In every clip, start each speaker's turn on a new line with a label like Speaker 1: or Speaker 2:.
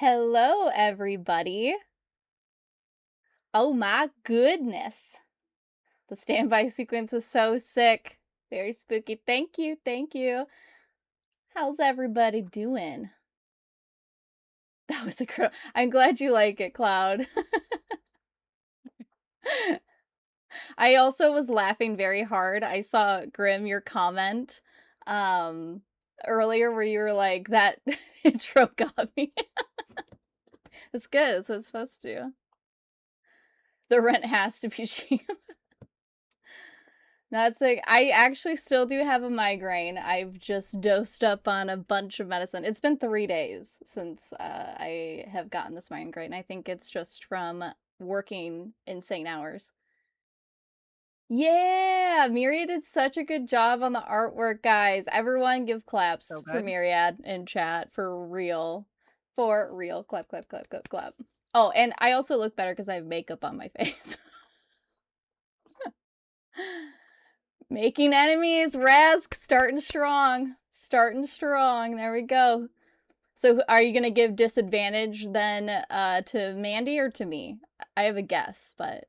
Speaker 1: Hello, everybody. Oh my goodness. The standby sequence is so sick. Very spooky. Thank you, thank you. How's everybody doing? That was incredible. I'm glad you like it, Cloud. I also was laughing very hard. I saw, Grim, your comment earlier where you were like, that intro got me. It's good. That's what it's supposed to do. The rent has to be cheap. That's like, I actually still do have a migraine. I've just dosed up on a bunch of medicine. It's been 3 days since I have gotten this migraine. I think it's just from working insane hours. Yeah, Myriad did such a good job on the artwork, guys. Everyone give claps for Myriad in chat, for real. For real. Clap, clap, clap, clap, clap. Oh, and I also look better because I have makeup on my face. Making enemies, Rask, starting strong. Starting strong, there we go. So are you gonna give disadvantage then to Mandy or to me? I have a guess, but...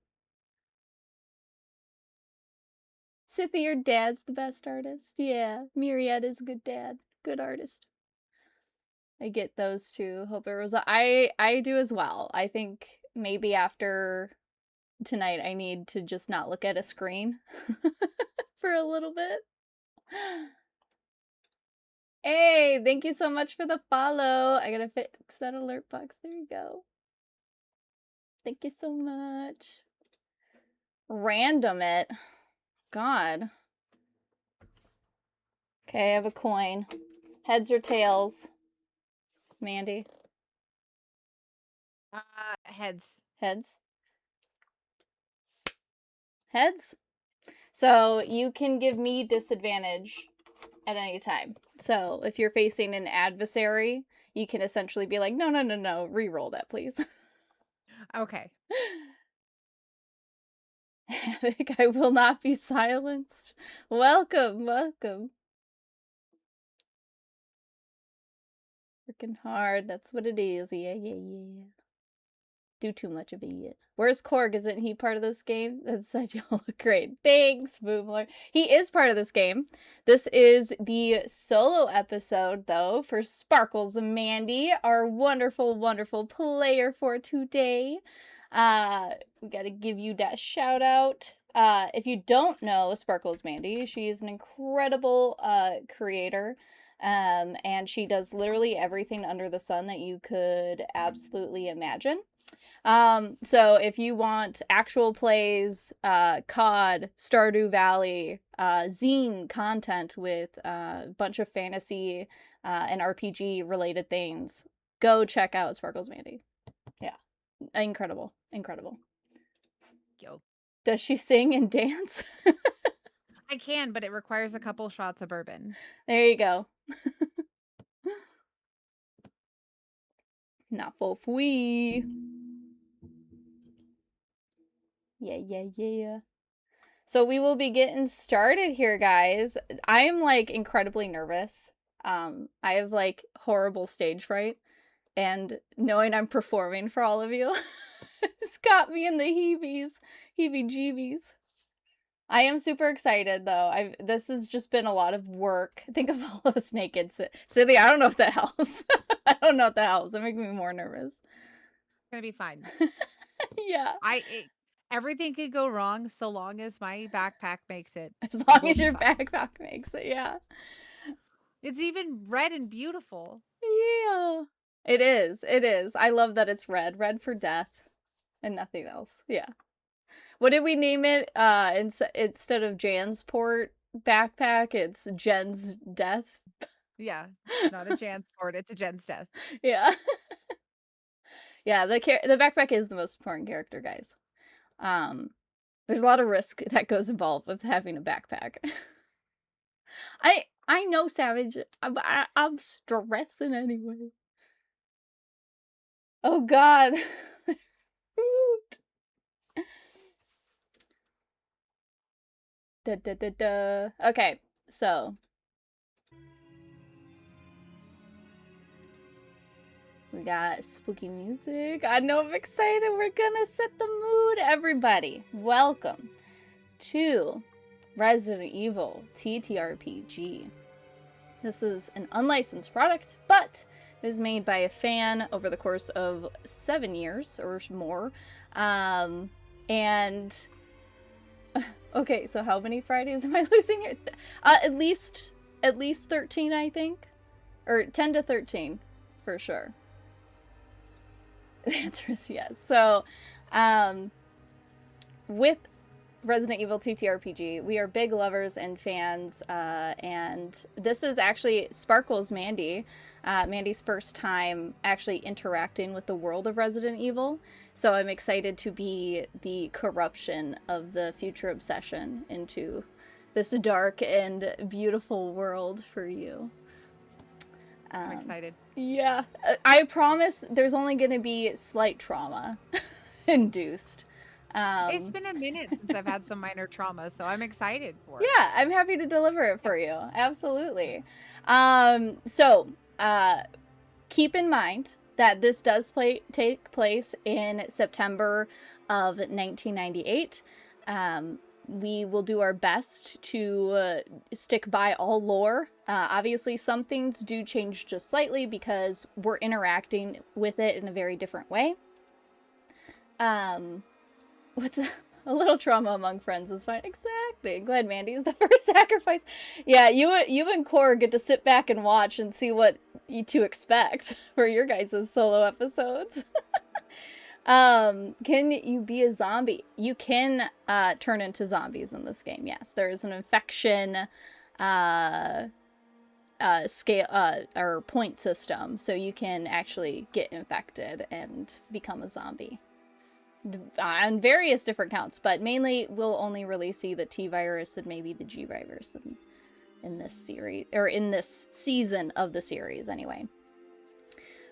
Speaker 1: Cynthia, your dad's the best artist. Yeah, Myriad is a good dad. Good artist. I get those two. Hope it was... I do as well. I think maybe after tonight I need to just not look at a screen for a little bit. Hey, thank you so much for the follow. I gotta fix that alert box. There you go. Thank you so much. Random it. God. Okay, I have a coin. Heads or tails? Mandy?
Speaker 2: Heads.
Speaker 1: Heads? Heads? So you can give me disadvantage at any time. So if you're facing an adversary, you can essentially be like, no, no, no, no, re-roll that, please.
Speaker 2: Okay.
Speaker 1: I will not be silenced. Welcome, welcome. Working hard, that's what it is. Yeah, yeah, yeah. Do too much of it. Where's Korg? Isn't he part of this game? That said you'll look great. Thanks, Boomler. He is part of this game. This is the solo episode, though, for Sparkles and Mandy, our wonderful, wonderful player for today. We gotta give you that shout out. If you don't know Sparkles Mandy, she is an incredible creator. And she does literally everything under the sun that you could absolutely imagine. So if you want actual plays, COD, Stardew Valley, zine content with a bunch of fantasy and RPG related things, go check out Sparkles Mandy. Yeah. Incredible. Incredible.
Speaker 2: Yo.
Speaker 1: Does she sing and dance?
Speaker 2: I can, but it requires a couple shots of bourbon.
Speaker 1: There you go. Not for free. Yeah, yeah, yeah. So we will be getting started here, guys. I am, like, incredibly nervous. I have, like, horrible stage fright. And knowing I'm performing for all of you it's got me in the heebie-jeebies. I am super excited, though. This has just been a lot of work. Think of all of us naked. Cynthia, I don't know if that helps. I don't know if that helps. That makes me more nervous.
Speaker 2: It's gonna be fine.
Speaker 1: Yeah.
Speaker 2: Everything could go wrong so long as my backpack makes it.
Speaker 1: As long as your backpack makes it, yeah.
Speaker 2: It's even red and beautiful.
Speaker 1: Yeah. It is. It is. I love that it's red. Red for death. And nothing else. Yeah. What did we name it? Instead of Jansport backpack, it's Jen's death.
Speaker 2: Yeah. Not a Jansport, it's a Jen's death.
Speaker 1: Yeah. Yeah, the backpack is the most important character, guys. There's a lot of risk that goes involved with having a backpack. I know, Savage. I'm stressing anyway. Oh God. Da, da, da, da. Okay, so We got spooky music. I know I'm excited. We're gonna set the mood. Everybody, welcome to Resident Evil TTRPG. This is an unlicensed product, but it was made by a fan over the course of 7 years or more. And okay, so how many Fridays am I losing here? At least 13, I think, or 10 to 13 for sure. The answer is yes. So, with Resident Evil TTRPG, we are big lovers and fans, and this is actually Sparkle's Mandy's first time actually interacting with the world of Resident Evil. So I'm excited to be the corruption of the future obsession into this dark and beautiful world for you.
Speaker 2: I'm excited.
Speaker 1: Yeah, I promise there's only going to be slight trauma induced.
Speaker 2: It's been a minute since I've had some minor trauma, so I'm excited for it.
Speaker 1: Yeah, I'm happy to deliver it for you. Absolutely. Keep in mind that this does take place in September of 1998. We will do our best to stick by all lore. Obviously, some things do change just slightly because we're interacting with it in a very different way. What's a little trauma among friends is fine. Exactly. Glad Mandy is the first sacrifice. Yeah, you and Core get to sit back and watch and see what to expect for your guys' solo episodes. Can you be a zombie? You can turn into zombies in this game. Yes, there is an infection scale or point system, so you can actually get infected and become a zombie on various different counts, but mainly we'll only really see the T virus and maybe the G virus in this series, or in this season of the series anyway.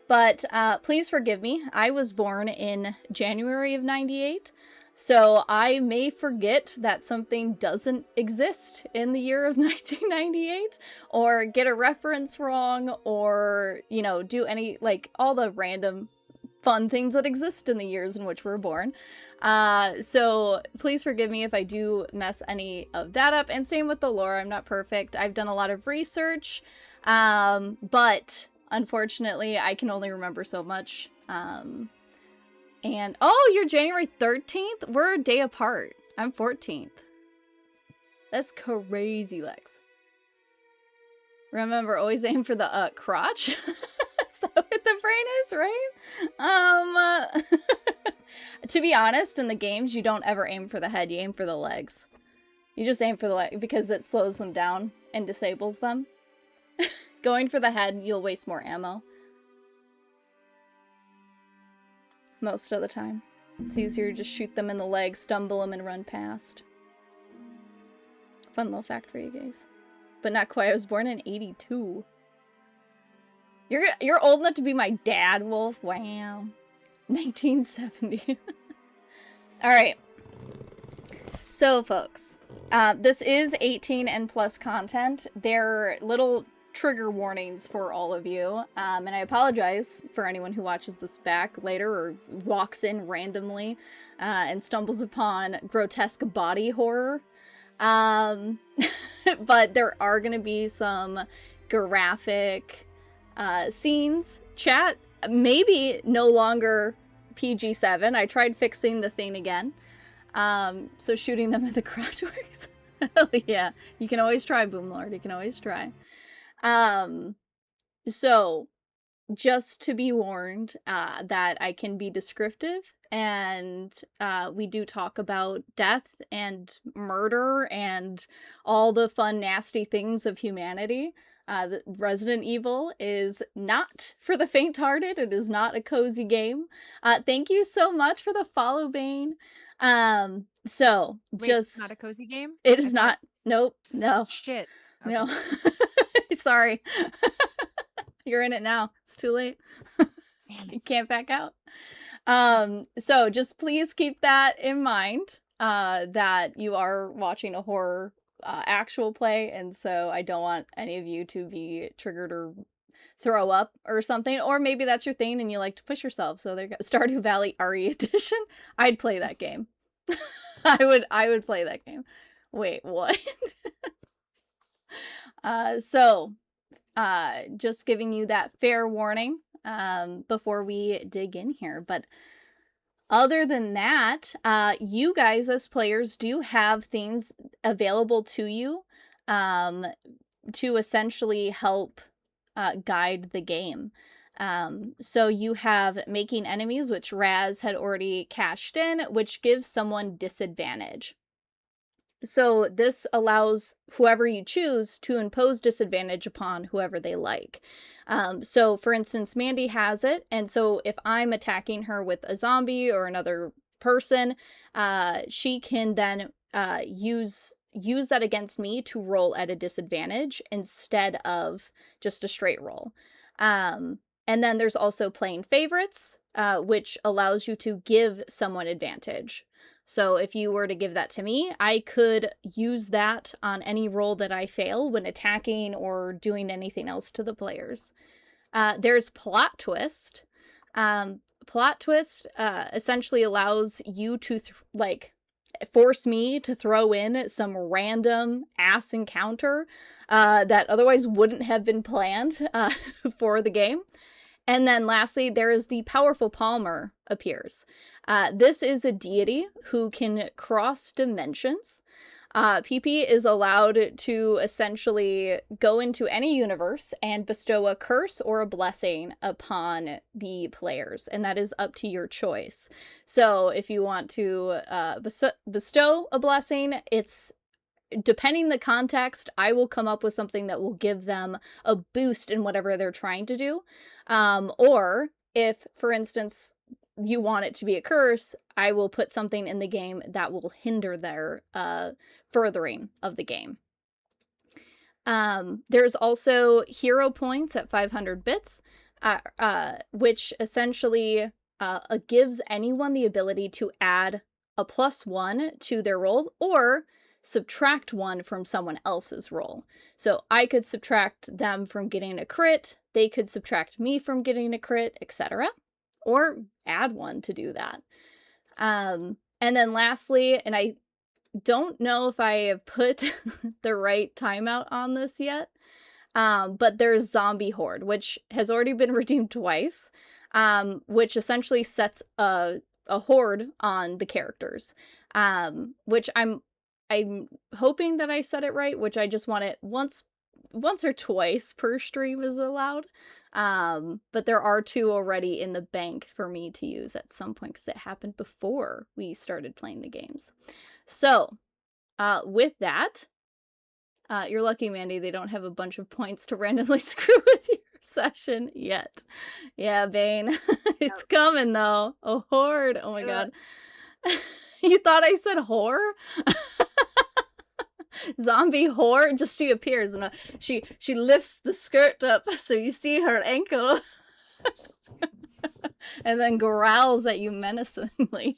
Speaker 1: But please forgive me. I was born in January of 98, so I may forget that something doesn't exist in the year of 1998, or get a reference wrong, or, you know, do any, like, all the random fun things that exist in the years in which we're born. So please forgive me if I do mess any of that up, and same with the lore. I'm not perfect. I've done a lot of research, but unfortunately I can only remember so much. And oh, you're January 13th? We're a day apart. I'm 14th. That's crazy, Lex. Remember, always aim for the crotch. Is that what the brain is, right? To be honest, in the games, you don't ever aim for the head. You aim for the legs. You just aim for the leg because it slows them down and disables them. Going for the head, you'll waste more ammo. Most of the time. It's easier to just shoot them in the legs, stumble them, and run past. Fun little fact for you guys. But not quite. I was born in 82. You're old enough to be my dad, Wolf. Wow. 1970. Alright. So, folks. This is 18 and plus content. They're little trigger warnings for all of you. And I apologize for anyone who watches this back later or walks in randomly and stumbles upon grotesque body horror. But there are going to be some graphic scenes. Chat, maybe no longer PG-7. I tried fixing the thing again. So shooting them in the crotch works. Hell yeah. You can always try, Boomlord. You can always try. So just to be warned that I can be descriptive, and we do talk about death and murder and all the fun, nasty things of humanity. Resident Evil is not for the faint-hearted. It is not a cozy game. Thank you so much for the follow, Bane. So
Speaker 2: Wait,
Speaker 1: just
Speaker 2: it's not a cozy game?
Speaker 1: it is not. Nope. No.
Speaker 2: Shit. Okay.
Speaker 1: No. Sorry. You're in it now. It's too late. You can't back out. So just please keep that in mind, that you are watching a horror actual play, and so I don't want any of you to be triggered or throw up or something, or maybe that's your thing and you like to push yourself. So there you go. Stardew Valley RE edition. I'd play that game. I would play that game. Wait, what? So just giving you that fair warning before we dig in here. But other than that, you guys as players do have things available to you um, to essentially help guide the game. So you have making enemies, which Raz had already cashed in, which gives someone disadvantage. So this allows whoever you choose to impose disadvantage upon whoever they like. So for instance, Mandy has it, and so if I'm attacking her with a zombie or another person, she can then use that against me to roll at a disadvantage instead of just a straight roll. And then there's also playing favorites, which allows you to give someone advantage. So if you were to give that to me, I could use that on any roll that I fail when attacking or doing anything else to the players. There's plot twist. Plot twist essentially allows you to force me to throw in some random ass encounter that otherwise wouldn't have been planned for the game. And then lastly, there is the powerful Palmer appears. This is a deity who can cross dimensions. PP is allowed to essentially go into any universe and bestow a curse or a blessing upon the players, and that is up to your choice. So if you want to bestow a blessing, it's depending the context, I will come up with something that will give them a boost in whatever they're trying to do. Or if, for instance, you want it to be a curse, I will put something in the game that will hinder their furthering of the game. There's also hero points at 500 bits, which essentially gives anyone the ability to add a +1 to their roll or subtract 1 from someone else's roll. So I could subtract them from getting a crit, they could subtract me from getting a crit, etc. Or add 1 to do that. And then lastly, and I don't know if I have put the right timeout on this yet, but there's Zombie Horde, which has already been redeemed twice, which essentially sets a horde on the characters, which I'm hoping that I said it right, which I just want it once or twice per stream is allowed. But there are 2 already in the bank for me to use at some point because it happened before we started playing the games. So, with that, you're lucky, Mandy, they don't have a bunch of points to randomly screw with your session yet. Yeah, Bane. It's coming, though. A horde. Oh my god. You thought I said whore? Zombie whore, just she appears and she lifts the skirt up so you see her ankle and then growls at you menacingly.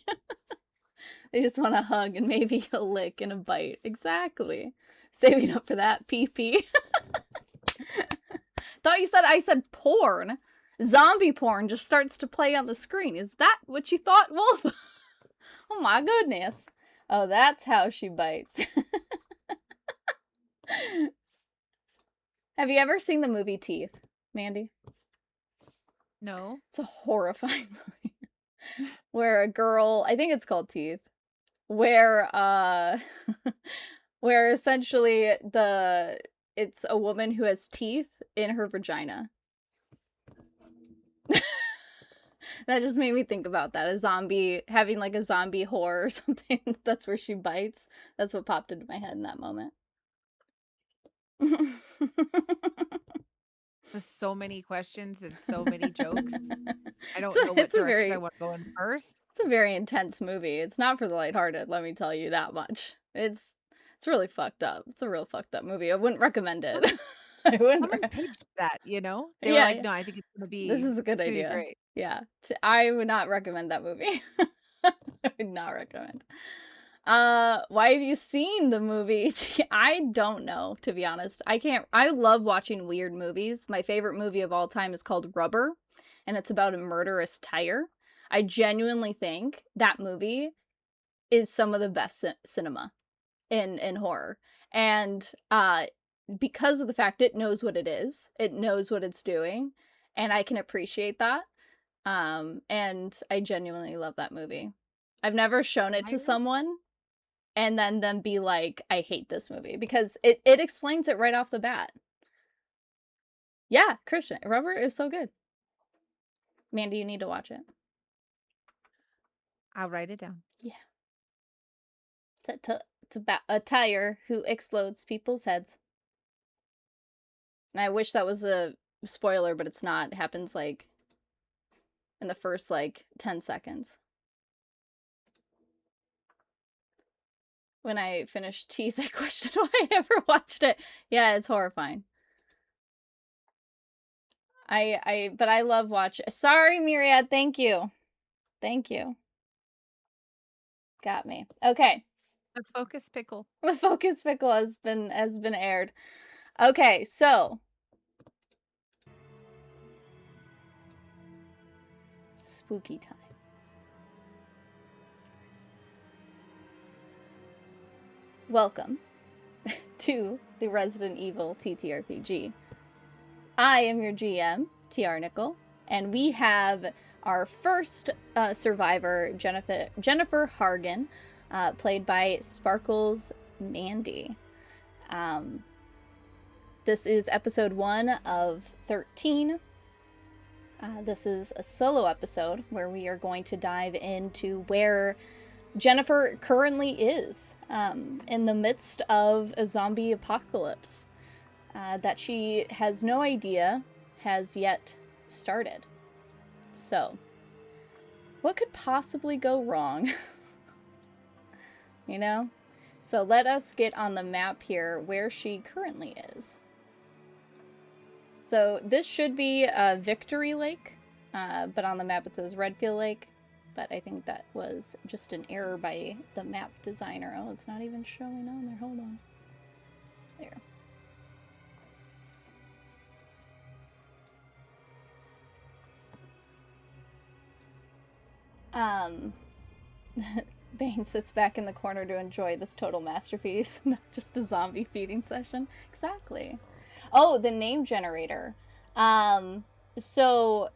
Speaker 1: They just want a hug and maybe a lick and a bite. Exactly. Saving up for that PP. Thought you said I said porn. Zombie porn just starts to play on the screen. Is that what you thought, Wolf? Oh my goodness. Oh, that's how she bites. Have you ever seen the movie Teeth, Mandy?
Speaker 2: No.
Speaker 1: It's a horrifying movie. Where a girl, I think it's called Teeth, where where essentially it's a woman who has teeth in her vagina. That just made me think about that. A zombie, having like a zombie whore or something. That's where she bites. That's what popped into my head in that moment.
Speaker 2: With so many questions and so many jokes. I don't
Speaker 1: So
Speaker 2: know what direction I want to go in first.
Speaker 1: It's a very intense movie. It's not for the lighthearted, let me tell you that much. It's really fucked up. It's a real fucked up movie. I wouldn't recommend it. I wouldn't.
Speaker 2: Someone pitched that, you know? They were
Speaker 1: Yeah,
Speaker 2: like,
Speaker 1: yeah.
Speaker 2: "No, I think it's gonna
Speaker 1: This
Speaker 2: be
Speaker 1: is a good
Speaker 2: it's gonna be
Speaker 1: idea.
Speaker 2: great."
Speaker 1: Yeah. I would not recommend that movie. I would not recommend. Why have you seen the movie? I don't know, to be honest. I love watching weird movies. My favorite movie of all time is called Rubber, and it's about a murderous tire. I genuinely think that movie is some of the best cinema in horror. And because of the fact it knows what it is, it knows what it's doing, and I can appreciate that. And I genuinely love that movie. I've never shown it
Speaker 2: I
Speaker 1: to
Speaker 2: really
Speaker 1: someone and then them be like, I hate this movie, because it explains it right off the bat. Yeah, Christian, Rubber is so good. Mandy, you need to watch it.
Speaker 2: I'll write it down.
Speaker 1: Yeah. It's about a tire who explodes people's heads. And I wish that was a spoiler, but it's not. It happens like in the first like 10 seconds. When I finished Teeth, I questioned why I ever watched it. Yeah, it's horrifying. But I love watching. Sorry, Myriad. Thank you. Thank you. Got me. Okay.
Speaker 2: The focus pickle.
Speaker 1: The Focus Pickle has been aired. Okay, so spooky time. Welcome to the Resident Evil TTRPG. I am your GM, TR Nickel, and we have our first survivor, Jennifer Hargan, played by Sparkles Mandy. This is episode 1 of 13. This is a solo episode where we are going to dive into where Jennifer currently is in the midst of a zombie apocalypse that she has no idea has yet started. So, what could possibly go wrong? You know? So let us get on the map here where she currently is. So this should be Victory Lake, but on the map it says Redfield Lake. But I think that was just an error by the map designer. Oh, it's not even showing on there. Hold on. There. Bane sits back in the corner to enjoy this total masterpiece, not just a zombie feeding session. Exactly. Oh, the name generator. So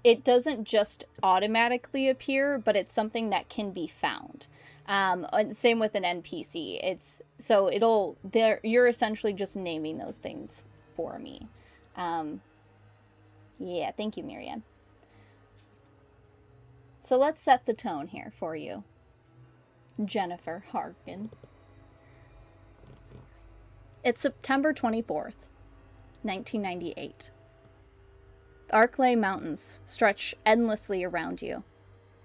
Speaker 1: it doesn't just automatically appear, but it's something that can be found. Same with an NPC. You're essentially just naming those things for me. Yeah, thank you, Miriam. So let's set the tone here for you, Jennifer Hargan. It's September 24th, 1998. The Arklay Mountains stretch endlessly around you.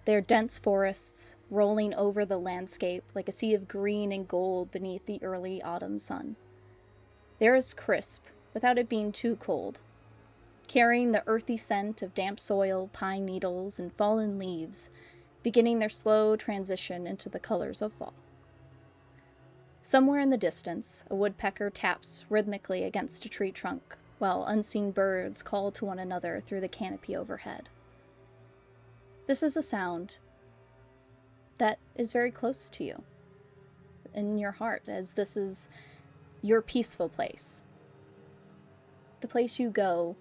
Speaker 1: Their dense forests rolling over the landscape like a sea of green and gold beneath the early autumn sun. They're as crisp, without it being too cold, carrying the earthy scent of damp soil, pine needles, and fallen leaves, beginning their slow transition into the colors of fall. Somewhere in the distance, a woodpecker taps rhythmically against a tree trunk, while unseen birds call to one another through the canopy overhead. This is a sound that is very close to you, in your heart, as this is your peaceful place. The place you go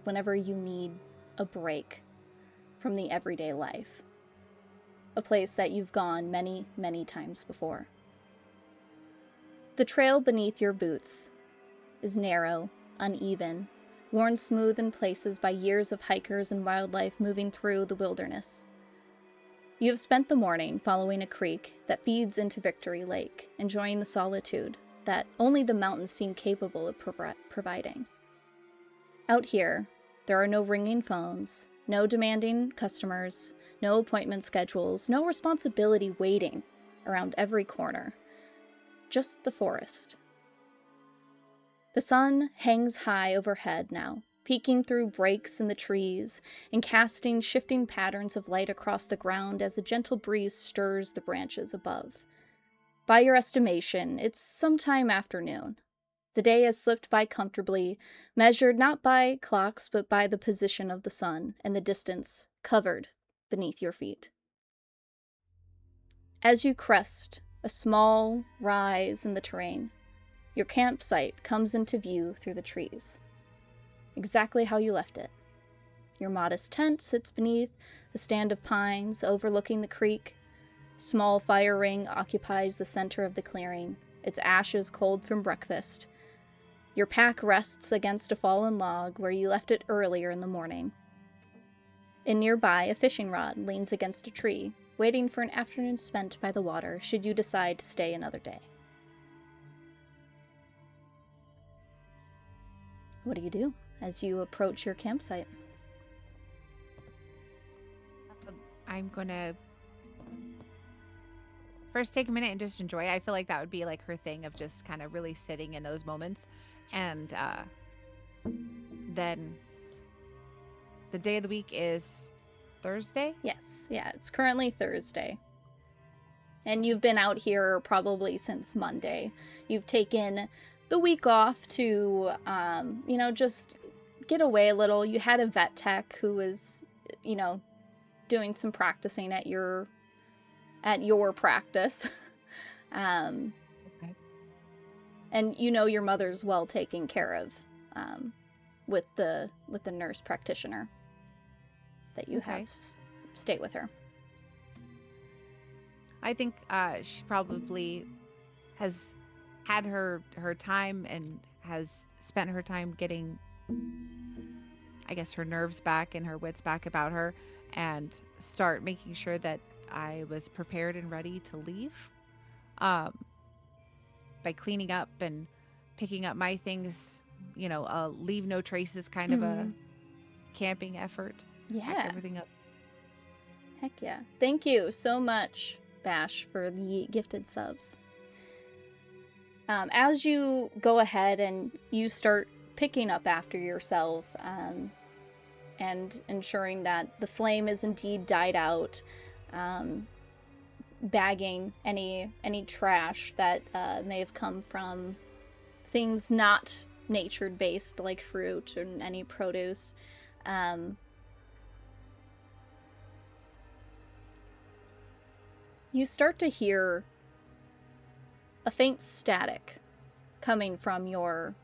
Speaker 1: whenever you need a break from the everyday life. A place that you've gone many, many times before. The trail beneath your boots is narrow, uneven, worn smooth in places by years of hikers and wildlife moving through the wilderness. You have spent the morning following a creek that feeds into Victory Lake, enjoying the solitude that only the mountains seem capable of providing. Out here, there are no ringing phones, no demanding customers, no appointment schedules, no responsibility waiting around every corner. Just the forest. The sun hangs high overhead now, peeking through breaks in the trees and casting shifting patterns of light across the ground as a gentle breeze stirs the branches above. By your estimation, it's sometime afternoon. The day has slipped by comfortably, measured not by clocks but by the position of the sun and the distance covered beneath your feet. As you crest a small rise in the terrain, your campsite comes into view through the trees. Exactly how you left it. Your modest tent sits beneath a stand of pines overlooking the creek. A small fire ring occupies the center of the clearing, its ashes cold from breakfast. Your pack rests against a fallen log where you left it earlier in the morning. And nearby, a fishing rod leans against a tree, waiting for an afternoon spent by the water should you decide to stay another day. What do you do as you approach your campsite?
Speaker 2: I'm gonna first take a minute and just enjoy it. I feel like that would be like her thing of just kind of really sitting in those moments. And then the day of the week is Thursday?
Speaker 1: Yes, yeah, it's currently Thursday. And you've been out here probably since Monday. You've taken the week off to, just get away a little. You had a vet tech who was, doing some practicing at your practice.
Speaker 2: Okay.
Speaker 1: And your mother's well taken care of with the nurse practitioner that you
Speaker 2: Okay.
Speaker 1: have stay with her.
Speaker 2: I think she probably has had her time and has spent her time getting, I guess, her nerves back and her wits back about her, and start making sure that I was prepared and ready to leave. By cleaning up and picking up my things, leave no traces kind of a camping effort.
Speaker 1: Yeah.
Speaker 2: Pack everything up.
Speaker 1: Heck yeah. Thank you so much, Bash, for the gifted subs. As you go ahead and you start picking up after yourself and ensuring that the flame is indeed died out, bagging any trash that may have come from things not nature-based like fruit and any produce, you start to hear a faint static coming from your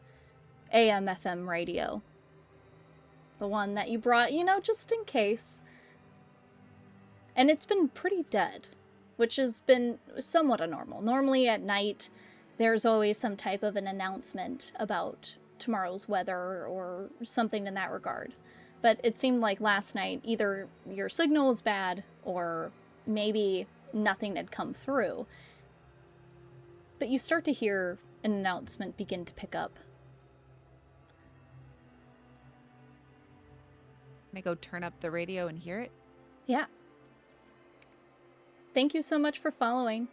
Speaker 1: AM/FM radio. The one that you brought, just in case. And it's been pretty dead, which has been somewhat abnormal. Normally at night, there's always some type of an announcement about tomorrow's weather or something in that regard. But it seemed like last night, either your signal was bad or maybe nothing had come through. But you start to hear an announcement begin to pick up.
Speaker 2: Can I go turn up the radio and hear it?
Speaker 1: Yeah. Thank you so much for following.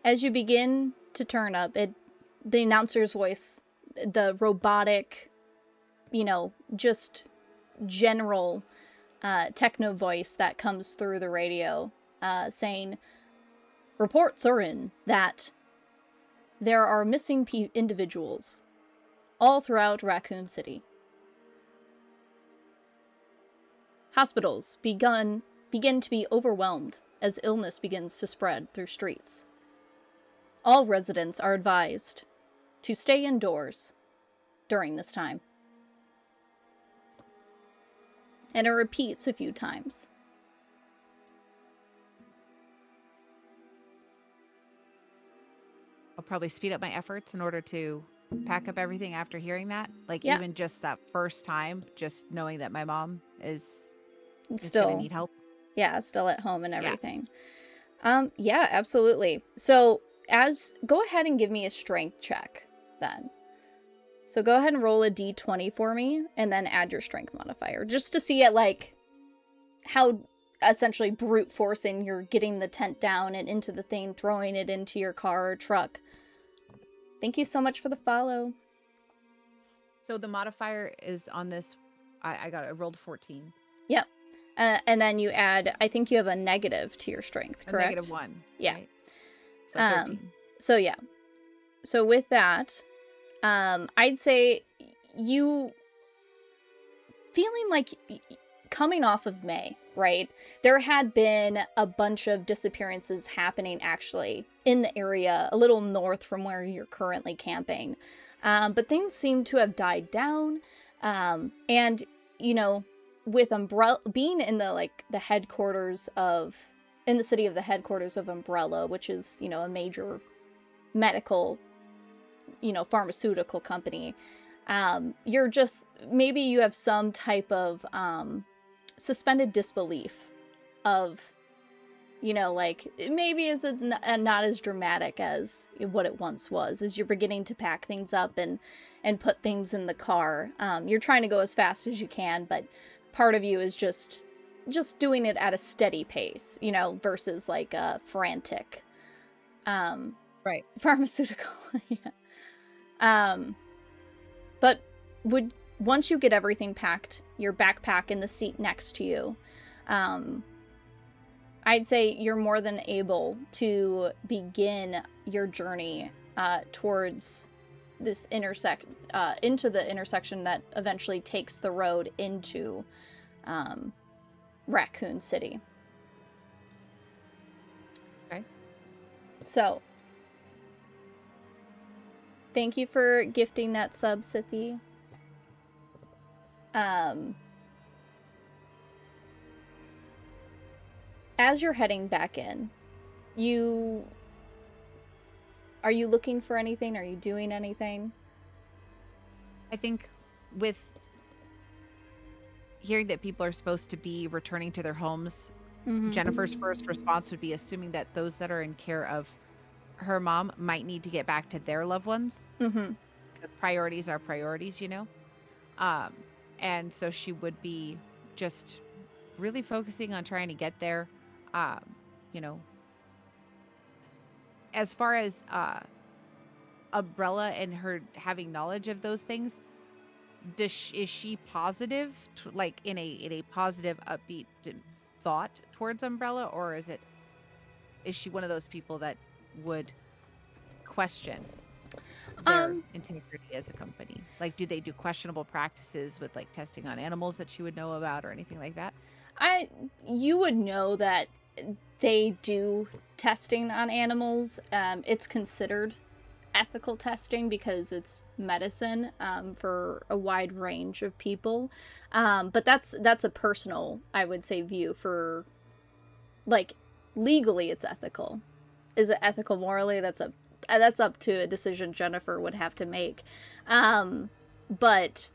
Speaker 1: As you begin to turn up, the announcer's voice, the robotic, just general techno voice that comes through the radio, saying, reports are in that there are missing individuals all throughout Raccoon City. Hospitals begin to be overwhelmed as illness begins to spread through streets. All residents are advised to stay indoors during this time. And it repeats a few times.
Speaker 2: I'll probably speed up my efforts in order to pack up everything after hearing that. Like,
Speaker 1: Yeah.
Speaker 2: even just that first time, just knowing that my mom is
Speaker 1: Still
Speaker 2: going to need help.
Speaker 1: Yeah, still at home and everything. Yeah, absolutely. So, go ahead and give me a strength check then. So go ahead and roll a d20 for me and then add your strength modifier just to see how essentially brute forcing you're getting the tent down and into the thing, throwing it into your car or truck. Thank you so much for the follow.
Speaker 2: So the modifier is on this. I rolled 14.
Speaker 1: Yep. And then you add, I think you have a negative to your strength,
Speaker 2: A
Speaker 1: correct?
Speaker 2: -1.
Speaker 1: Yeah.
Speaker 2: Right? So 13.
Speaker 1: So yeah. So with that, I'd say you feeling like coming off of May, right? There had been a bunch of disappearances happening actually in the area a little north from where you're currently camping. But things seem to have died down. And, you know, with Umbrella being in the headquarters of, in the city of the headquarters of Umbrella, which is, you know, a major medical, you know, pharmaceutical company, you're just, maybe you have some type of suspended disbelief of, you know, like, maybe is it not as dramatic as what it once was, as you're beginning to pack things up and put things in the car. You're trying to go as fast as you can, but part of you is just doing it at a steady pace, you know, versus like a frantic
Speaker 2: Right.
Speaker 1: pharmaceutical. Yeah. But once you get everything packed, your backpack in the seat next to you, I'd say you're more than able to begin your journey towards this into the intersection that eventually takes the road into Raccoon City.
Speaker 2: Okay.
Speaker 1: So, thank you for gifting that sub, Sithy. As you're heading back in, are you looking for anything? Are you doing anything?
Speaker 2: I think with hearing that people are supposed to be returning to their homes, Jennifer's first response would be assuming that those that are in care of her mom might need to get back to their loved ones. Because priorities are priorities, you know? And so she would be just really focusing on trying to get there. You know, as far as Umbrella and her having knowledge of those things, is she positive, like in a positive, upbeat thought towards Umbrella, or is she one of those people that would question their integrity as a company? Like, do they do questionable practices with like testing on animals that she would know about or anything like that?
Speaker 1: You would know that they do testing on animals. It's considered ethical testing because it's medicine for a wide range of people. But that's a personal, I would say, view. For like, legally it's ethical. Is it ethical morally? That's up to a decision Jennifer would have to make. But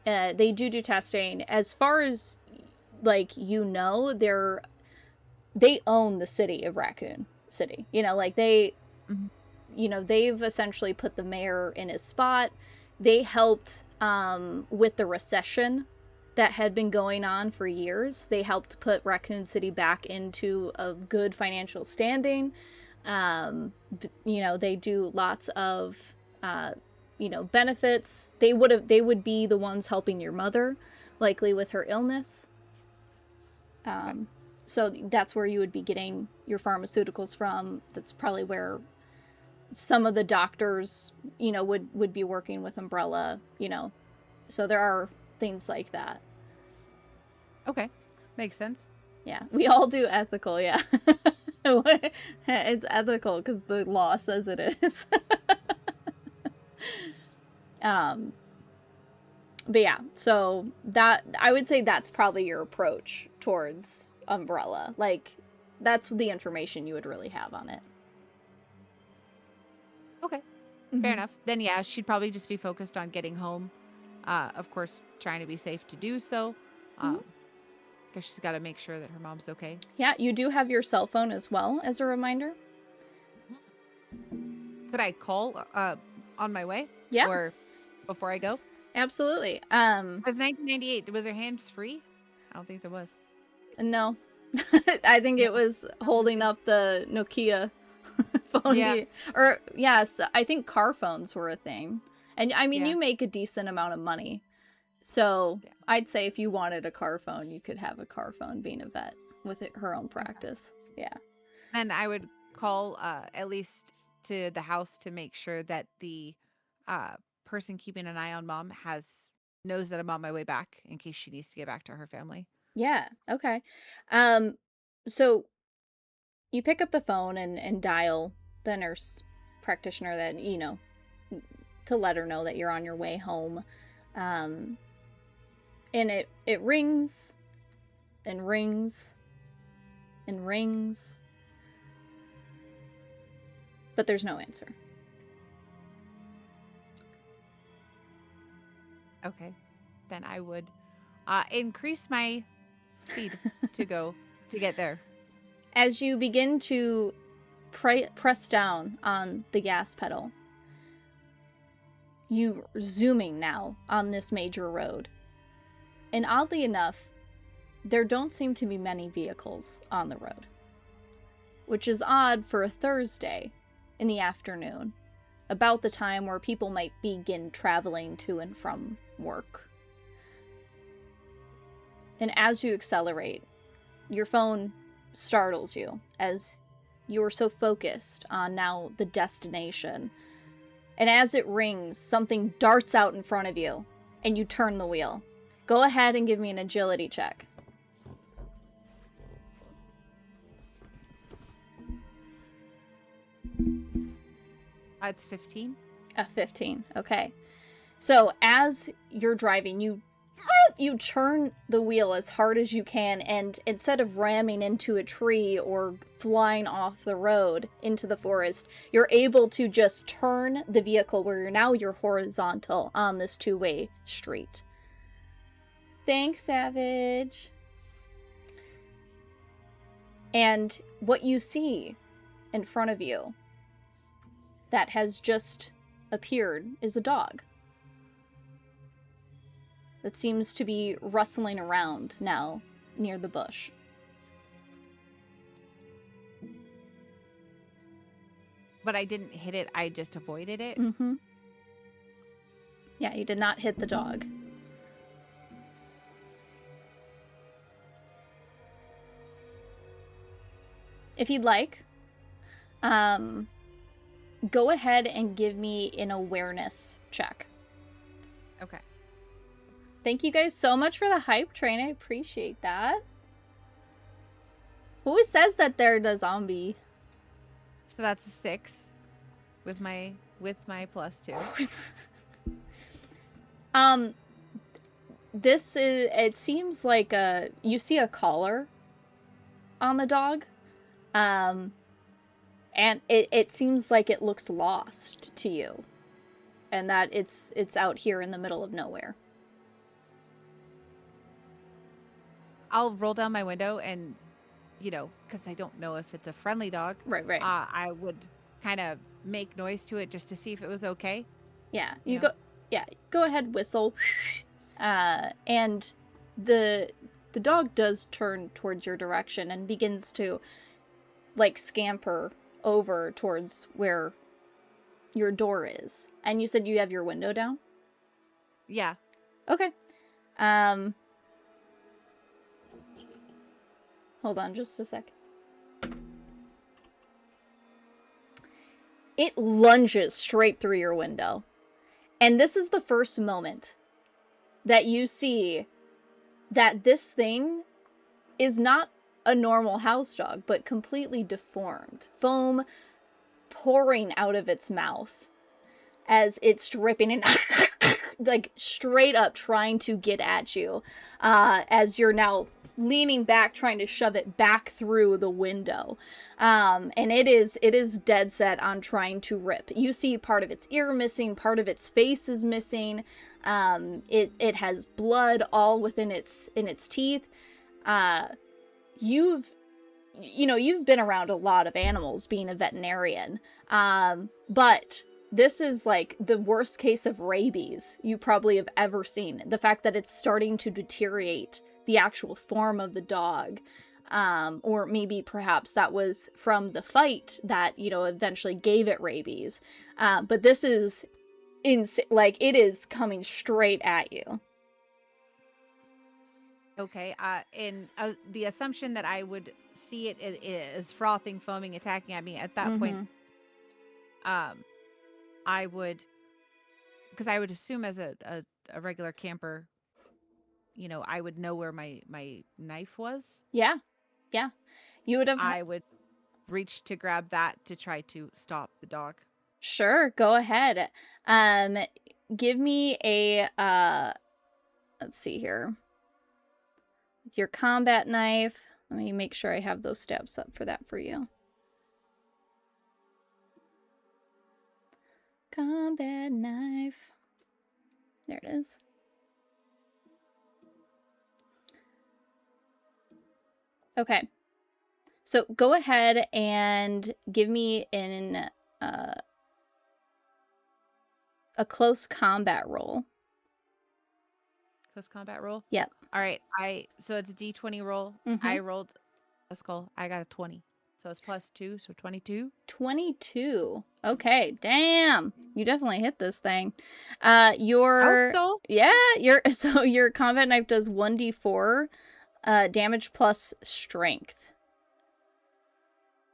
Speaker 1: they do testing. As far as, like, you know, they own the city of Raccoon City. You know, like you know, they've essentially put the mayor in his spot. They helped with the recession that had been going on for years. They helped put Raccoon City back into a good financial standing. You know, they do lots of you know, benefits. They would be the ones helping your mother, likely with her illness. So that's where you would be getting your pharmaceuticals from. That's probably where some of the doctors, you know, would be working with Umbrella, you know. So there are things like that.
Speaker 2: Okay. Makes sense.
Speaker 1: Yeah. We all do ethical, yeah. It's ethical because the law says it is. But yeah, so that, I would say that's probably your approach towards Umbrella. Like, that's the information you would really have on it.
Speaker 2: Okay. Fair enough. Then yeah, she'd probably just be focused on getting home. Of course, trying to be safe to do so. Because she's got to make sure that her mom's okay.
Speaker 1: Yeah, you do have your cell phone as well, as a reminder.
Speaker 2: Could I call on my way?
Speaker 1: Yeah.
Speaker 2: Or before I go?
Speaker 1: Absolutely.
Speaker 2: It was 1998. Was her hands free? I don't think there was.
Speaker 1: No. I think it was holding up the Nokia phone.
Speaker 2: Yeah.
Speaker 1: Or, yes, I think car phones were a thing. And I mean,
Speaker 2: Yeah.
Speaker 1: you make a decent amount of money. So
Speaker 2: Yeah.
Speaker 1: I'd say if you wanted a car phone, you could have a car phone being a vet with her own practice. Yeah.
Speaker 2: Then I would call at least to the house to make sure that the person keeping an eye on mom knows that I'm on my way back in case she needs to get back to her family.
Speaker 1: Yeah. Okay. Um, so you pick up the phone and dial the nurse practitioner that, to let her know that you're on your way home. Um, and it rings and rings and rings, but there's no answer.
Speaker 2: Okay. Then I would increase my speed to get there.
Speaker 1: As you begin to press down on the gas pedal, you are zooming now on this major road. And oddly enough, there don't seem to be many vehicles on the road, which is odd for a Thursday in the afternoon, about the time where people might begin traveling to and from work. And as you accelerate, your phone startles you as you are so focused on now the destination. And as it rings, something darts out in front of you, and you turn the wheel. Go ahead and give me an agility check.
Speaker 2: It's 15.
Speaker 1: A 15. Okay. So as you're driving, you turn the wheel as hard as you can, and instead of ramming into a tree or flying off the road into the forest, you're able to just turn the vehicle where you're horizontal on this two-way street. Thanks, Savage. And what you see in front of you that has just appeared is a dog that seems to be rustling around now near the bush.
Speaker 2: But I didn't hit it, I just avoided it.
Speaker 1: Mm-hmm. Yeah, you did not hit the dog. If you'd like, go ahead and give me an awareness check.
Speaker 2: Okay.
Speaker 1: Thank you guys so much for the hype train. I appreciate that. Who says that they're the zombie?
Speaker 2: So that's a 6 with my +2.
Speaker 1: This is, it seems like you see a collar on the dog. And it seems like it looks lost to you. And that it's out here in the middle of nowhere.
Speaker 2: I'll roll down my window and, because I don't know if it's a friendly dog.
Speaker 1: Right.
Speaker 2: I would kind of make noise to it just to see if it was okay.
Speaker 1: Yeah, go ahead, whistle. And the dog does turn towards your direction and begins to, like, scamper over towards where your door is. And you said you have your window down?
Speaker 2: Yeah.
Speaker 1: Okay. Hold on just a sec. It lunges straight through your window. And this is the first moment that you see that this thing is not a normal house dog, but completely deformed. Foam pouring out of its mouth as it's dripping and like straight up trying to get at you, as you're now leaning back, trying to shove it back through the window. And it is dead set on trying to rip. You see part of its ear missing, part of its face is missing. It has blood all within its teeth. You've been around a lot of animals being a veterinarian. But this is like the worst case of rabies you probably have ever seen. The fact that it's starting to deteriorate the actual form of the dog. Or maybe perhaps that was from the fight that, eventually gave it rabies. But this is like, it is coming straight at you.
Speaker 2: Okay. In the assumption that I would see it is frothing, foaming, attacking at me at that point, um, I would, because I would assume as a regular camper, you know, I would know where my knife was.
Speaker 1: Yeah. Yeah. You would have...
Speaker 2: I would reach to grab that to try to stop the dog.
Speaker 1: Sure, go ahead. Give me a, let's see here. With your combat knife, let me make sure I have those steps up for that for you. Combat knife. There it is. Okay. So go ahead and give me a close combat roll.
Speaker 2: Close combat roll?
Speaker 1: Yep.
Speaker 2: All right. So it's a D20 roll. I rolled a skull. I got a 20. So it's +2, so 22.
Speaker 1: 22. Okay, damn. You definitely hit this thing.
Speaker 2: Also,
Speaker 1: So your combat knife does 1d4 damage plus strength.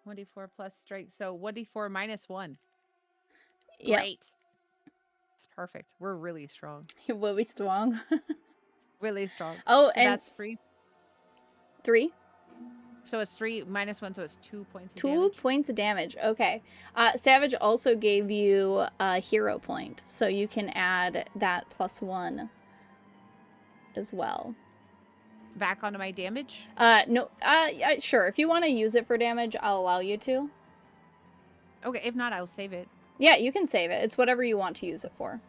Speaker 2: 1d4 plus strength. So 1d4 minus 1.
Speaker 1: Yep.
Speaker 2: Great. It's perfect. We're really strong.
Speaker 1: Will be strong.
Speaker 2: Really strong.
Speaker 1: Oh,
Speaker 2: so
Speaker 1: and
Speaker 2: that's 3.
Speaker 1: 3?
Speaker 2: So it's 3 minus 1, so it's 2 points of
Speaker 1: 2
Speaker 2: damage.
Speaker 1: points of damage. Okay. Savage also gave you a hero point, so you can add that +1 as well.
Speaker 2: Back onto my damage?
Speaker 1: No. Sure. If you want to use it for damage, I'll allow you to.
Speaker 2: Okay, if not, I'll save it.
Speaker 1: Yeah, you can save it. It's whatever you want to use it for.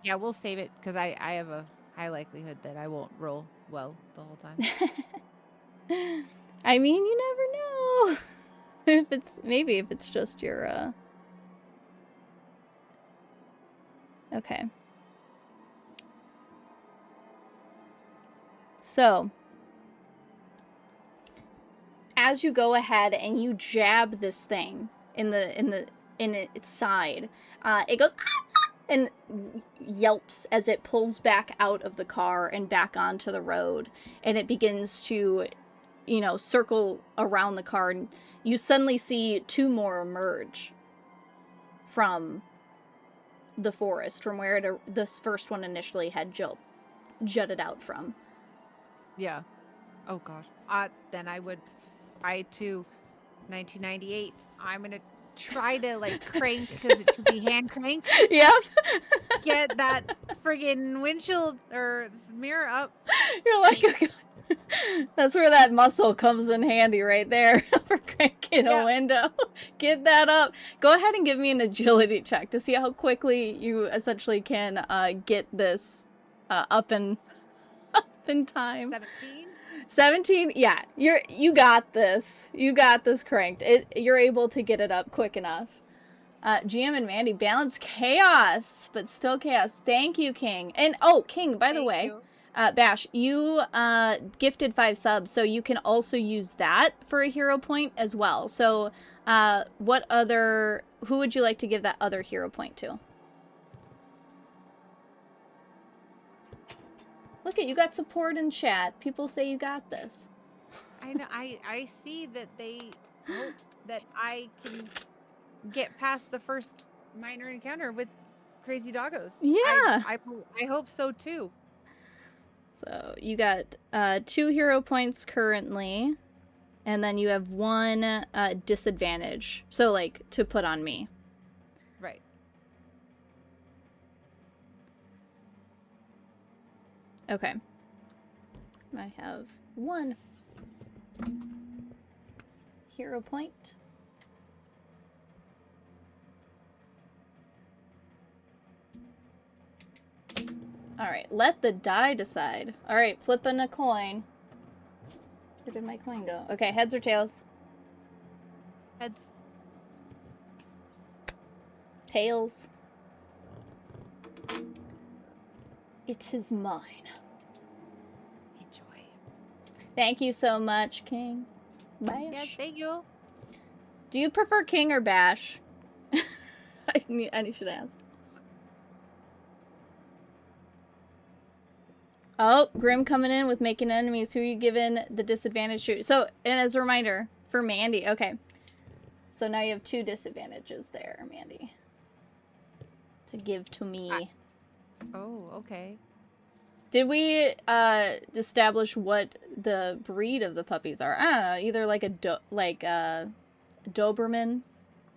Speaker 2: Yeah, we'll save it because I have a high likelihood that I won't roll well the whole time.
Speaker 1: I mean, you never know. Maybe if it's just your Okay. So, as you go ahead and you jab this thing in its side, it goes and yelps as it pulls back out of the car and back onto the road, and it begins to, circle around the car, and you suddenly see 2 more emerge from the forest, from where this first one initially had jutted out from.
Speaker 2: Yeah. Oh gosh. Then I would try to 1998. I'm gonna try to like crank because it should be hand crank.
Speaker 1: Yep.
Speaker 2: Get that friggin' windshield or mirror up.
Speaker 1: You're like, oh God. That's where that muscle comes in handy right there for cranking a window. Get that up. Go ahead and give me an agility check to see how quickly you essentially can get this up in time. 17? Yeah, you got this. You got this cranked. You're able to get it up quick enough. GM and Mandy, balance chaos, but still chaos. Thank you, King. And King, by the way, Bash, you gifted 5 subs, so you can also use that for a hero point as well. So, who would you like to give that other hero point to? Look you got support in chat. People say you got this.
Speaker 2: I know. I see that they hope that I can get past the first minor encounter with crazy doggos.
Speaker 1: Yeah.
Speaker 2: I hope so too.
Speaker 1: So you got 2 hero points currently, and then you have 1 disadvantage. So like to put on me.
Speaker 2: Right.
Speaker 1: Okay. I have 1 hero point. Alright, let the die decide. Alright, flipping a coin. Where did my coin go? Okay, heads or tails?
Speaker 2: Heads.
Speaker 1: Tails. It is mine.
Speaker 2: Enjoy.
Speaker 1: Thank you so much, King. Bash.
Speaker 2: Yes, thank you.
Speaker 1: Do you prefer King or Bash? I should ask. Oh, Grim coming in with making enemies. Who are you giving the disadvantage to? So, and as a reminder, for Mandy, okay. So now you have 2 disadvantages there, Mandy. To give to me.
Speaker 2: Oh, okay.
Speaker 1: Did we establish what the breed of the puppies are? I don't know, either like a Doberman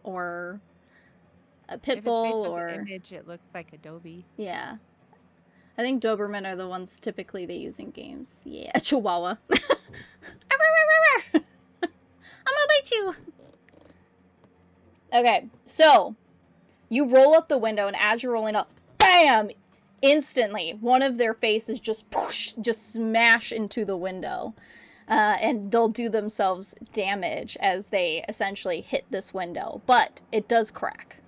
Speaker 1: or a pit
Speaker 2: If it's based
Speaker 1: bull
Speaker 2: on the
Speaker 1: or
Speaker 2: image, it looks like Adobe.
Speaker 1: yeah. I think Doberman are the ones typically they use in games. Yeah, Chihuahua. I'm gonna bite you. Okay, so you roll up the window, and as you're rolling up, bam! Instantly, one of their faces just smash into the window. And they'll do themselves damage as they essentially hit this window. But it does crack.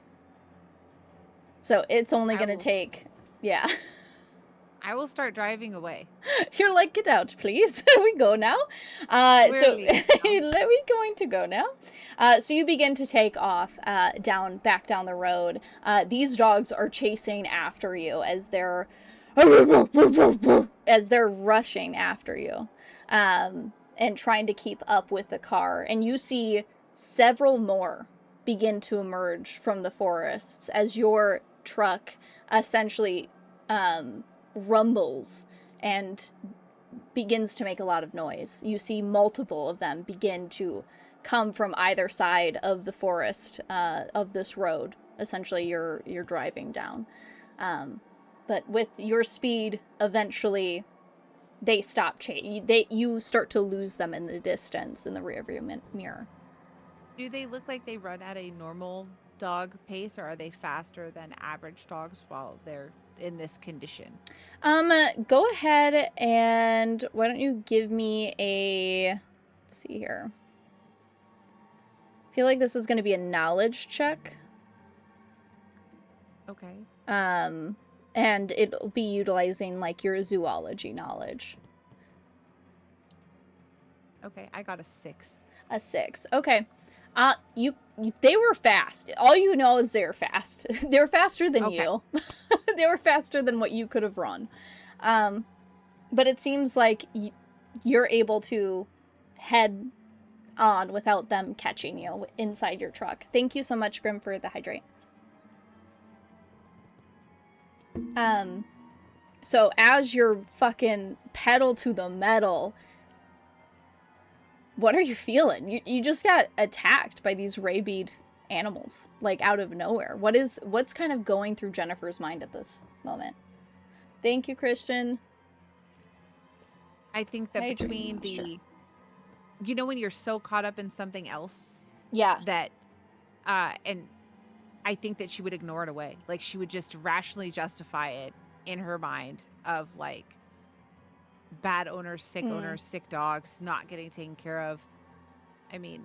Speaker 1: So it's only going to take... Yeah.
Speaker 2: I will start driving away.
Speaker 1: You're like, get out, please. We go now. So
Speaker 2: We're
Speaker 1: going to go now. So you begin to take off back down the road. These dogs are chasing after you as they're rushing after you, and trying to keep up with the car. And you see several more begin to emerge from the forests as your truck essentially rumbles and begins to make a lot of noise. You see multiple of them begin to come from either side of the forest of this road. Essentially, you're driving down. But with your speed, eventually they stop you start to lose them in the distance in the rearview mirror.
Speaker 2: Do they look like they run at a normal dog pace, or are they faster than average dogs while they're in this condition?
Speaker 1: Go ahead and why don't you give me a... Let's see here. I feel like this is going to be a knowledge check.
Speaker 2: Okay.
Speaker 1: And it'll be utilizing, like, your zoology knowledge.
Speaker 2: Okay, I got a 6.
Speaker 1: A 6. Okay. They were fast. All you know is they're fast. They're faster than you. They were faster than what you could have run. But it seems like you're able to head on without them catching you inside your truck. Thank you so much, Grim, for the hydrate. So as you're fucking pedal to the metal, what are you feeling? You just got attacked by these rabid animals, like, out of nowhere. What's kind of going through Jennifer's mind at this moment? Thank you, Christian.
Speaker 2: I think that between the... You know when you're so caught up in something else?
Speaker 1: Yeah.
Speaker 2: That, and I think that she would ignore it away. Like, she would just rationally justify it in her mind of, like, bad owners, sick dogs, not getting taken care of. I mean,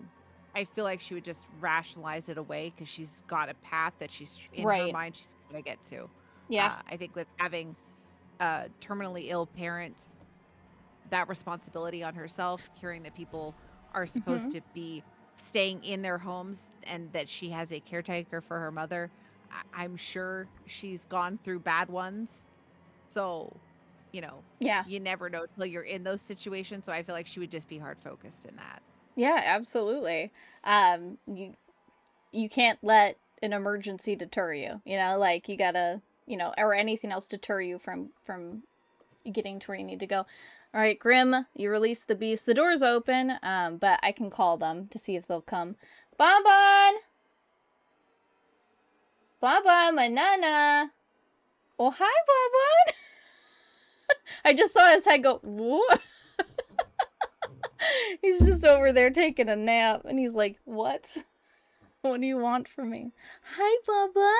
Speaker 2: I feel like she would just rationalize it away because she's got a path that she's in her mind she's gonna get to.
Speaker 1: Yeah.
Speaker 2: I think with having a terminally ill parent, that responsibility on herself, caring that people are supposed to be staying in their homes and that she has a caretaker for her mother. I'm sure she's gone through bad ones. So, you know, you never know till you're in those situations. So I feel like she would just be hard focused in that.
Speaker 1: Yeah, absolutely. You can't let an emergency deter you, you know, like, you gotta, you know, or anything else deter you from getting to where you need to go. All right, Grim, you release the beast. The door's open, but I can call them to see if they'll come. Bonbon! Bonbon, my nana! Oh, hi, Bonbon! I just saw his head go, what? He's just over there taking a nap, and he's like, what? What do you want from me? Hi, Bonbon!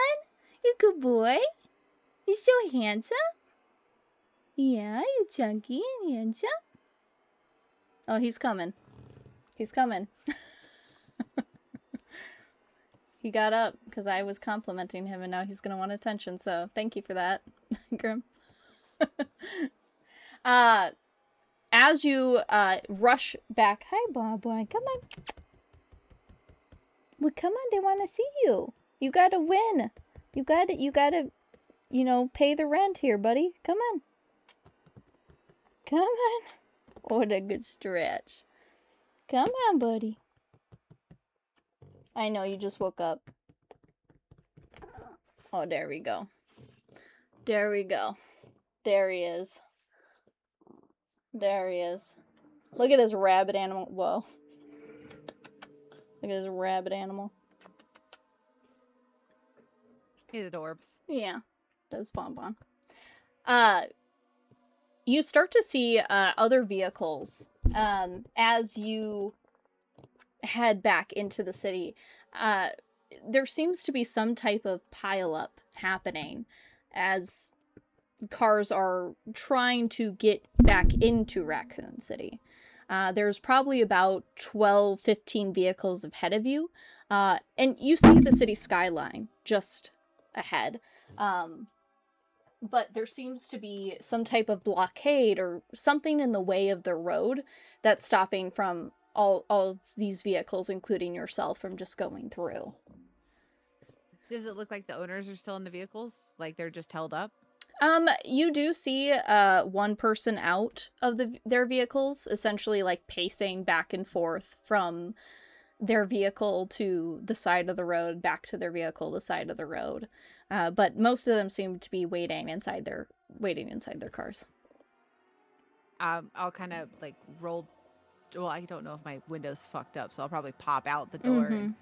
Speaker 1: You good boy? You so handsome? Yeah, you chunky and handsome. Oh, he's coming. He's coming. He got up because I was complimenting him, and now he's going to want attention, so thank you for that, Grim. As you rush back, hi, Boy, come on. Well, come on, they want to see you. You got to win. You got to, you know, pay the rent here, buddy. Come on. Come on. What a good stretch. Come on, buddy. I know you just woke up. Oh, there we go. There we go. There he is. There he is. Look at this rabbit animal. Whoa. Look at this rabbit animal.
Speaker 2: He's adorbs.
Speaker 1: Yeah. Does Bonbon. You start to see other vehicles as you head back into the city. There seems to be some type of pileup happening as cars are trying to get back into Raccoon City. There's probably about 12, 15 vehicles ahead of you. And you see the city skyline just ahead. But there seems to be some type of blockade or something in the way of the road that's stopping from all of these vehicles, including yourself, from just going through.
Speaker 2: Does it look like the owners are still in the vehicles? Like they're just held up?
Speaker 1: You do see one person out of their vehicles, essentially like pacing back and forth from their vehicle to the side of the road, back to their vehicle, the side of the road. But most of them seem to be waiting inside their cars.
Speaker 2: I'll kind of like roll. Well, I don't know if my window's fucked up, so I'll probably pop out the door and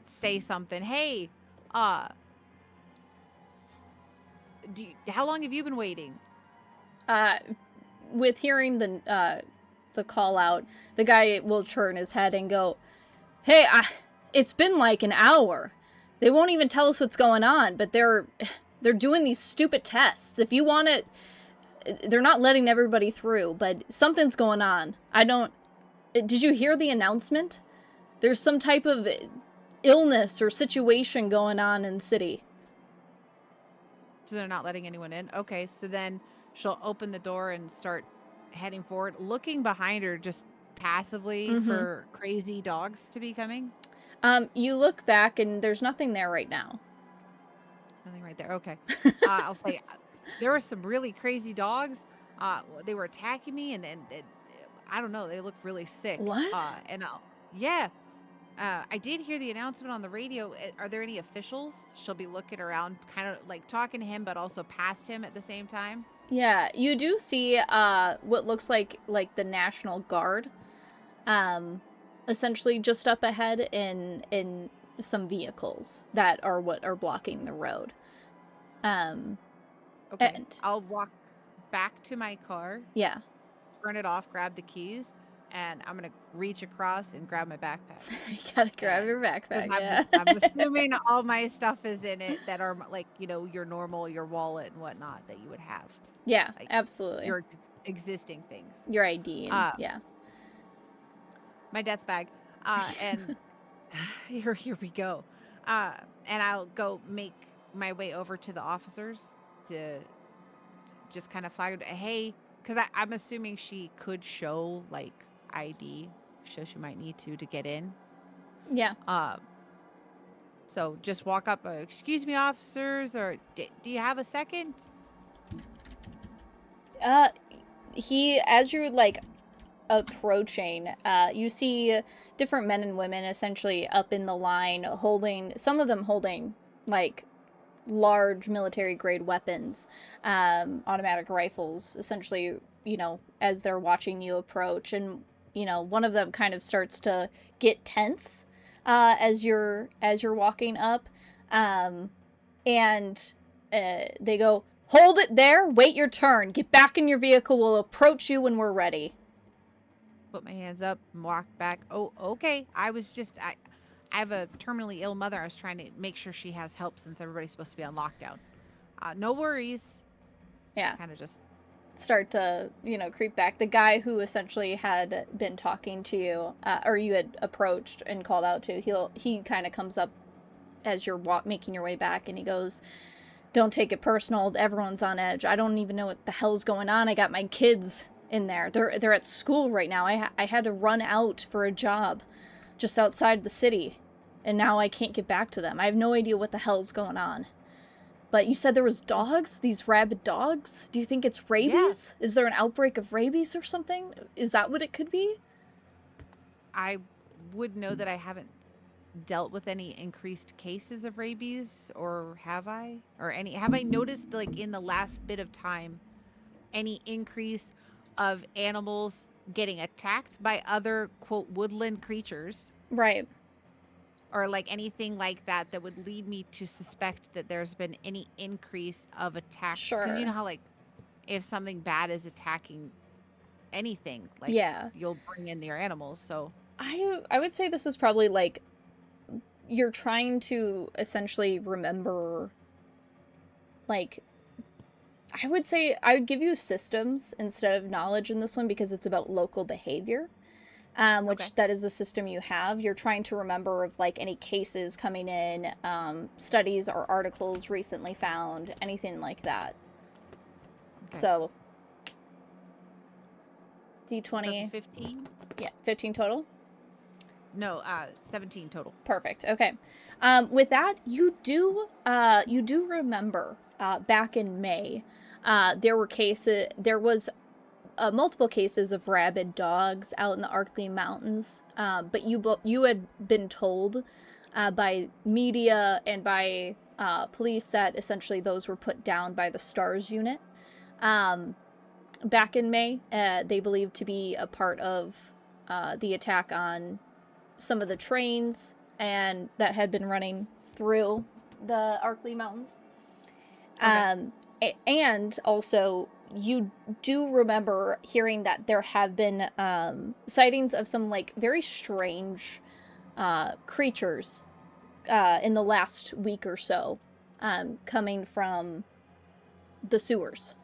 Speaker 2: say something. Hey, how long have you been waiting?
Speaker 1: With hearing the call out, the guy will turn his head and go, "Hey, it's been like an hour. They won't even tell us what's going on, but they're doing these stupid tests. If you want it, they're not letting everybody through, but something's going on. Did you hear the announcement? There's some type of illness or situation going on in the city."
Speaker 2: So they're not letting anyone in? Okay, so then she'll open the door and start heading forward, looking behind her just passively for crazy dogs to be coming.
Speaker 1: You look back and there's nothing there right now.
Speaker 2: Nothing right there. Okay. I'll say there were some really crazy dogs. They were attacking me and I don't know, they looked really sick.
Speaker 1: What?
Speaker 2: Yeah. I did hear the announcement on the radio. Are there any officials? She'll be looking around, kind of like talking to him, but also past him at the same time.
Speaker 1: Yeah, you do see what looks like the National Guard, essentially just up ahead in some vehicles that are what are blocking the road.
Speaker 2: Okay, and I'll walk back to my car.
Speaker 1: Yeah.
Speaker 2: Turn it off, grab the keys, and I'm gonna reach across and grab my backpack.
Speaker 1: You gotta grab your backpack. Yeah.
Speaker 2: I'm assuming all my stuff is in it that are like, your normal, your wallet and whatnot that you would have.
Speaker 1: Yeah,
Speaker 2: like,
Speaker 1: absolutely.
Speaker 2: Your existing things.
Speaker 1: Your ID. And, yeah.
Speaker 2: My death bag. And here we go. And I'll go make my way over to the officers to just kind of flag, hey, because I'm assuming she could show like ID, so she might need to get in.
Speaker 1: Yeah.
Speaker 2: So just walk up, excuse me, officers, or do you have a second?
Speaker 1: As you're like approaching, you see different men and women essentially up in the line, some of them holding like large military grade weapons, automatic rifles, essentially, as they're watching you approach. And one of them kind of starts to get tense as you're walking up, and they go, "Hold it there, wait your turn, get back in your vehicle, we'll approach you when we're ready."
Speaker 2: Put my hands up and walk back. Oh, okay. I have a terminally ill mother. I was trying to make sure she has help since everybody's supposed to be on lockdown. No worries.
Speaker 1: Yeah.
Speaker 2: Kind of just
Speaker 1: start to, creep back. The guy who essentially had been talking to you, or you had approached and called out to, he kind of comes up as you're making your way back, and he goes, "Don't take it personal. Everyone's on edge. I don't even know what the hell's going on. I got my kids in there. They're at school right now. I had to run out for a job just outside the city, and now I can't get back to them. I have no idea what the hell's going on." But you said there was dogs, these rabid dogs. Do you think it's
Speaker 2: Yeah,
Speaker 1: rabies? Is there an outbreak of rabies or something? Is that what it could be?
Speaker 2: I would know that I haven't dealt with any increased cases of rabies, or have I? Or any have I noticed, like, in the last bit of time, any increase of animals getting attacked by other, quote, woodland creatures,
Speaker 1: Right.
Speaker 2: or like anything like that that would lead me to suspect that there's been any increase of attacks? Because you know
Speaker 1: Sure.
Speaker 2: how, like, if something bad is attacking anything, like,
Speaker 1: Yeah.
Speaker 2: you'll bring in your animals. So
Speaker 1: I would say this is probably like you're trying to essentially remember, like, I would say I would give you systems instead of knowledge in this one because it's about local behavior.
Speaker 2: okay,
Speaker 1: Which that is the system you have. You're trying to remember of like any cases coming in, studies or articles recently found, anything like that.
Speaker 2: okay.
Speaker 1: So
Speaker 2: So it's a
Speaker 1: D20,
Speaker 2: 15.
Speaker 1: yeah, 15 total.
Speaker 2: No, 17 total.
Speaker 1: Perfect. Okay. With that, you do remember back in May, there was multiple cases of rabid dogs out in the Arkley Mountains, but you had been told by media and by police that essentially those were put down by the STARS unit. Um, Back in May, they believed to be a part of the attack on some of the trains and that had been running through the Arkley Mountains.
Speaker 2: Okay.
Speaker 1: Um, and also, you do remember hearing that there have been sightings of some like very strange creatures in the last week or so, coming from the sewers,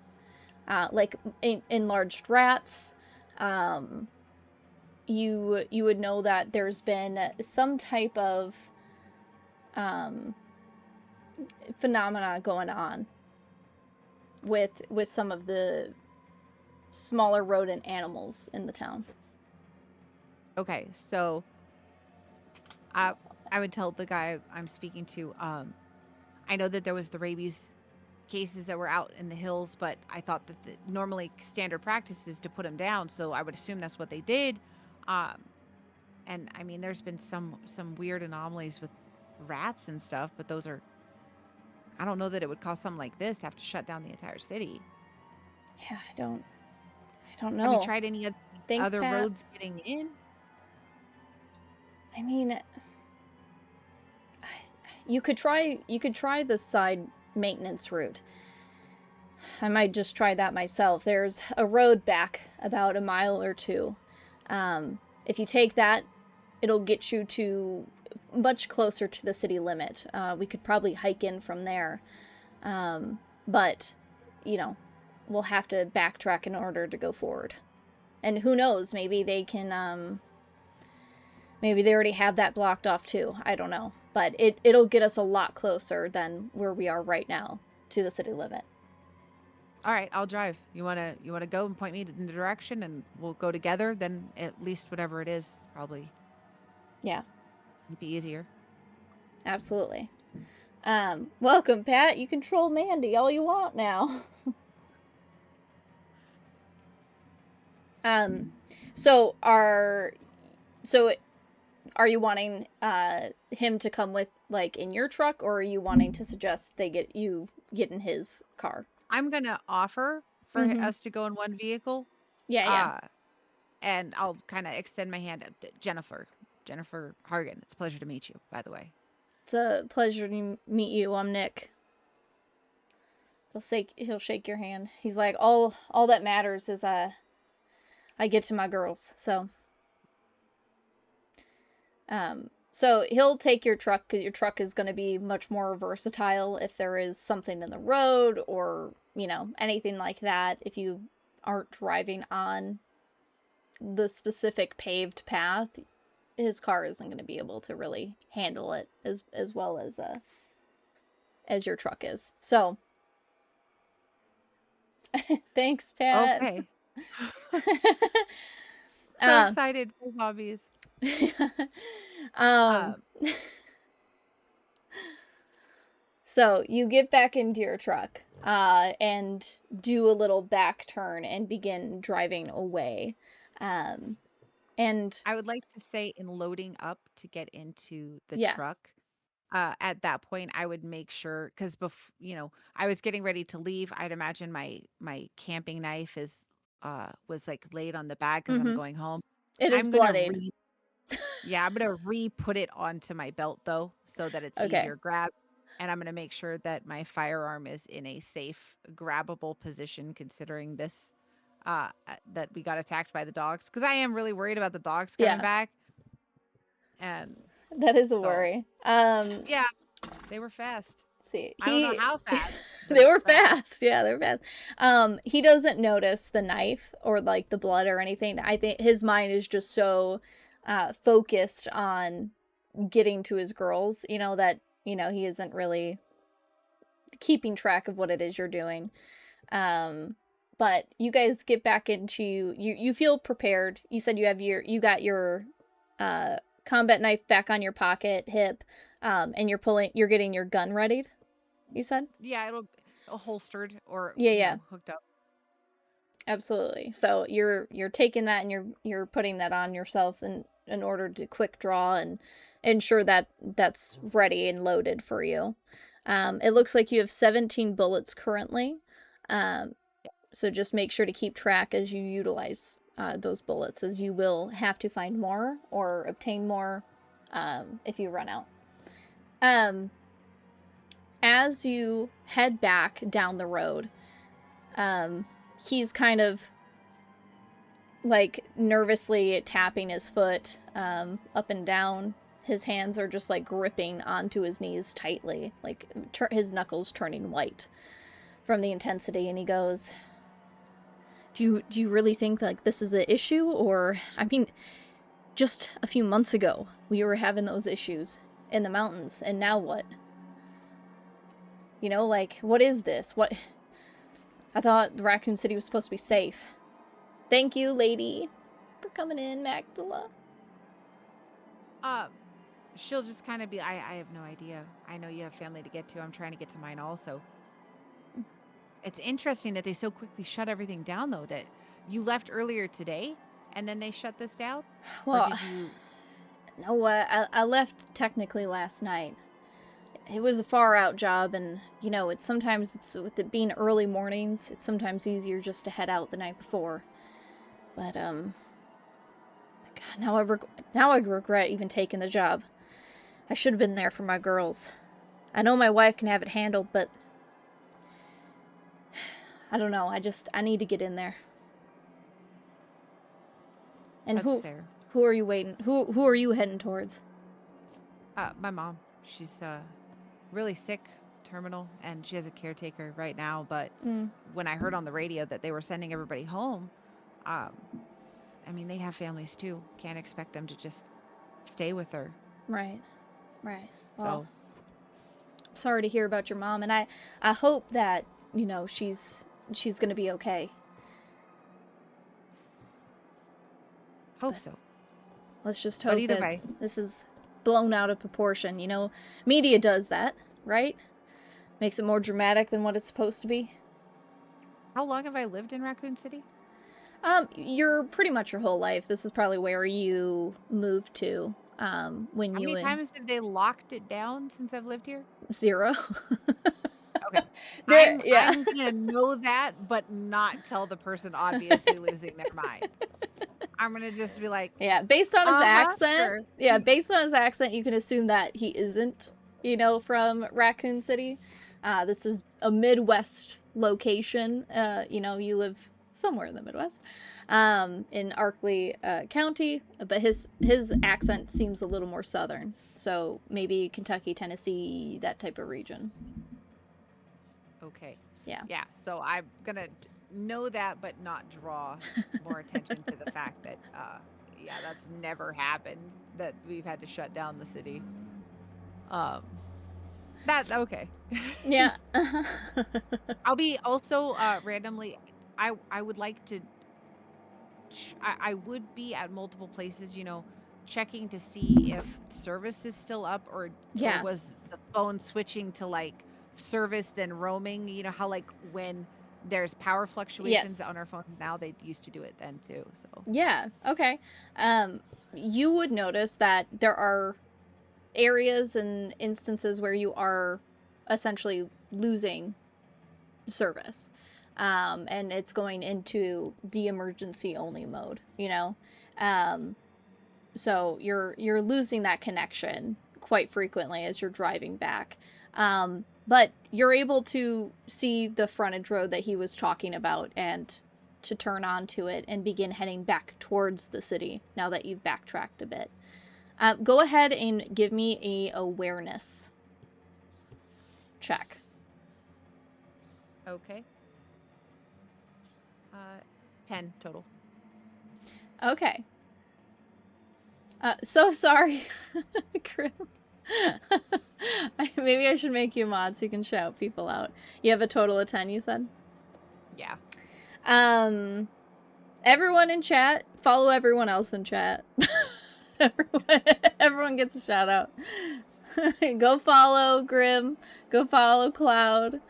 Speaker 1: like enlarged rats. Um, you would know that there's been some type of um, phenomena going on with some of the smaller rodent animals in the town.
Speaker 2: Okay. So I I would tell the guy I'm speaking to, I know that there was the rabies cases that were out in the hills, but I thought that normally standard practice is to put them down. So I would assume that's what they did. Um, and I mean, there's been some weird anomalies with rats and stuff, but those are, I don't know that it would cause something like this to have to shut down the entire city.
Speaker 1: Yeah, I don't
Speaker 2: Have you
Speaker 1: know.
Speaker 2: tried any
Speaker 1: Thanks,
Speaker 2: other
Speaker 1: Pat.
Speaker 2: roads getting in?
Speaker 1: I mean, you could try the side maintenance route. I might just try that myself. There's a road back about a mile or two. If you take that, it'll get you to much closer to the city limit. We could probably hike in from there. But, you know, we'll have to backtrack in order to go forward. And who knows, maybe they already have that blocked off too. I don't know. But it'll get us a lot closer than where we are right now to the city limit.
Speaker 2: All right, I'll drive. You wanna go and point me in the direction, and we'll go together. Then at least whatever it is, probably
Speaker 1: Yeah,
Speaker 2: be easier.
Speaker 1: absolutely. Welcome, Pat. You control Mandy all you want now. um, so so are you wanting him to come with like in your truck, or are you wanting to suggest get in his car?
Speaker 2: I'm gonna offer for
Speaker 1: Mm-hmm.
Speaker 2: us to go in one vehicle,
Speaker 1: Yeah, yeah.
Speaker 2: uh, and I'll kind of extend my hand up to Jennifer. Jennifer Hargan. It's a pleasure to meet you, by the way.
Speaker 1: It's a pleasure to meet you. I'm Nick. He'll shake your hand. He's like, all that matters is I get to my girls. So he'll take your truck because your truck is going to be much more versatile if there is something in the road or, anything like that. If you aren't driving on the specific paved path, his car isn't going to be able to really handle it as well as your truck is. So, thanks, Pat.
Speaker 2: Okay. So
Speaker 1: um,
Speaker 2: excited for hobbies.
Speaker 1: um,
Speaker 2: Um,
Speaker 1: So you get back into your truck and do a little back turn and begin driving away. And
Speaker 2: I would like to say in loading up to get into the
Speaker 1: yeah.
Speaker 2: truck, at that point, I would make sure because I was getting ready to leave. I'd imagine my camping knife was like laid on the bag because I'm
Speaker 1: Mm-hmm.
Speaker 2: going home.
Speaker 1: It is
Speaker 2: I'm gonna
Speaker 1: bloodied.
Speaker 2: yeah, I'm gonna re-put it onto my belt though, so that it's
Speaker 1: Okay.
Speaker 2: easier grab, and I'm gonna make sure that my firearm is in a safe, grabbable position considering this, that we got attacked by the dogs. Because I am really worried about the dogs coming
Speaker 1: Yeah,
Speaker 2: back, and
Speaker 1: that is a
Speaker 2: so
Speaker 1: worry.
Speaker 2: yeah, they were fast.
Speaker 1: See,
Speaker 2: I don't know how fast, but
Speaker 1: they
Speaker 2: they
Speaker 1: were
Speaker 2: were fast.
Speaker 1: fast. Yeah, they're fast. He doesn't notice the knife or like the blood or anything. I think his mind is just so focused on getting to his girls, that, he isn't really keeping track of what it is you're doing. Um, but you guys get back into you feel prepared. You said you got your uh combat knife back on your pocket hip, and you're getting your gun readied, you said?
Speaker 2: Yeah, it'll holstered or,
Speaker 1: Yeah, yeah.
Speaker 2: hooked up.
Speaker 1: Absolutely. So you're taking that and you're putting that on yourself in order to quick draw and ensure that that's ready and loaded for you. It looks like you have 17 bullets currently. Um, so just make sure to keep track as you utilize those bullets, as you will have to find more or obtain more if you run out. Um, as you head back down the road, he's kind of like nervously tapping his foot up and down. His hands are just like gripping onto his knees tightly, like his knuckles turning white from the intensity. And he goes, "Do you really think like this is an issue? Or I mean, just a few months ago we were having those issues in the mountains, and now what? Like what is this? What? I thought the Raccoon City was supposed to be safe. Thank you, lady, for coming in, Magdala."
Speaker 2: Um, she'll just kind of be, I have no idea. I know you have family to get to. I'm trying to get to mine also. It's interesting that they so quickly shut everything down, though, that you left earlier today and then they shut this down? Or
Speaker 1: Well,
Speaker 2: did you?
Speaker 1: no, I left technically last night. It was a far out job, and it's with it being early mornings, it's sometimes easier just to head out the night before. But God, now I regret even taking the job. I should have been there for my girls. I know my wife can have it handled, but I don't know. I need to get in there. And
Speaker 2: That's fair.
Speaker 1: who are you waiting? Who are you heading towards?
Speaker 2: My mom, she's really sick, terminal, and she has a caretaker right now. But
Speaker 1: Mm,
Speaker 2: when I heard on the radio that they were sending everybody home, um, I mean, they have families too. Can't expect them to just stay with her.
Speaker 1: right, right. Well,
Speaker 2: So
Speaker 1: I'm sorry to hear about your mom, and I hope that she's gonna be okay.
Speaker 2: hope
Speaker 1: But
Speaker 2: so.
Speaker 1: let's just
Speaker 2: But
Speaker 1: hope
Speaker 2: either
Speaker 1: that
Speaker 2: way,
Speaker 1: this is blown out of proportion. Media does that, right? Makes it more dramatic than what it's supposed to be.
Speaker 2: how long have I lived in Raccoon City?
Speaker 1: You're pretty much your whole life. This is probably where you moved to. When
Speaker 2: How
Speaker 1: you
Speaker 2: many
Speaker 1: in
Speaker 2: times have they locked it down since I've lived here?
Speaker 1: 0.
Speaker 2: Okay.
Speaker 1: There, yeah.
Speaker 2: I'm gonna know that, but not tell the person obviously losing their mind. I'm gonna just be like,
Speaker 1: Yeah, based on his accent.
Speaker 2: sure.
Speaker 1: Yeah, based on his accent, you can assume that he isn't, from Raccoon City. This is a Midwest location. You live somewhere in the Midwest, in Arkley County, but his accent seems a little more southern. So maybe Kentucky, Tennessee, that type of region.
Speaker 2: Okay.
Speaker 1: Yeah.
Speaker 2: Yeah. So I'm gonna know that, but not draw more attention to the fact that, yeah, that's never happened. That we've had to shut down the city. Um, that okay.
Speaker 1: Yeah.
Speaker 2: I'll be also randomly. I would like to. I would be at multiple places, checking to see if service is still up or
Speaker 1: Yeah.
Speaker 2: was the phone switching to like serviced and roaming. You know how like when there's power fluctuations
Speaker 1: Yes.
Speaker 2: on our phones now, they used to do it then too. So
Speaker 1: Yeah, okay. You would notice that there are areas and instances where you are essentially losing service. And it's going into the emergency only mode, you know? Um, so you're losing that connection quite frequently as you're driving back. But you're able to see the frontage road that he was talking about and to turn onto it and begin heading back towards the city now that you've backtracked a bit. Go ahead and give me a awareness check.
Speaker 2: okay, 10 total.
Speaker 1: Okay. So sorry, Grim. Maybe I should make you mod so you can shout people out. You have a total of 10, you said?
Speaker 2: Yeah.
Speaker 1: Everyone in chat, follow everyone else in chat. everyone gets a shout out. Go follow Grim. Go follow Cloud.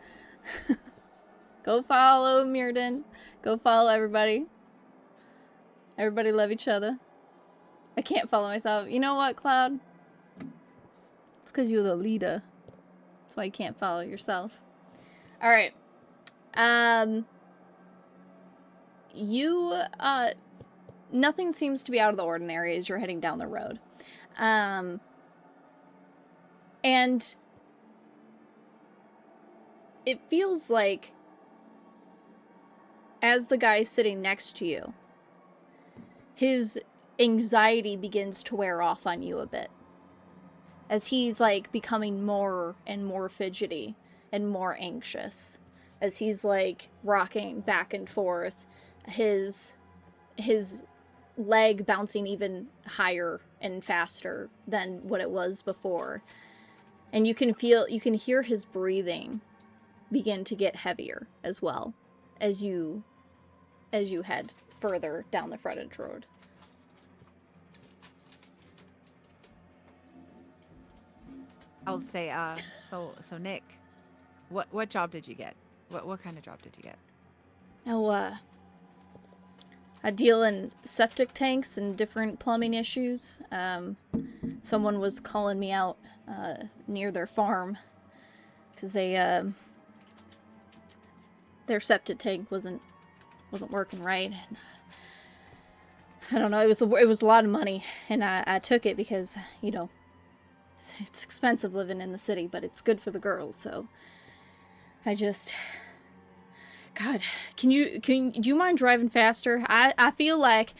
Speaker 1: Go follow Mirden. Go follow everybody. Everybody love each other. I can't follow myself. You know what, Cloud? It's because you're the leader. That's why you can't follow yourself. Alright. You, nothing seems to be out of the ordinary as you're heading down the road. And it feels like as the guy sitting next to you, his anxiety begins to wear off on you a bit. As he's like becoming more and more fidgety and more anxious. As he's like rocking back and forth, his leg bouncing even higher and faster than what it was before. And you can hear his breathing begin to get heavier as well as you head further down the frontage road.
Speaker 2: I'll say, so Nick, what job did you get? What kind of job did you get?
Speaker 1: Oh, I deal in septic tanks and different plumbing issues. Someone was calling me out near their farm because their septic tank wasn't working right. I don't know. It was a lot of money, and I took it because it's expensive living in the city, but it's good for the girls. So God, do you mind driving faster? I feel like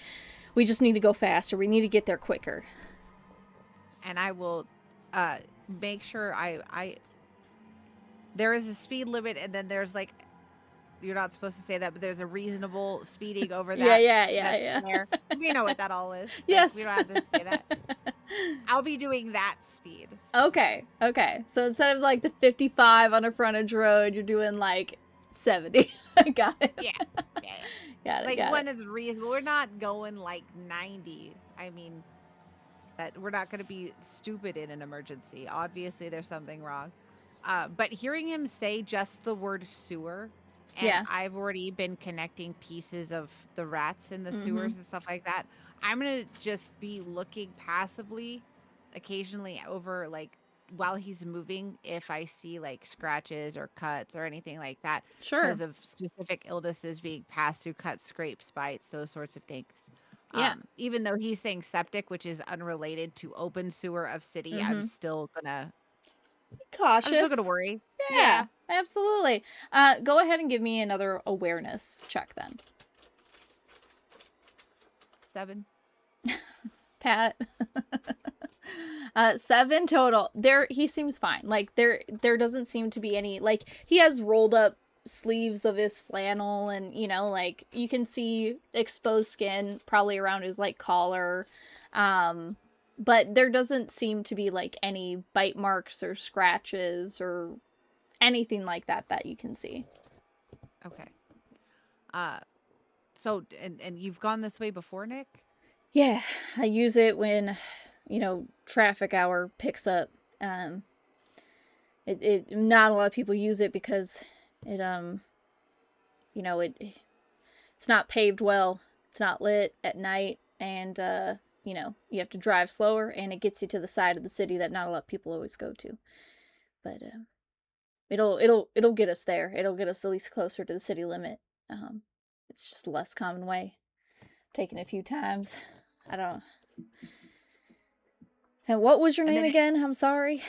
Speaker 1: we just need to go faster. We need to get there quicker.
Speaker 2: And I will make sure I there is a speed limit, and then there's like, you're not supposed to say that, but there's a reasonable speeding over that.
Speaker 1: Yeah.
Speaker 2: There. We know what that all is.
Speaker 1: Yes.
Speaker 2: We don't have to say that. I'll be doing that speed.
Speaker 1: Okay. So instead of like the 55 on a frontage road, you're doing like 70. Got it.
Speaker 2: Yeah.
Speaker 1: Got it.
Speaker 2: Like when it's reasonable. We're not going like 90. I mean, that we're not going to be stupid in an emergency. Obviously, there's something wrong. But hearing him say just the word sewer, and I've already been connecting pieces of the rats in the sewers and stuff like that, I'm going to just be looking passively, occasionally over, like, while he's moving, if I see like scratches or cuts or anything like that.
Speaker 1: Sure.
Speaker 2: Because of specific illnesses being passed through cuts, scrapes, bites, those sorts of things.
Speaker 1: Yeah.
Speaker 2: Even though he's saying septic, which is unrelated to open sewer of city, I'm still gonna
Speaker 1: cautious.
Speaker 2: I'm still gonna worry.
Speaker 1: Yeah. Absolutely. Go ahead and give me another awareness check then.
Speaker 2: 7.
Speaker 1: Pat. 7 total. He seems fine. Like there doesn't seem to be any, like, he has rolled up sleeves of his flannel, and like you can see exposed skin probably around his like collar, but there doesn't seem to be like any bite marks or scratches or anything like that you can see.
Speaker 2: Okay. So and you've gone this way before, Nick?
Speaker 1: Yeah, I use it when traffic hour picks up. not a lot of people use it because it you know, it's not paved well, it's not lit at night, and you know, you have to drive slower, and it gets you to the side of the city that not a lot of people always go to. But it'll get us there. It'll get us at least closer to the city limit. It's just a less common way. Taken a few times. I don't. And what was your
Speaker 2: And
Speaker 1: name
Speaker 2: then
Speaker 1: again? I'm sorry.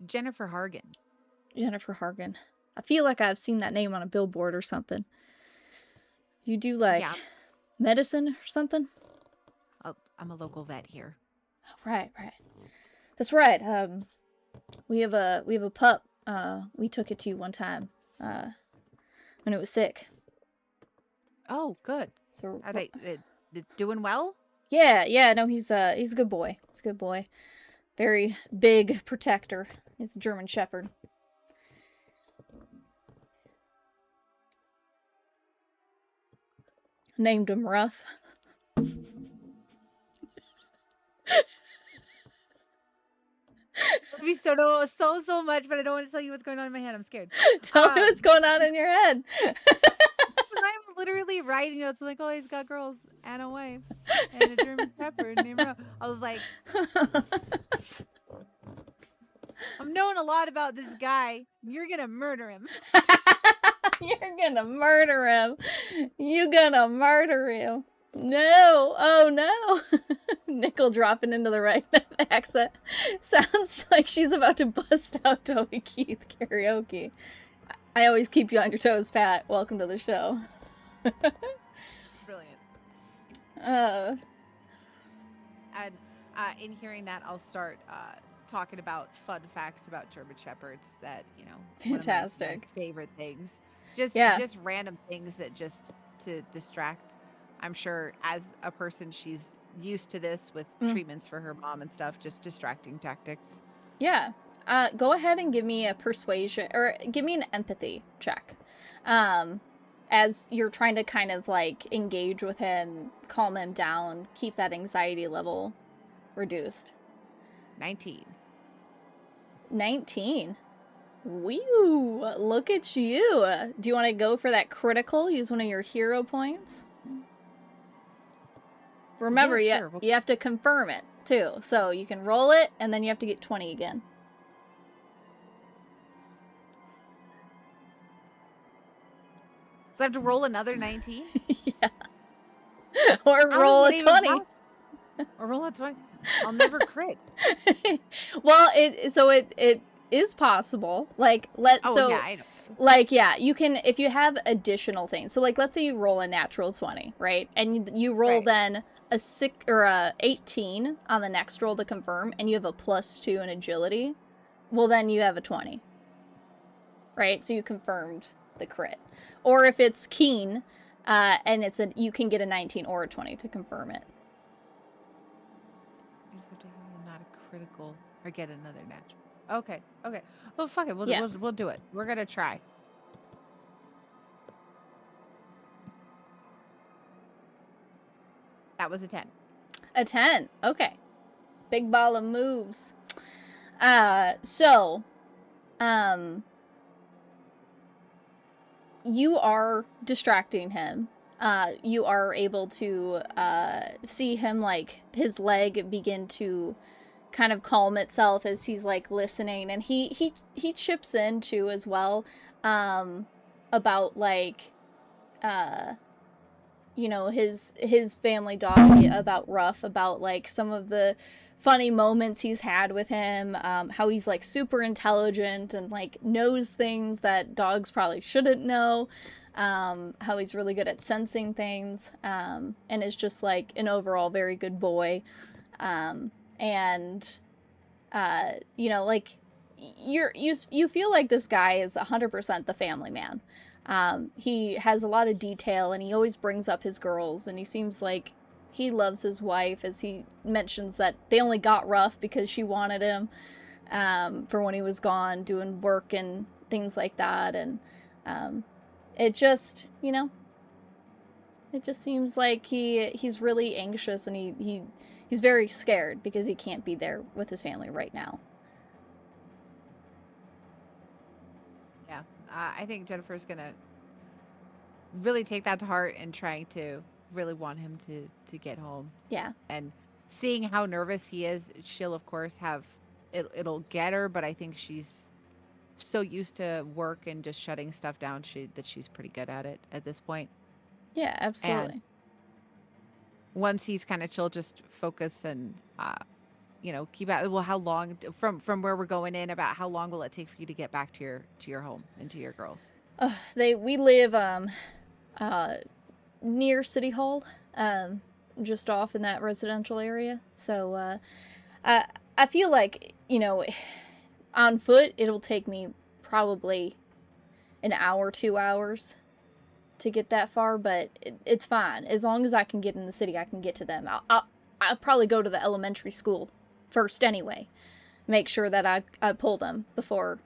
Speaker 2: Jennifer Hargan.
Speaker 1: Jennifer Hargan. I feel like I've seen that name on a billboard or something. You do like
Speaker 2: Yeah.
Speaker 1: medicine or something?
Speaker 2: Oh, I'm a local vet here.
Speaker 1: Oh, right. That's right. We have a pup. We took it to one time. When it was sick.
Speaker 2: Oh, good.
Speaker 1: So
Speaker 2: Are they doing well?
Speaker 1: Yeah. No, he's a good boy. He's a good boy. Very big protector. He's a German Shepherd. Named him Rough.
Speaker 2: Love you so much, but I don't want to tell you what's going on in my head. I'm scared.
Speaker 1: Tell me what's going on in your head.
Speaker 2: I'm literally writing notes like, oh, he's got girls and a wife and a German Shepherd named Ro. I was like, I'm knowing a lot about this guy. You're gonna murder him.
Speaker 1: You're gonna murder him. You gonna murder him. No. Oh no. Nickel dropping into the right accent. Sounds like she's about to bust out Toby Keith karaoke. I always keep you on your toes, Pat. Welcome to the show.
Speaker 2: Brilliant.
Speaker 1: Uh,
Speaker 2: And in hearing that, I'll start talking about fun facts about German Shepherds that, you know,
Speaker 1: Fantastic.
Speaker 2: one of my favorite things. Just random things that just to distract. I'm sure as a person, she's used to this with treatments for her mom and stuff, just distracting tactics.
Speaker 1: Yeah. Go ahead and give me a persuasion, or give me an empathy check. As you're trying to kind of like engage with him, calm him down, keep that anxiety level reduced.
Speaker 2: 19.
Speaker 1: 19. Woo! Look at you. Do you want to go for that critical? Use one of your hero points? Remember,
Speaker 2: Yeah, sure.
Speaker 1: you have to confirm it, too. So you can roll it, and then you have to get 20 again.
Speaker 2: So I have to roll another 19?
Speaker 1: Yeah. Or roll a 20.
Speaker 2: Or roll a 20. I'll never crit.
Speaker 1: Well, it is possible. Like,
Speaker 2: yeah, I know.
Speaker 1: Like, yeah, you can, if you have additional things. So, like, let's say you roll a natural 20, right? And you roll then a 6 or a 18 on the next roll to confirm, and you have a +2 in agility. Well, then you have a 20. Right? So you confirmed the crit. Or if it's keen, and you can get a 19 or a 20 to confirm it.
Speaker 2: Not a critical, or get another natural. Okay. Well, fuck it. We'll do it. We're gonna try. That was a 10.
Speaker 1: A 10. Okay. Big ball of moves. So, you are distracting him. You are able to see him, like, his leg begin to kind of calm itself as he's, like, listening, and he chips in too as well, about, like, you know, his family dog, about Ruff, about, like, some of the funny moments he's had with him, how he's, like, super intelligent and, like, knows things that dogs probably shouldn't know, how he's really good at sensing things, and is just, like, an overall very good boy, and, you know, like, you feel like this guy is 100% the family man. He has a lot of detail, and he always brings up his girls, and he seems like he loves his wife, as he mentions that they only got Rough because she wanted him, for when he was gone doing work and things like that, and it just, you know, it just seems like he's really anxious, and he's very scared because he can't be there with his family right now.
Speaker 2: I think Jennifer's gonna really take that to heart and trying to really want him to get home.
Speaker 1: Yeah.
Speaker 2: And seeing how nervous he is, she'll of course have it'll get her, but I think she's so used to work and just shutting stuff down that she's pretty good at it at this point.
Speaker 1: Yeah,
Speaker 2: And
Speaker 1: absolutely.
Speaker 2: once he's kind of chill, just focus and keep out. Well, how long from where we're going in? About how long will it take for you to get back to your home and to your girls?
Speaker 1: We live near City Hall, just off in that residential area. So I I feel like, on foot it'll take me probably an hour, 2 hours to get that far, but it's fine. As long as I can get in the city, I can get to them. I'll probably go to the elementary school first anyway. Make sure that I pull them before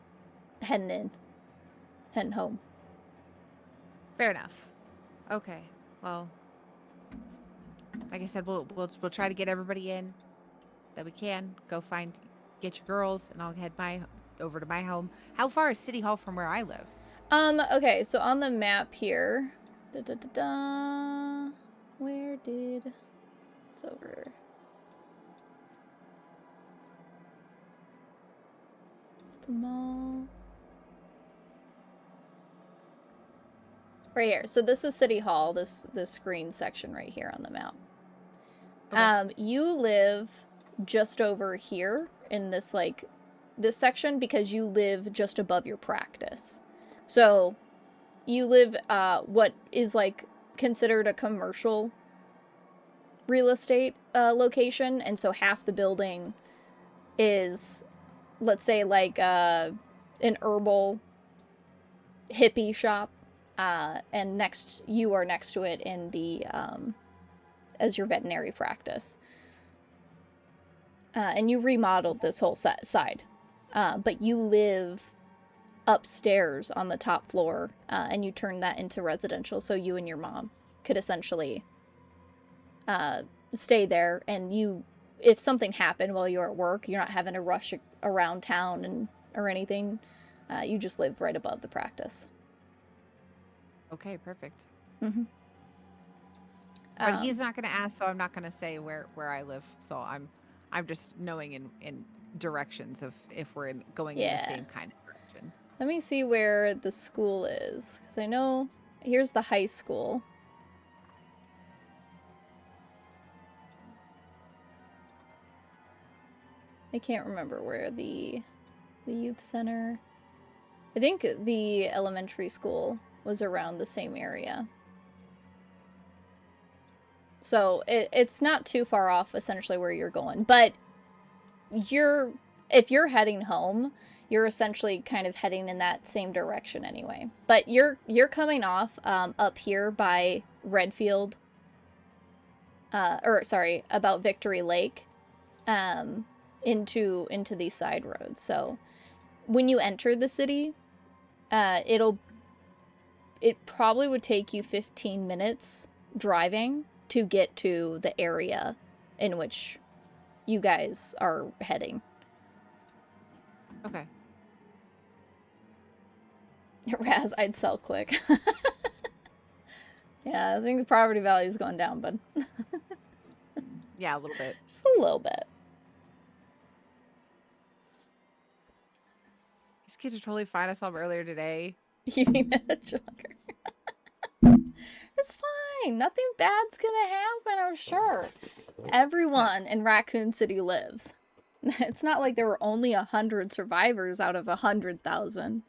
Speaker 1: heading home.
Speaker 2: Fair enough. Okay. Well, like I said, we'll try to get everybody in that we can. Get your girls, and I'll head over to my home. How far is City Hall from where I live?
Speaker 1: Okay, so on the map here, where did it's over? It's the mall. Right here. So this is City Hall, this green section right here on the map. Okay. You live just over here in this section because you live just above your practice. So you live what is considered a commercial real estate location, and so half the building is, let's say, an herbal hippie shop, and you are next to it in the as your veterinary practice. And you remodeled this whole side, but you live upstairs on the top floor, and you turned that into residential, so you and your mom could essentially stay there, and if something happened while you're at work, you're not having to rush around town or anything. You just live right above the practice.
Speaker 2: Okay, perfect.
Speaker 1: Mm-hmm.
Speaker 2: But he's not going to ask, so I'm not going to say where I live. So I'm just knowing in directions of if we're going in the same kind of direction.
Speaker 1: Let me see where the school is, because I know here's the high school. I can't remember where the youth center. I think the elementary school was around the same area. So it's not too far off, essentially, where you're going. But if you're heading home, you're essentially kind of heading in that same direction anyway. But you're coming off up here by Redfield, about Victory Lake, into these side roads. So when you enter the city, it probably would take you 15 minutes driving to get to the area in which you guys are heading.
Speaker 2: Okay.
Speaker 1: Raz, I'd sell quick. Yeah, I think the property value is going down, bud.
Speaker 2: Yeah, a little bit.
Speaker 1: Just a little bit.
Speaker 2: These kids are totally fine. I saw them earlier today.
Speaker 1: Eating at a jogger. It's fine. Nothing bad's gonna happen, I'm sure. Everyone in Raccoon City lives. It's not like there were only 100 survivors out of 100,000.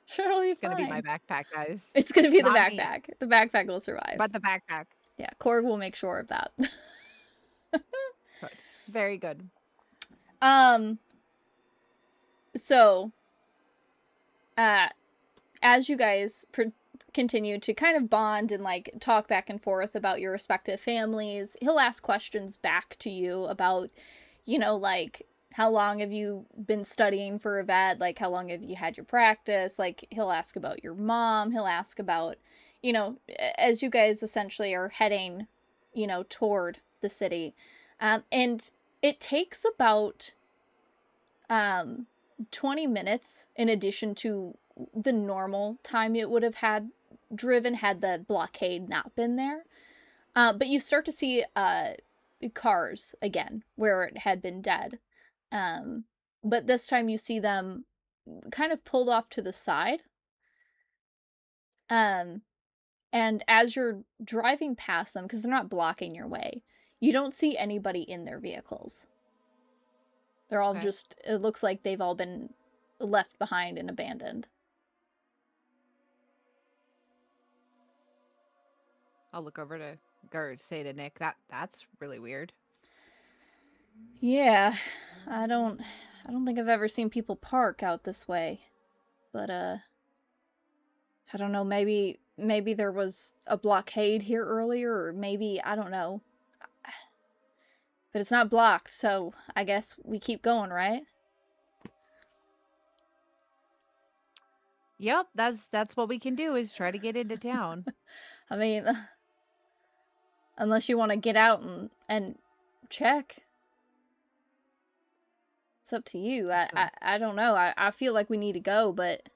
Speaker 1: Sure, it'll be fine.
Speaker 2: It's gonna be my backpack, guys.
Speaker 1: It's gonna be the backpack. Me. The backpack will survive.
Speaker 2: But the backpack.
Speaker 1: Yeah, Korg will make sure of that.
Speaker 2: Good. Very good.
Speaker 1: So, as you guys continue to kind of bond and talk back and forth about your respective families, he'll ask questions back to you about, how long have you been studying for a vet? How long have you had your practice? He'll ask about your mom. He'll ask about, as you guys essentially are heading, toward the city. And it takes about 20 minutes in addition to the normal time it would have had driven had the blockade not been there. But you start to see cars again where it had been dead. But this time you see them kind of pulled off to the side. And as you're driving past them, because they're not blocking your way, you don't see anybody in their vehicles. They're all just, it looks like they've all been left behind and abandoned.
Speaker 2: I'll look over to say to Nick, that's really weird.
Speaker 1: Yeah, I don't think I've ever seen people park out this way. But I don't know, maybe there was a blockade here earlier, or maybe, I don't know. But it's not blocked, so I guess we keep going, right?
Speaker 2: Yep, that's what we can do, is try to get into town.
Speaker 1: I mean, unless you want to get out and check. It's up to you. I don't know. I feel like we need to go, but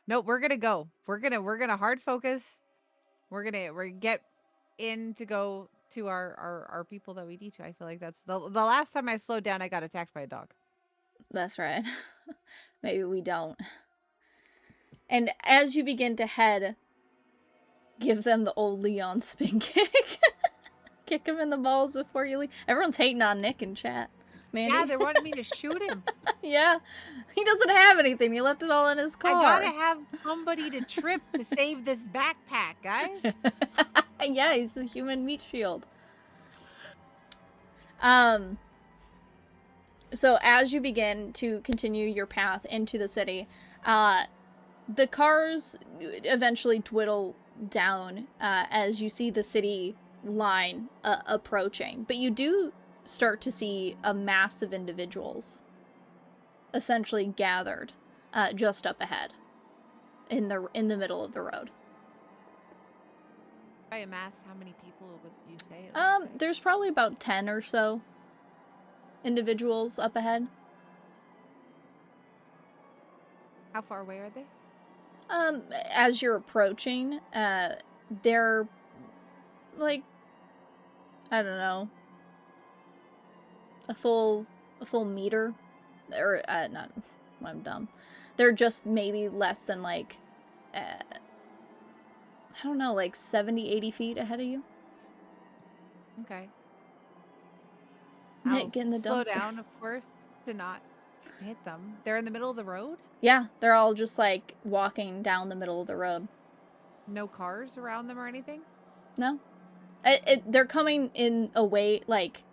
Speaker 2: no, we're gonna go. We're gonna hard focus. We're gonna get in to go to our people that we need to. I feel like that's the last time I slowed down, I got attacked by a dog.
Speaker 1: That's right. Maybe we don't. And as you begin to head, give them the old Leon spin kick. Kick him in the balls before you leave. Everyone's hating on Nick in chat. Mandy.
Speaker 2: Yeah, they wanted me to shoot him.
Speaker 1: Yeah. He doesn't have anything. He left it all in his car.
Speaker 2: I gotta have somebody to trip to save this backpack, guys.
Speaker 1: Yeah, he's the human meat shield. So as you begin to continue your path into the city, the cars eventually dwindle down as you see the city line approaching. But you do start to see a mass of individuals essentially gathered just up ahead in the middle of the road.
Speaker 2: By a mass, how many people would you say?
Speaker 1: There's probably about 10 or so individuals up ahead.
Speaker 2: How far away are they?
Speaker 1: As you're approaching, they're like, I don't know, a full meter, or not. I'm dumb. They're just maybe less than like, I don't know, like 70, 80 feet ahead of you.
Speaker 2: Okay.
Speaker 1: I'll get in the
Speaker 2: slow
Speaker 1: dumpster.
Speaker 2: Down, of course, to not hit them. They're in the middle of the road?
Speaker 1: Yeah, they're all just like walking down the middle of the road.
Speaker 2: No cars around them or anything?
Speaker 1: No. They're coming in a way, like,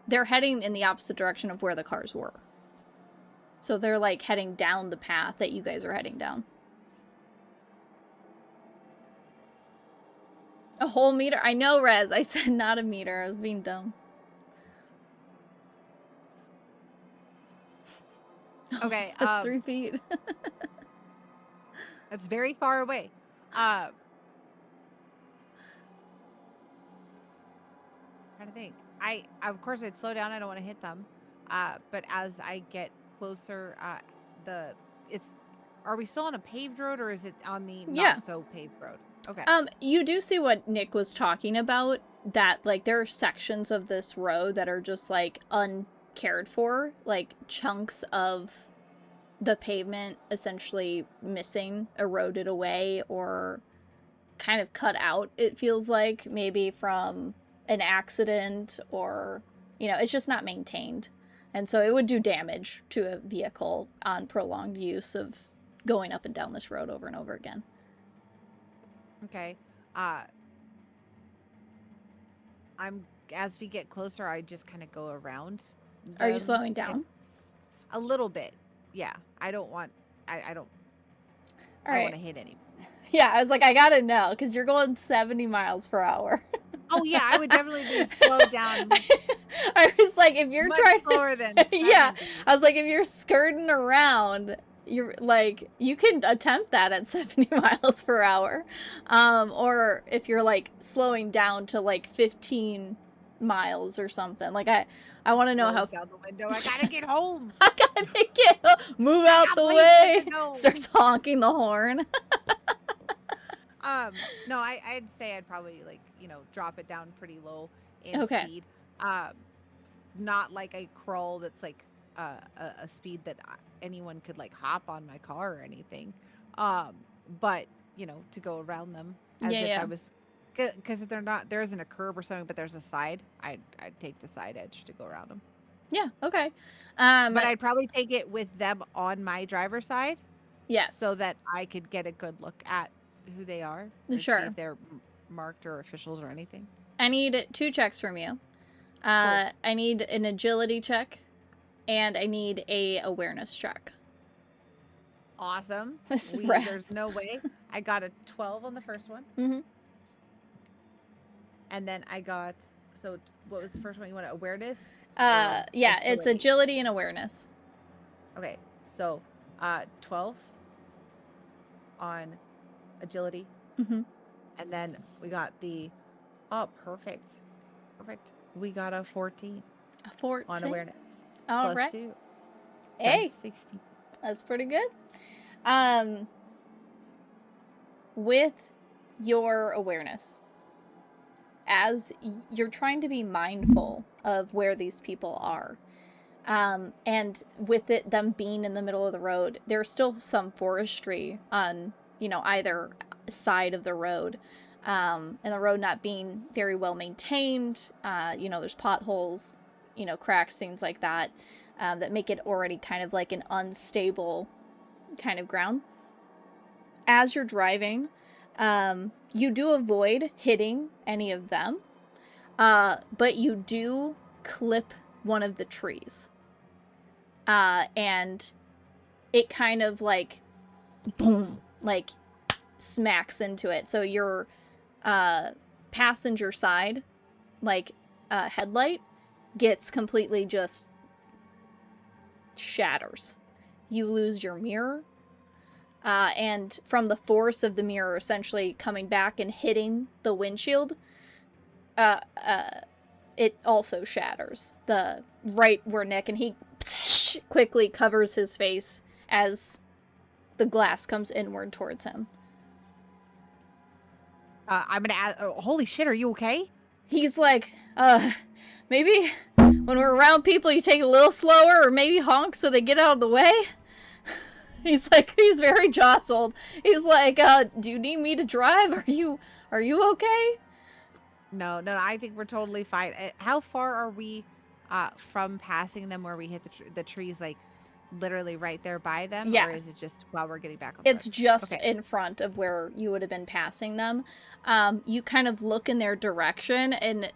Speaker 1: they're heading in the opposite direction of where the cars were. So they're, like, heading down the path that you guys are heading down. A whole meter? I know, Rez. I said not a meter. I was being dumb.
Speaker 2: Okay.
Speaker 1: That's 3 feet.
Speaker 2: That's very far away. Trying to think. Of course I'd slow down. I don't want to hit them. But as I get closer, are we still on a paved road, or is it on the not so paved road? Okay.
Speaker 1: You do see what Nick was talking about, that like there are sections of this road that are just like uncared for, like chunks of the pavement essentially missing, eroded away, or kind of cut out, it feels like, maybe from an accident, or, you know, it's just not maintained. And so it would do damage to a vehicle on prolonged use of going up and down this road over and over again.
Speaker 2: Okay. As we get closer, I just kind of go around.
Speaker 1: Are you slowing down?
Speaker 2: A little bit. Yeah. I don't want to hit anyone.
Speaker 1: Yeah, I was like, I gotta know, because you're going 70 miles per hour.
Speaker 2: Oh, yeah, I would definitely be slowed down.
Speaker 1: I was like, if you're trying
Speaker 2: slower than 70.
Speaker 1: Yeah, I was like, if you're skirting around, you're like, you can attempt that at 70 miles per hour. Or if you're like slowing down to like 15 miles or something. Like I want to know how.
Speaker 2: Rolls down the window. I gotta get home.
Speaker 1: I gotta move
Speaker 2: I
Speaker 1: out
Speaker 2: got
Speaker 1: the
Speaker 2: places
Speaker 1: way.
Speaker 2: to go.
Speaker 1: Starts honking the horn.
Speaker 2: No, I'd say I'd probably like, drop it down pretty low in
Speaker 1: Okay.
Speaker 2: speed. Um, Not like a crawl that's like a speed that anyone could like hop on my car or anything. Um, but to go around them as
Speaker 1: Yeah,
Speaker 2: if I
Speaker 1: yeah.
Speaker 2: was, because if there isn't a curb or something, but there's a side, I'd take the side edge to go around them.
Speaker 1: Yeah, okay.
Speaker 2: But I'd probably take it with them on my driver's side so
Speaker 1: Yes.
Speaker 2: that I could get a good look at who they are and see
Speaker 1: Sure.
Speaker 2: if they're marked or officials or anything.
Speaker 1: I need 2 checks from you.
Speaker 2: Cool.
Speaker 1: I need an agility check, and I need a awareness check.
Speaker 2: Awesome.
Speaker 1: Surprise.
Speaker 2: There's no way. I got a 12 on the first one.
Speaker 1: Mm-hmm.
Speaker 2: And then I got, so what was the first one you wanted? Awareness?
Speaker 1: Yeah, it's agility and awareness.
Speaker 2: Okay, so 12 on agility.
Speaker 1: Mm-hmm.
Speaker 2: And then we got perfect. We got a 14.
Speaker 1: A 14.
Speaker 2: On awareness.
Speaker 1: All
Speaker 2: plus
Speaker 1: right.
Speaker 2: 2.
Speaker 1: Hey.
Speaker 2: 16.
Speaker 1: That's pretty good. With your awareness, as you're trying to be mindful of where these people are, and with them being in the middle of the road, there's still some forestry on, either side of the road, and the road not being very well maintained. There's potholes, cracks, things like that, that make it already kind of like an unstable kind of ground. As you're driving, you do avoid hitting any of them, but you do clip one of the trees, and it kind of like boom, like smacks into it. So your passenger side, like headlight, gets completely just shatters. You lose your mirror, and from the force of the mirror essentially coming back and hitting the windshield, it also shatters. The right where Nick, and he quickly covers his face as the glass comes inward towards him.
Speaker 2: I'm gonna add, holy shit, are you okay?
Speaker 1: He's like, maybe when we're around people you take it a little slower, or maybe honk so they get out of the way. He's very jostled. He's like, do you need me to drive? Are you okay?
Speaker 2: No, I think we're totally fine. How far are we from passing them where we hit the trees, like literally right there by them?
Speaker 1: Yeah.
Speaker 2: Or is it just while we're getting back on
Speaker 1: It's just
Speaker 2: okay.
Speaker 1: in front of where you would have been passing them. You kind of look in their direction, and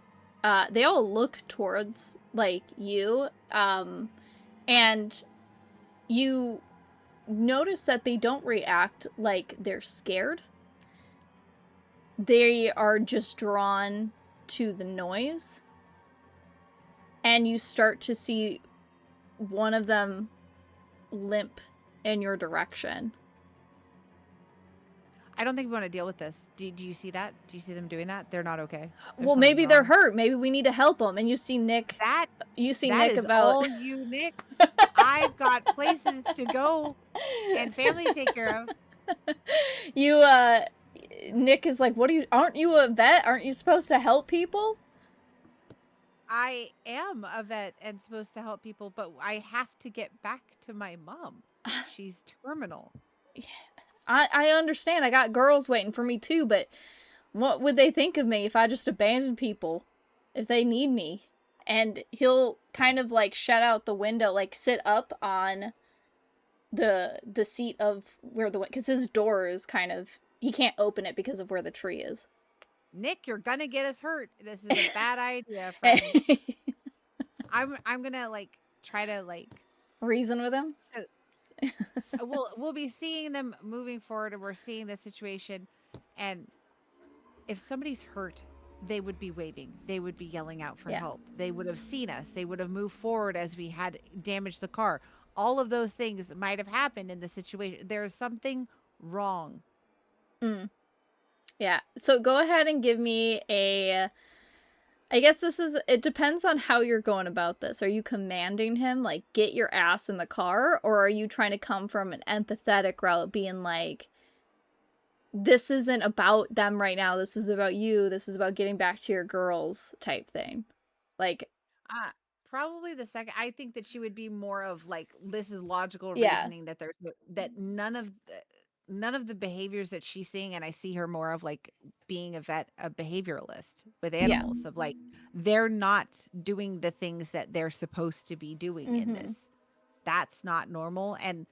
Speaker 1: they all look towards, like, you. And you notice that they don't react like they're scared. They are just drawn to the noise. And you start to see one of them limp in your direction.
Speaker 2: I don't think we want to deal with this. Do you see that? Do you see them doing that? They're not okay.
Speaker 1: Well, maybe they're hurt. Maybe we need to help them. And you see Nick.
Speaker 2: That
Speaker 1: is
Speaker 2: about all you, Nick. I've got places to go and family to take care of.
Speaker 1: Nick is like, aren't you a vet? Aren't you supposed to help people?
Speaker 2: I am a vet and supposed to help people, but I have to get back to my mom. She's terminal.
Speaker 1: Yeah, I understand. I got girls waiting for me too, but what would they think of me if I just abandoned people if they need me? And he'll kind of like shut out the window, like sit up on the seat of where because his door is kind of, he can't open it because of where the tree is.
Speaker 2: Nick, you're gonna get us hurt. This is a bad idea, friend. I'm gonna like try to like
Speaker 1: reason with him.
Speaker 2: We'll be seeing them moving forward, and we're seeing the situation. And if somebody's hurt, they would be waving. They would be yelling out for help. They would have seen us. They would have moved forward as we had damaged the car. All of those things might have happened in the situation. There's something wrong.
Speaker 1: Yeah. So go ahead and give me I guess it depends on how you're going about this. Are you commanding him, like, get your ass in the car? Or are you trying to come from an empathetic route, being like, this isn't about them right now. This is about you. This is about getting back to your girls type thing. Like,
Speaker 2: Uh, Probably the second. I think that she would be more of like this is logical
Speaker 1: yeah.
Speaker 2: reasoning that that none of the behaviors that she's seeing, and I see her more of like being a behavioralist with
Speaker 1: Yeah.
Speaker 2: animals of like they're not doing the things that they're supposed to be doing in
Speaker 1: Mm-hmm.
Speaker 2: this. That's not normal, and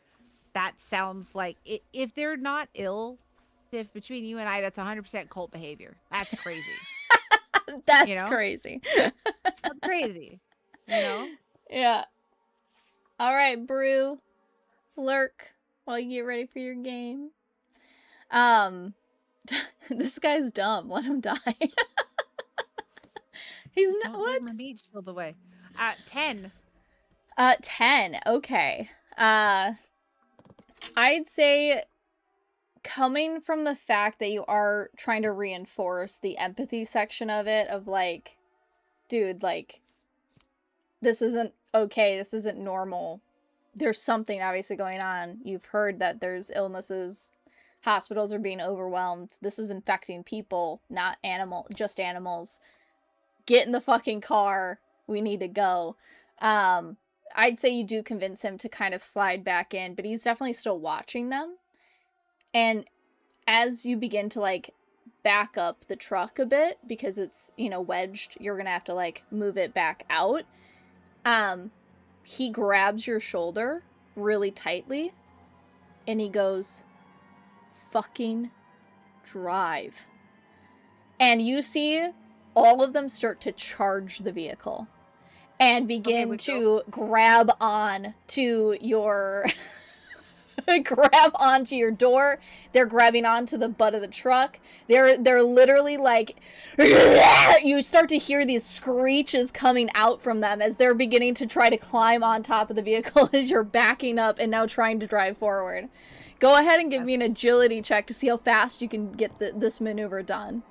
Speaker 2: that sounds like if they're not ill, if between you and I, that's 100% cult behavior. That's crazy. You
Speaker 1: That's
Speaker 2: know,
Speaker 1: crazy.
Speaker 2: that's crazy. You know.
Speaker 1: Yeah. All right, Brew. Lurk while you get ready for your game. This guy's dumb. Let him die. He's
Speaker 2: Just
Speaker 1: not
Speaker 2: don't take
Speaker 1: what?
Speaker 2: my meat shield away. 10.
Speaker 1: 10. Okay. I'd say coming from the fact that you are trying to reinforce the empathy section of it, of like, dude, like, this isn't okay, this isn't normal. There's something obviously going on. You've heard that there's illnesses, hospitals are being overwhelmed. This is infecting people, not just animals. Get in the fucking car. We need to go. I'd say you do convince him to kind of slide back in, but he's definitely still watching them. And as you begin to like back up the truck a bit because it's, wedged, you're going to have to like move it back out. He grabs your shoulder really tightly and he goes, "Fucking drive." And you see all of them start to charge the vehicle and begin to grab on to your grab onto your door. They're grabbing onto the butt of the truck. They're literally like you start to hear these screeches coming out from them as they're beginning to try to climb on top of the vehicle as you're backing up and now trying to drive forward. Go ahead and give me an agility check to see how fast you can get this maneuver done.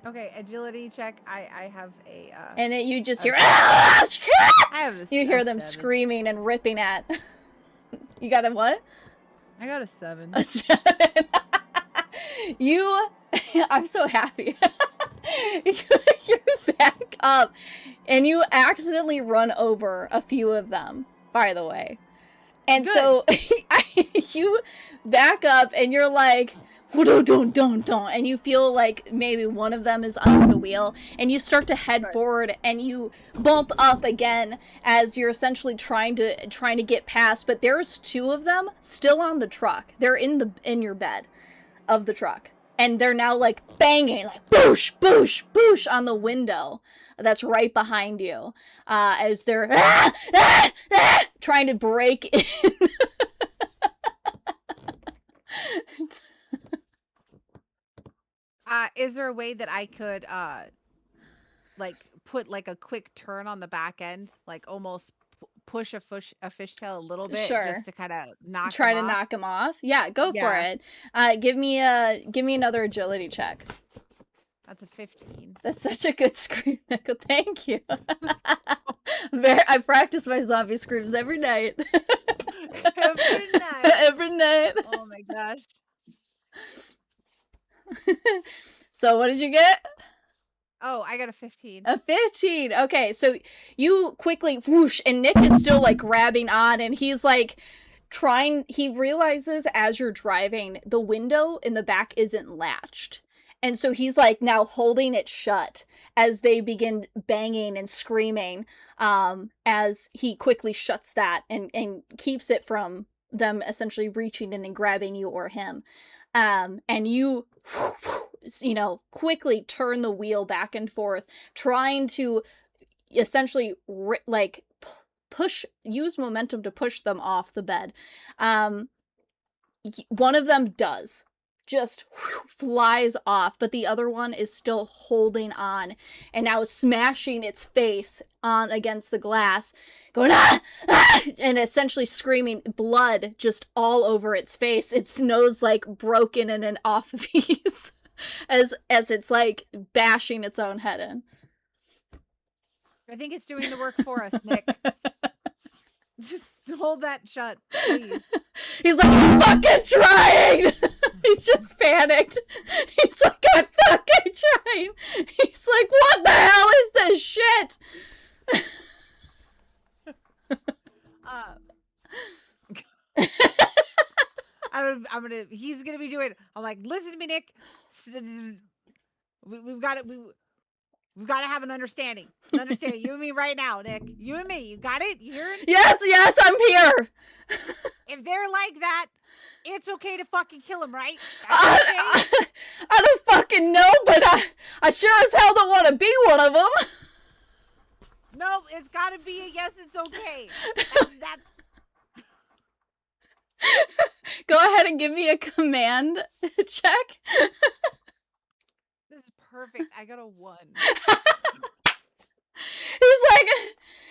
Speaker 2: Okay, agility check. I have a
Speaker 1: and you just hear
Speaker 2: you
Speaker 1: hear them screaming and ripping at. You got a what?
Speaker 2: I got a 7.
Speaker 1: A 7. I'm so happy. You back up and you accidentally run over a few of them, by the way. And good. So you back up and you're like, don't, and you feel like maybe one of them is under the wheel, and you start to head forward and you bump up again as you're essentially trying to get past, but there's 2 of them still on the truck. They're in your bed of the truck, and they're now like banging like boosh boosh boosh on the window that's right behind you, as they're trying to break in.
Speaker 2: Is there a way that I could like put like a quick turn on the back end, like almost push a fishtail a little bit, just to kind of knock
Speaker 1: him off? Yeah, go for it. Give me another agility check.
Speaker 2: That's a 15.
Speaker 1: That's such a good scream, Nickel. Thank you. I practice my zombie screams every night.
Speaker 2: Every night.
Speaker 1: Every night.
Speaker 2: Oh my gosh.
Speaker 1: So what did you get?
Speaker 2: Oh, I got a 15.
Speaker 1: A 15. Okay, so you quickly whoosh, and Nick is still like grabbing on, and he's like he realizes as you're driving, the window in the back isn't latched. And so he's like now holding it shut as they begin banging and screaming, as he quickly shuts that and keeps it from them essentially reaching in and grabbing you or him. And you quickly turn the wheel back and forth, trying to essentially use momentum to push them off the bed. One of them does. Just flies off, but the other one is still holding on and now smashing its face on against the glass, going and essentially screaming, blood just all over its face, its nose like broken and an off piece. as it's like bashing its own head in.
Speaker 2: I think it's doing the work for us, Nick. Just hold that shut, please.
Speaker 1: He's like, I'm fucking trying! He's just panicked. He's like, I'm fucking trying! He's like, what the hell is this shit?
Speaker 2: He's gonna be doing, I'm like, listen to me, Nick. We've got it. We've got to have an understanding. You and me right now, Nick. You and me. You got it? You hear it?
Speaker 1: Yes, I'm here.
Speaker 2: If they're like that, it's okay to fucking kill them, right?
Speaker 1: That's okay? I don't fucking know, but I sure as hell don't want to be one of them.
Speaker 2: No, it's got to be a yes, it's okay. That's...
Speaker 1: Go ahead and give me a command check.
Speaker 2: This is perfect. I got a 1.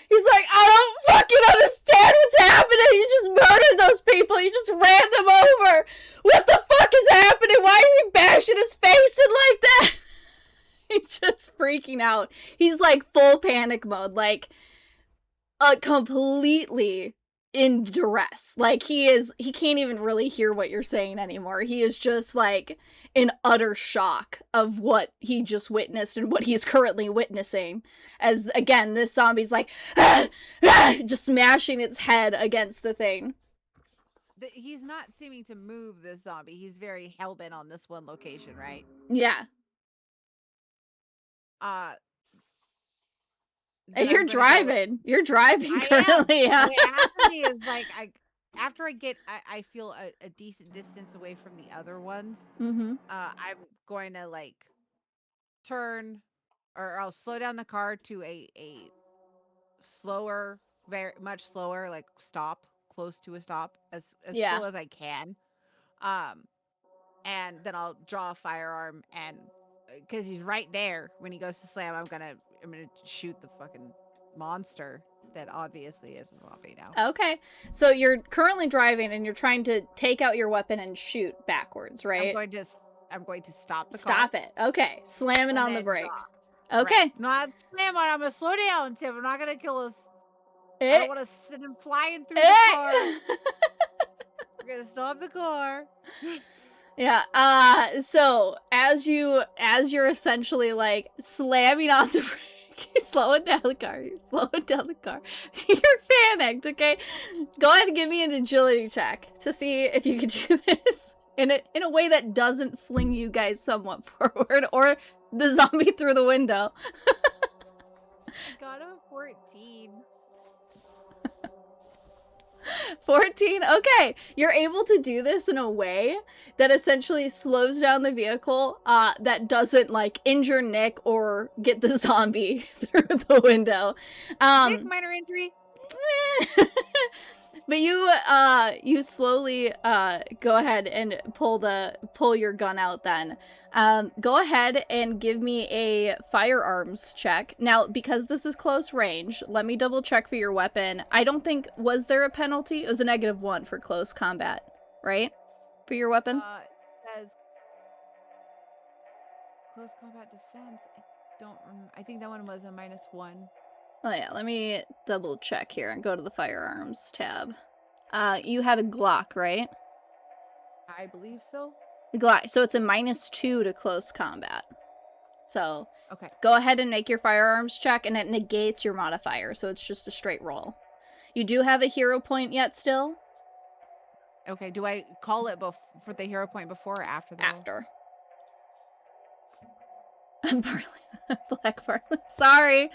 Speaker 1: He's like, I don't fucking understand what's happening. You just murdered those people. You just ran them over. What the fuck is happening? Why are you bashing his face in like that? He's just freaking out. He's like full panic mode, like completely in duress. Like he can't even really hear what you're saying anymore. He is just like in utter shock of what he just witnessed and what he's currently witnessing. As again, this zombie's like just smashing its head against the thing.
Speaker 2: He's not seeming to move, this zombie. He's very hellbent on this one location, right?
Speaker 1: Yeah. And you're driving. You're driving currently. Yeah.
Speaker 2: What happened is like after I feel a decent distance away from the other ones.
Speaker 1: Mm-hmm.
Speaker 2: I'm going to like turn, or I'll slow down the car to a slower, very much slower, like stop, close to a stop, as slow as I can. And then I'll draw a firearm, and because he's right there when he goes to slam, I'm gonna shoot the fucking monster that obviously is a zombie now.
Speaker 1: Okay, so you're currently driving and you're trying to take out your weapon and shoot backwards, right?
Speaker 2: I'm going to stop the car.
Speaker 1: Stop it. Okay, slamming on the brake.
Speaker 2: Draw.
Speaker 1: Okay.
Speaker 2: Right. Not slam on. I'm gonna slow down, Tim. I'm not gonna kill us. I don't want to send him flying through the car. We're gonna stop the car.
Speaker 1: Yeah. So as you're essentially like slamming on the brake, you're slowing down the car. You're panicked. Okay. Go ahead and give me an agility check to see if you can do this in a way that doesn't fling you guys somewhat forward or the zombie through the window.
Speaker 2: Got a 14.
Speaker 1: 14? Okay. You're able to do this in a way that essentially slows down the vehicle that doesn't like injure Nick or get the zombie through the window.
Speaker 2: Nick, minor injury.
Speaker 1: But you slowly go ahead and pull your gun out then. Go ahead and give me a firearms check. Now, because this is close range, let me double check for your weapon. I don't think, was there a penalty? It was a -1 for close combat, right? For your weapon?
Speaker 2: It says close combat defense. I don't remember. I think that one was a -1.
Speaker 1: Oh yeah, let me double check here and go to the firearms tab. You had a Glock, right?
Speaker 2: I believe so.
Speaker 1: The Glock. So it's a -2 to close combat. So
Speaker 2: okay,
Speaker 1: go ahead and make your firearms check, and it negates your modifier, so it's just a straight roll. You do have a hero point yet still?
Speaker 2: Okay, do I call it for the hero point before or after the
Speaker 1: After. Black Barley. Sorry.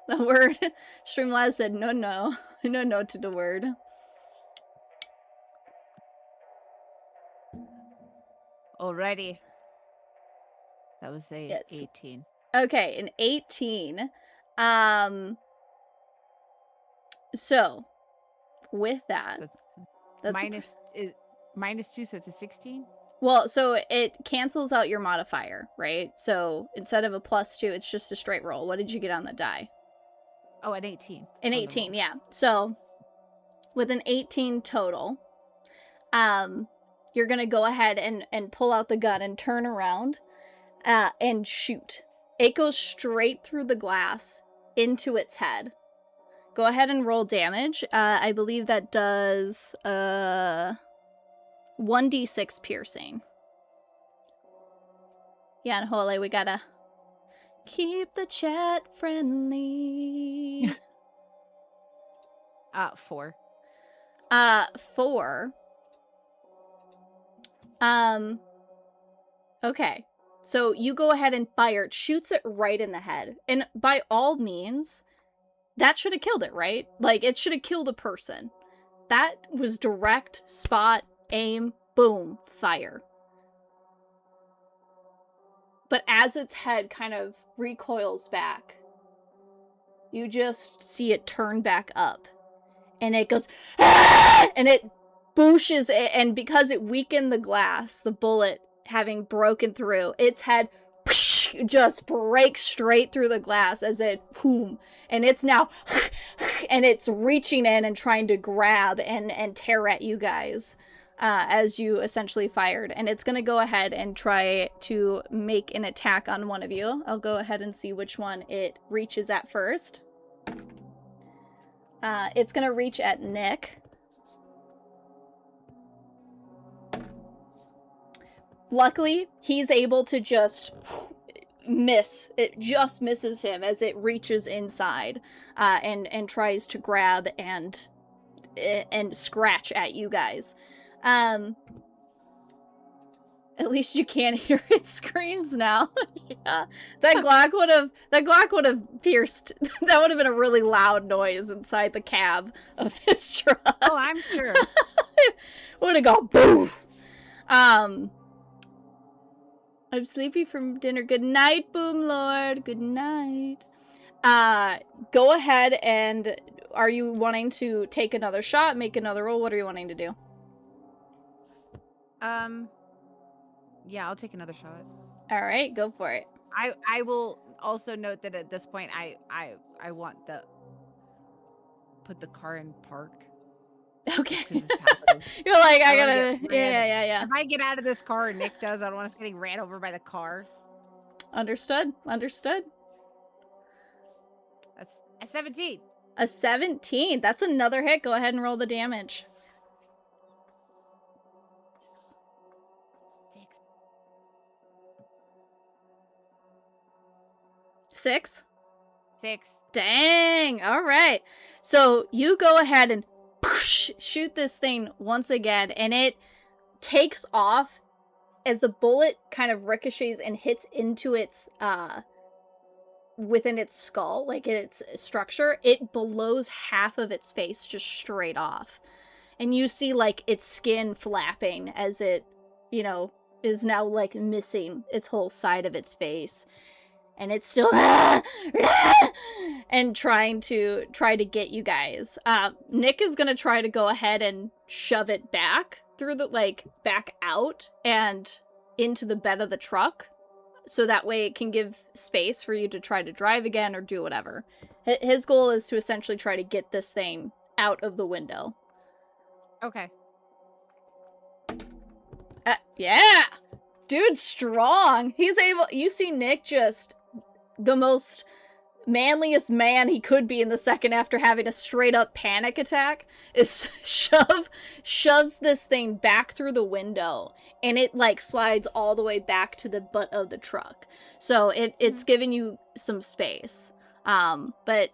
Speaker 1: The word. Streamlabs said no to the word.
Speaker 2: Alrighty. That was a 18.
Speaker 1: Okay, an 18. So with that,
Speaker 2: that's -2, so it's a 16.
Speaker 1: Well, so it cancels out your modifier, right? So instead of a +2, it's just a straight roll. What did you get on the die?
Speaker 2: Oh, an 18.
Speaker 1: An 18, yeah. So with an 18 total, you're gonna go ahead and pull out the gun and turn around and shoot. It goes straight through the glass into its head. Go ahead and roll damage. I believe that does 1d6 piercing. Yeah, and Hole, we gotta keep the chat friendly.
Speaker 2: 4.
Speaker 1: 4. Okay. So you go ahead and fire. It shoots it right in the head. And by all means, that should have killed it, right? Like, it should have killed a person. That was direct, spot, aim, boom, fire. But as its head kind of recoils back, you just see it turn back up. And it goes, ah! And it booshes it, and because it weakened the glass, the bullet having broken through, its head just breaks straight through the glass as it boom, and it's now and it's reaching in and trying to grab and tear at you guys as you essentially fired, and it's gonna go ahead and try to make an attack on one of you. I'll go ahead and see which one it reaches at first. It's gonna reach at Nick. Luckily, he's able to just miss. It just misses him as it reaches inside and tries to grab and scratch at you guys. At least you can't hear its screams now. Yeah. That Glock would have pierced. That would have been a really loud noise inside the cab of this truck.
Speaker 2: Oh, I'm sure.
Speaker 1: Would have gone boom. I'm sleepy from dinner. Good night, Boom Lord. Good night. Go ahead and are you wanting to take another shot, make another roll? What are you wanting to do?
Speaker 2: Yeah, I'll take another shot.
Speaker 1: All right, go for it.
Speaker 2: I will also note that at this point I want put the car in park.
Speaker 1: Okay.
Speaker 2: It's
Speaker 1: You're like, I gotta, yeah.
Speaker 2: If I get out of this car and Nick does, I don't want us getting ran over by the car.
Speaker 1: Understood.
Speaker 2: That's a 17.
Speaker 1: A 17. That's another hit. Go ahead and roll the damage. 6.
Speaker 2: 6.
Speaker 1: Dang. All right. So you go ahead and shoot this thing once again, and it takes off as the bullet kind of ricochets and hits into its within its skull, like its structure. It blows half of its face just straight off, and you see like its skin flapping as it, you know, is now like missing its whole side of its face. And it's still and trying to get you guys. Nick is gonna try to go ahead and shove it back through the back out and into the bed of the truck, so that way it can give space for you to try to drive again or do whatever. His goal is to essentially try to get this thing out of the window.
Speaker 2: Okay.
Speaker 1: Yeah, dude's strong. He's able. You see Nick just the most manliest man he could be in the second after having a straight up panic attack is shoves this thing back through the window, and it like slides all the way back to the butt of the truck, so it's giving you some space, but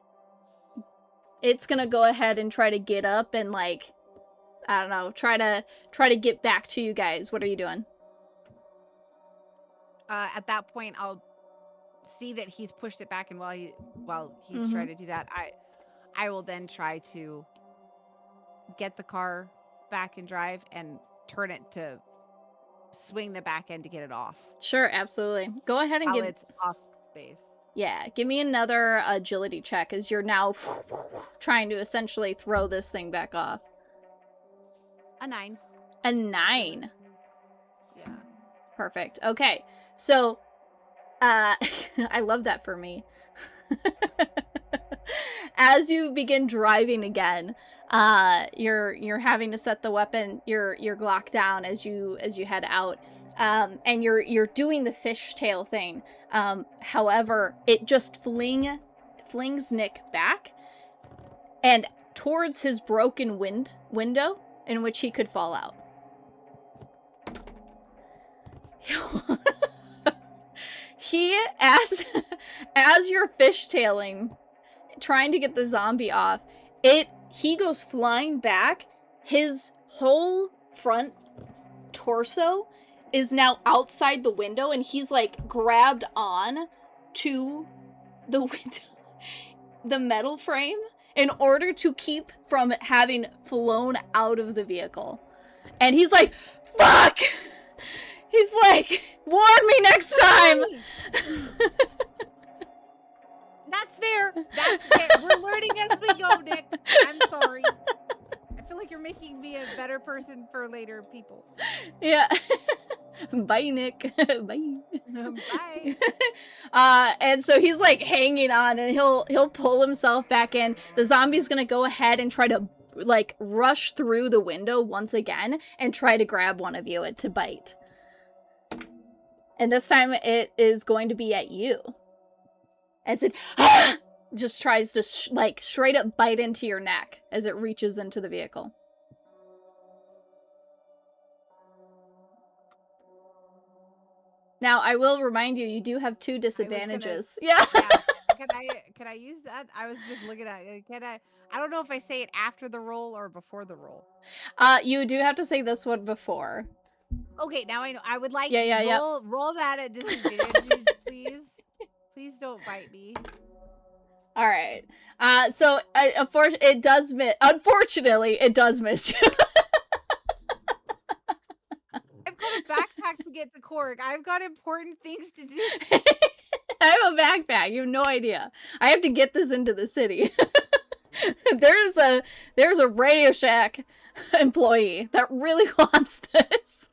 Speaker 1: it's gonna go ahead and try to get up and like, I don't know, try to get back to you guys. What are you doing?
Speaker 2: At that point, I'll see that he's pushed it back, and while he's trying to do that, I will then try to get the car back and drive and turn it to swing the back end to get it off.
Speaker 1: Sure, absolutely. Go ahead and
Speaker 2: while it's off base. Yeah,
Speaker 1: give me another agility check as you're now trying to essentially throw this thing back off.
Speaker 2: A 9.
Speaker 1: A 9.
Speaker 2: Yeah.
Speaker 1: Perfect. Okay. So I love that for me. As you begin driving again, You're having to set the weapon, your Glock down as you head out. And you're doing the fishtail thing. However, it just flings Nick back and towards his broken window in which he could fall out. He, as you're fishtailing, trying to get the zombie off, he goes flying back. His whole front torso is now outside the window, and he's like grabbed on to the window, the metal frame, in order to keep from having flown out of the vehicle. And he's like, fuck! He's like, warn me next time!
Speaker 2: That's fair. That's fair. We're learning as we go, Nick. I'm sorry. I feel like you're making me a better person for later people.
Speaker 1: Yeah. Bye, Nick. Bye.
Speaker 2: Bye.
Speaker 1: And so he's like hanging on, and he'll pull himself back in. The zombie's gonna go ahead and try to like rush through the window once again and try to grab one of you to bite. And this time it is going to be at you. As it just tries to like straight up bite into your neck as it reaches into the vehicle. Now, I will remind you, you do have 2 disadvantages. Yeah.
Speaker 2: Can I use that? I was just looking at it. I don't know if I say it after the roll or before the roll.
Speaker 1: You do have to say this one before.
Speaker 2: Okay, now I know. I would like roll that at disadvantage, please. Please don't bite me.
Speaker 1: All right. So it does miss. Unfortunately, it does miss you.
Speaker 2: I've got a backpack to get to Korg. I've got important things to do.
Speaker 1: I have a backpack. You have no idea. I have to get this into the city. There's a Radio Shack employee that really wants this.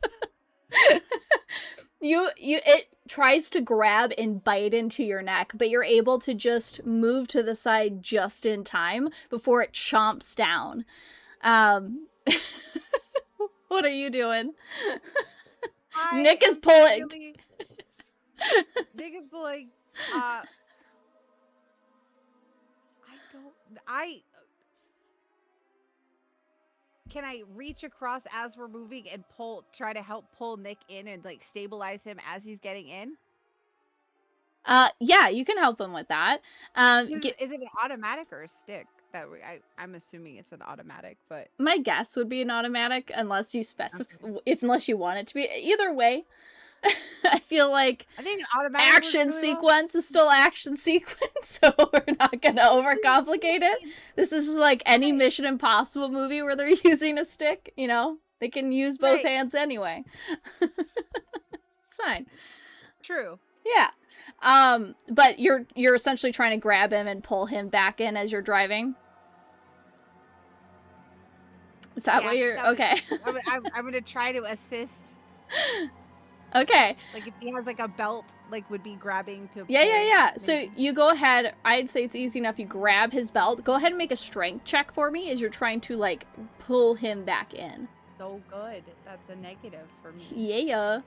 Speaker 1: It tries to grab and bite into your neck, but you're able to just move to the side just in time before it chomps down. What are you doing? Nick is pulling.
Speaker 2: Nick is pulling. Can I reach across as we're moving and try to help pull Nick in and like stabilize him as he's getting in?
Speaker 1: Yeah, you can help him with that.
Speaker 2: Is it an automatic or a stick? I'm assuming it's an automatic, but
Speaker 1: my guess would be an automatic unless you specify, unless you want it to be. Either way, I feel like
Speaker 2: I think an automatic
Speaker 1: action sequence is still action sequence, so we're not gonna overcomplicate it. This is just like any Mission Impossible movie where they're using a stick. You know, they can use both hands anyway. It's fine.
Speaker 2: True.
Speaker 1: Yeah. But you're essentially trying to grab him and pull him back in as you're driving. Is that what you're... Okay.
Speaker 2: I'm gonna try to assist.
Speaker 1: Okay.
Speaker 2: Like if he has like a belt, like would be grabbing to...
Speaker 1: Yeah. So you go ahead. I'd say it's easy enough. You grab his belt. Go ahead and make a strength check for me as you're trying to like pull him back in.
Speaker 2: So good. That's a negative for me.
Speaker 1: Yeah.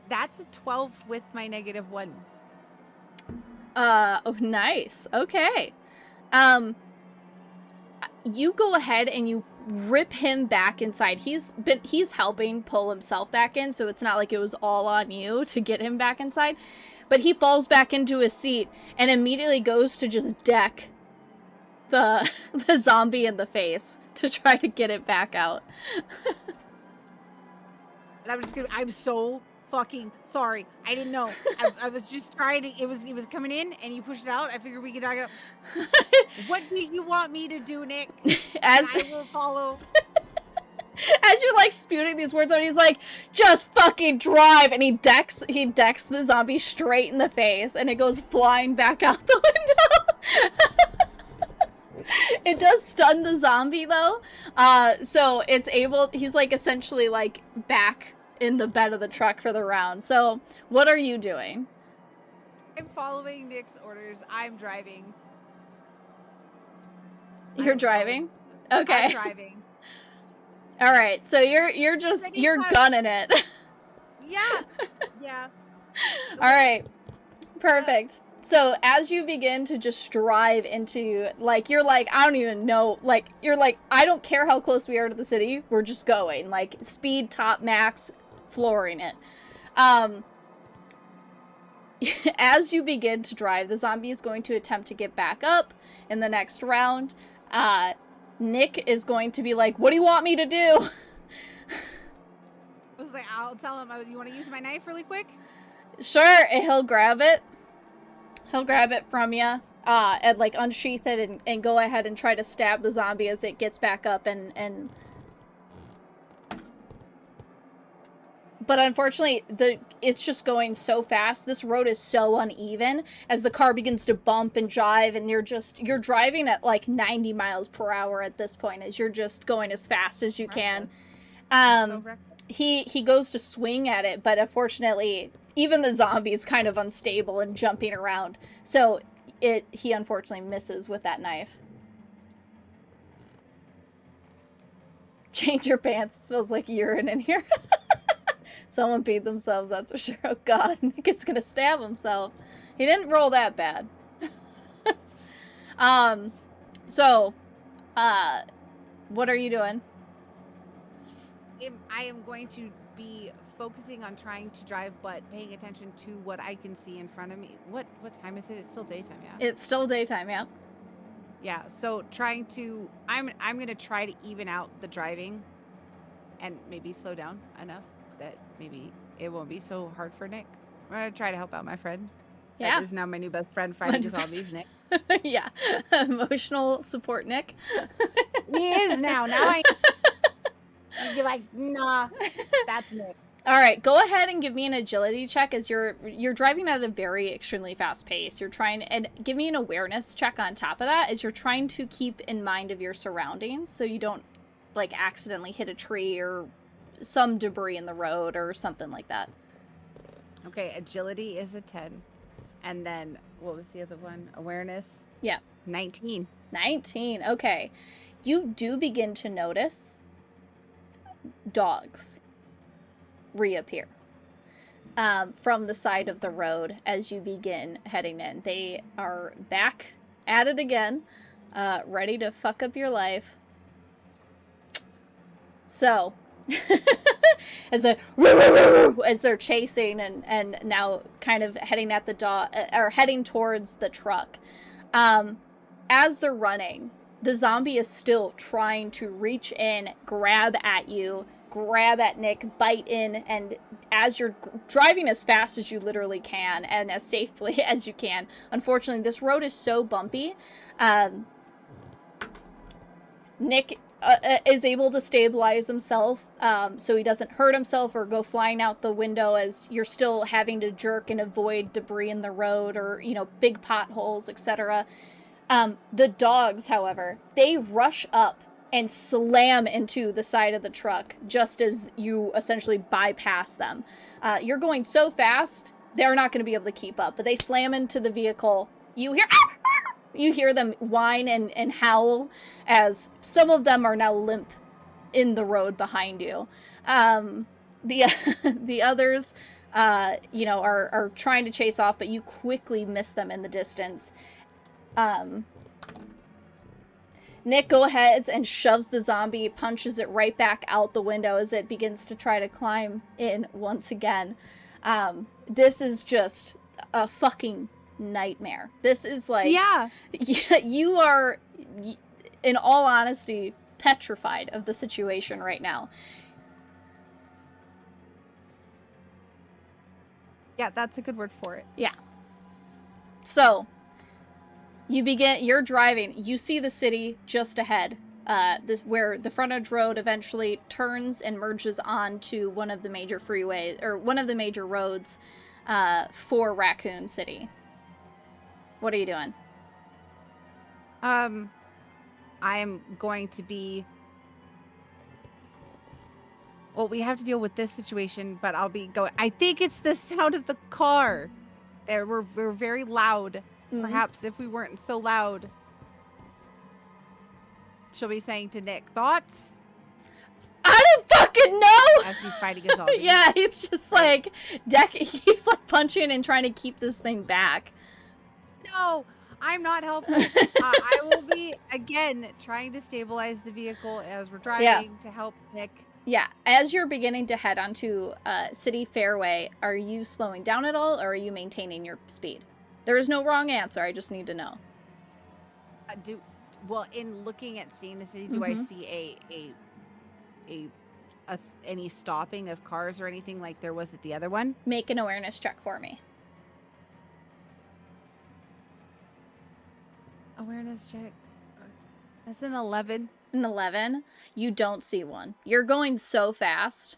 Speaker 2: That's a 12 with my -1.
Speaker 1: Oh, nice. Okay. You go ahead and you rip him back inside. He's helping pull himself back in, so it's not like it was all on you to get him back inside. But he falls back into his seat and immediately goes to just deck the zombie in the face to try to get it back out.
Speaker 2: And I'm so fucking sorry. I didn't know. I was just trying to. It was coming in, and you pushed it out. I figured we could knock it up. What do you want me to do, Nick? I will follow.
Speaker 1: As you're like spewing these words out, he's like, "Just fucking drive!" And he decks the zombie straight in the face, and it goes flying back out the window. It does stun the zombie though, so it's able. He's like essentially like back in the bed of the truck for the round. So, what are you doing?
Speaker 2: I'm following Nick's orders. I'm driving.
Speaker 1: You're driving? Okay.
Speaker 2: I'm driving.
Speaker 1: All right. So you're gunning it.
Speaker 2: Yeah. Yeah.
Speaker 1: All right.
Speaker 2: Yeah.
Speaker 1: Perfect. So as you begin to just drive into, like, you're like, I don't even know, like, you're like, I don't care how close we are to the city, we're just going, like, speed, top, max, flooring it. As you begin to drive, the zombie is going to attempt to get back up in the next round. Nick is going to be like, what do you want me to do?
Speaker 2: I was like, I'll tell him, you want to use my knife really quick?
Speaker 1: Sure, and he'll grab it. He'll grab it from you, and like unsheath it and go ahead and try to stab the zombie as it gets back up and. But unfortunately, it's just going so fast. This road is so uneven as the car begins to bump and jive, and you're driving at like 90 miles per hour at this point as you're just going as fast as you can.
Speaker 2: So
Speaker 1: He goes to swing at it, but unfortunately, even the zombie is kind of unstable and jumping around. So he unfortunately misses with that knife. Change your pants. It smells like urine in here. Someone peed themselves, that's for sure. Oh god, Nick is gonna stab himself. He didn't roll that bad. So, what are you doing?
Speaker 2: I am going to be focusing on trying to drive, but paying attention to what I can see in front of me. What time is it? It's still daytime, yeah?
Speaker 1: It's still daytime, yeah.
Speaker 2: Yeah, so I'm going to try to even out the driving and maybe slow down enough that maybe it won't be so hard for Nick. I'm going to try to help out my friend.
Speaker 1: Yeah.
Speaker 2: That is now my new best friend fighting the zombies, Nick.
Speaker 1: Yeah. Emotional support Nick.
Speaker 2: He is now. Now I'd be like, nah, that's Nick.
Speaker 1: All right, go ahead and give me an agility check as you're driving at a very extremely fast pace. You're trying, and give me an awareness check on top of that as you're trying to keep in mind of your surroundings so you don't like accidentally hit a tree or some debris in the road or something like that.
Speaker 2: Okay, agility is a 10. And then what was the other one? Awareness?
Speaker 1: Yeah.
Speaker 2: 19.
Speaker 1: 19. Okay. You do begin to notice dogs reappear from the side of the road as you begin heading in. They are back at it again, ready to fuck up your life. So, as they're chasing and now kind of heading at the dog or heading towards the truck, as they're running, the zombie is still trying to reach in, grab at you, grab at Nick, bite in, and as you're driving as fast as you literally can and as safely as you can. Unfortunately, this road is so bumpy. Nick is able to stabilize himself so he doesn't hurt himself or go flying out the window as you're still having to jerk and avoid debris in the road or, you know, big potholes, etc. The dogs, however, they rush up and slam into the side of the truck just as you essentially bypass them. You're going so fast, they're not going to be able to keep up, but they slam into the vehicle. You hear them whine and howl as some of them are now limp in the road behind you. The others, you know, are trying to chase off, but you quickly miss them in the distance. Nick go ahead and shoves the zombie, punches it right back out the window as it begins to try to climb in once again. This is just a fucking nightmare. This is like...
Speaker 2: Yeah.
Speaker 1: You are, in all honesty, petrified of the situation right now.
Speaker 2: Yeah, that's a good word for it.
Speaker 1: Yeah. So... you're driving, you see the city just ahead, where the frontage road eventually turns and merges onto one of the major freeways, or one of the major roads, for Raccoon City. What are you doing?
Speaker 2: I'm going to be... Well, we have to deal with this situation, but I'll be going... I think it's the sound of the car. We're very loud. Mm-hmm. Perhaps if we weren't so loud. she'll be saying to Nick, thoughts?
Speaker 1: I don't fucking know!
Speaker 2: As he's fighting a zombie.
Speaker 1: Yeah, it's just like, he keeps like punching and trying to keep this thing back.
Speaker 2: No, I'm not helpful. I will be, again, trying to stabilize the vehicle as we're driving to help Nick.
Speaker 1: Yeah, as you're beginning to head onto City Fairway, are you slowing down at all, or are you maintaining your speed? There is no wrong answer, I just need to know.
Speaker 2: Well, in looking at seeing the city, do I see any stopping of cars or anything like there was at the other one?
Speaker 1: Make an awareness check for me.
Speaker 2: Awareness check. That's an 11.
Speaker 1: An 11? You don't see one. You're going so fast.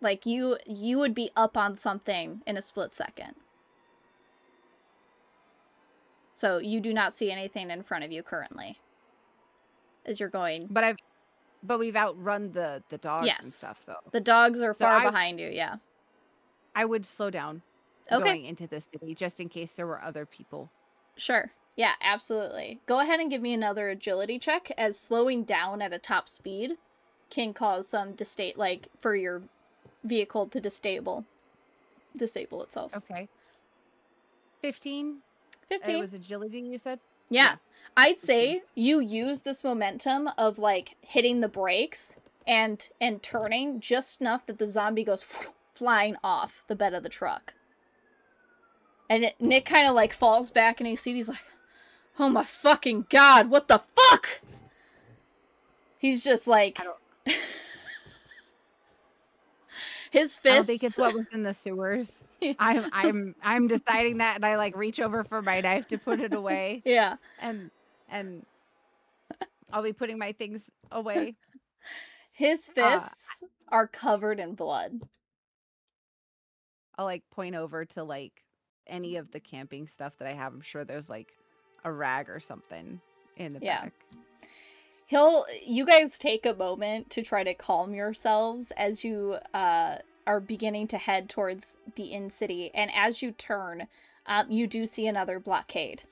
Speaker 1: Like, you would be up on something in a split second. So you do not see anything in front of you currently. As you're going.
Speaker 2: But we've outrun the dogs and stuff, though.
Speaker 1: The dogs are far behind you, yeah.
Speaker 2: I would slow down going into the city, just in case there were other people.
Speaker 1: Sure. Yeah, absolutely. Go ahead and give me another agility check, as slowing down at a top speed can cause some for your vehicle to disable itself.
Speaker 2: Okay. 15?
Speaker 1: 15.
Speaker 2: It was agility, you said?
Speaker 1: Yeah. I'd say you use this momentum of, like, hitting the brakes and turning just enough that the zombie goes flying off the bed of the truck. And Nick kind of, like, falls back in his seat. He's like, oh my fucking god, what the fuck? He's just like... His fists...
Speaker 2: I don't think it's what was in the sewers. I'm deciding that, and I, like, reach over for my knife to put it away.
Speaker 1: Yeah.
Speaker 2: And I'll be putting my things away.
Speaker 1: His fists are covered in blood.
Speaker 2: I'll, like, point over to, like, any of the camping stuff that I have. I'm sure there's, like, a rag or something in the back.
Speaker 1: You guys take a moment to try to calm yourselves as you are beginning to head towards the in-city, and as you turn, you do see another blockade.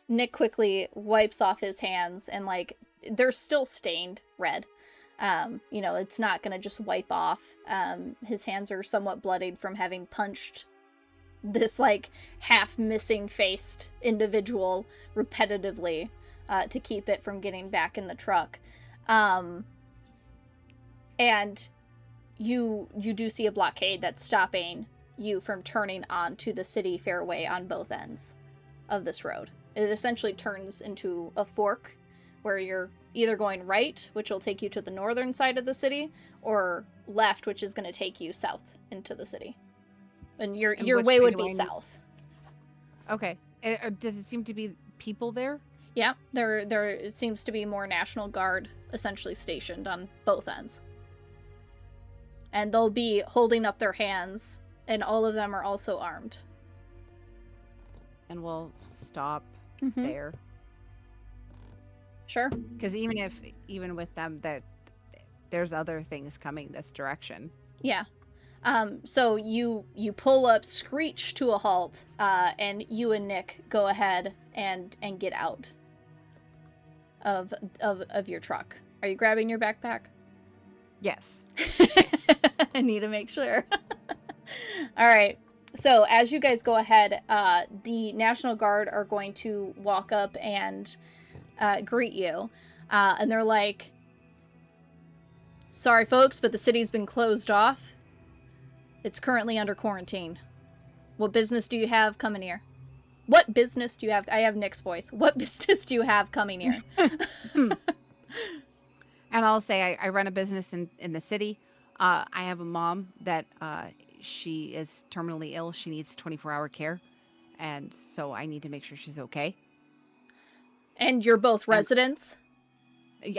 Speaker 1: Nick quickly wipes off his hands, and, like, they're still stained red. You know, it's not gonna just wipe off. His hands are somewhat bloodied from having punched this, like, half-missing-faced individual repetitively to keep it from getting back in the truck. And you do see a blockade that's stopping you from turning onto the city fairway on both ends of this road. It essentially turns into a fork where you're either going right, which will take you to the northern side of the city, or left, which is going to take you south into the city. And your way would be south.
Speaker 2: Okay. Does it seem to be people there?
Speaker 1: Yeah, there seems to be more National Guard essentially stationed on both ends. And they'll be holding up their hands, and all of them are also armed.
Speaker 2: And we'll stop there.
Speaker 1: Sure.
Speaker 2: Because even with them, that there's other things coming this direction.
Speaker 1: Yeah. So you pull up, screech to a halt, and you and Nick go ahead and get out of your truck. Are you grabbing your backpack?
Speaker 2: Yes.
Speaker 1: I need to make sure. All right. So as you guys go ahead, the National Guard are going to walk up and greet you. And they're like, sorry, folks, but the city's been closed off. It's currently under quarantine. What business do you have coming here? What business do you have? I have Nick's voice. What business do you have coming here?
Speaker 2: And I'll say I run a business in the city. I have a mom that she is terminally ill. She needs 24-hour care. And so I need to make sure she's okay.
Speaker 1: And you're both residents?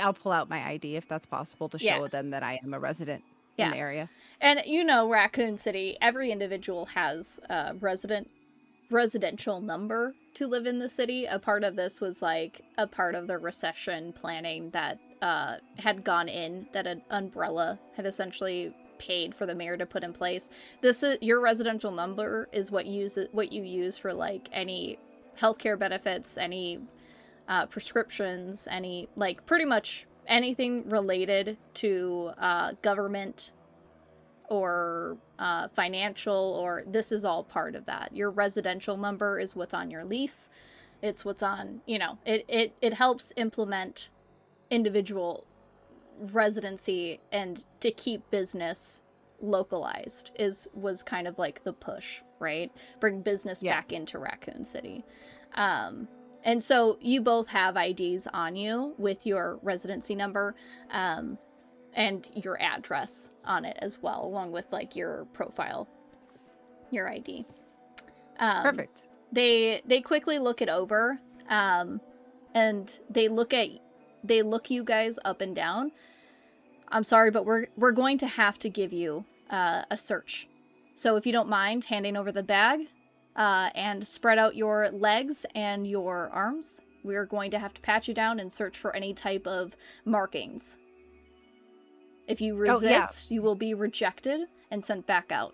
Speaker 2: I'll pull out my ID if that's possible to show them that I am a resident in the area.
Speaker 1: And you know, Raccoon City, every individual has a residential number to live in the city. A part of this was like a part of the recession planning that had gone in, that an umbrella had essentially paid for the mayor to put in place. This is your residential number is what you use for like any healthcare benefits, any prescriptions, any, like, pretty much anything related to government or financial, or this is all part of that. Your residential number is what's on your lease. It's what's on, you know, it helps implement individual residency and to keep business localized was kind of like the push, right? Bring business back into Raccoon City. And so you both have IDs on you with your residency number and your address on it as well, along with like your profile, your ID.
Speaker 2: Perfect.
Speaker 1: They quickly look it over, and they look you guys up and down. I'm sorry, but we're going to have to give you a search. So if you don't mind handing over the bag and spread out your legs and your arms, we're going to have to pat you down and search for any type of markings. If you resist, you will be rejected and sent back out.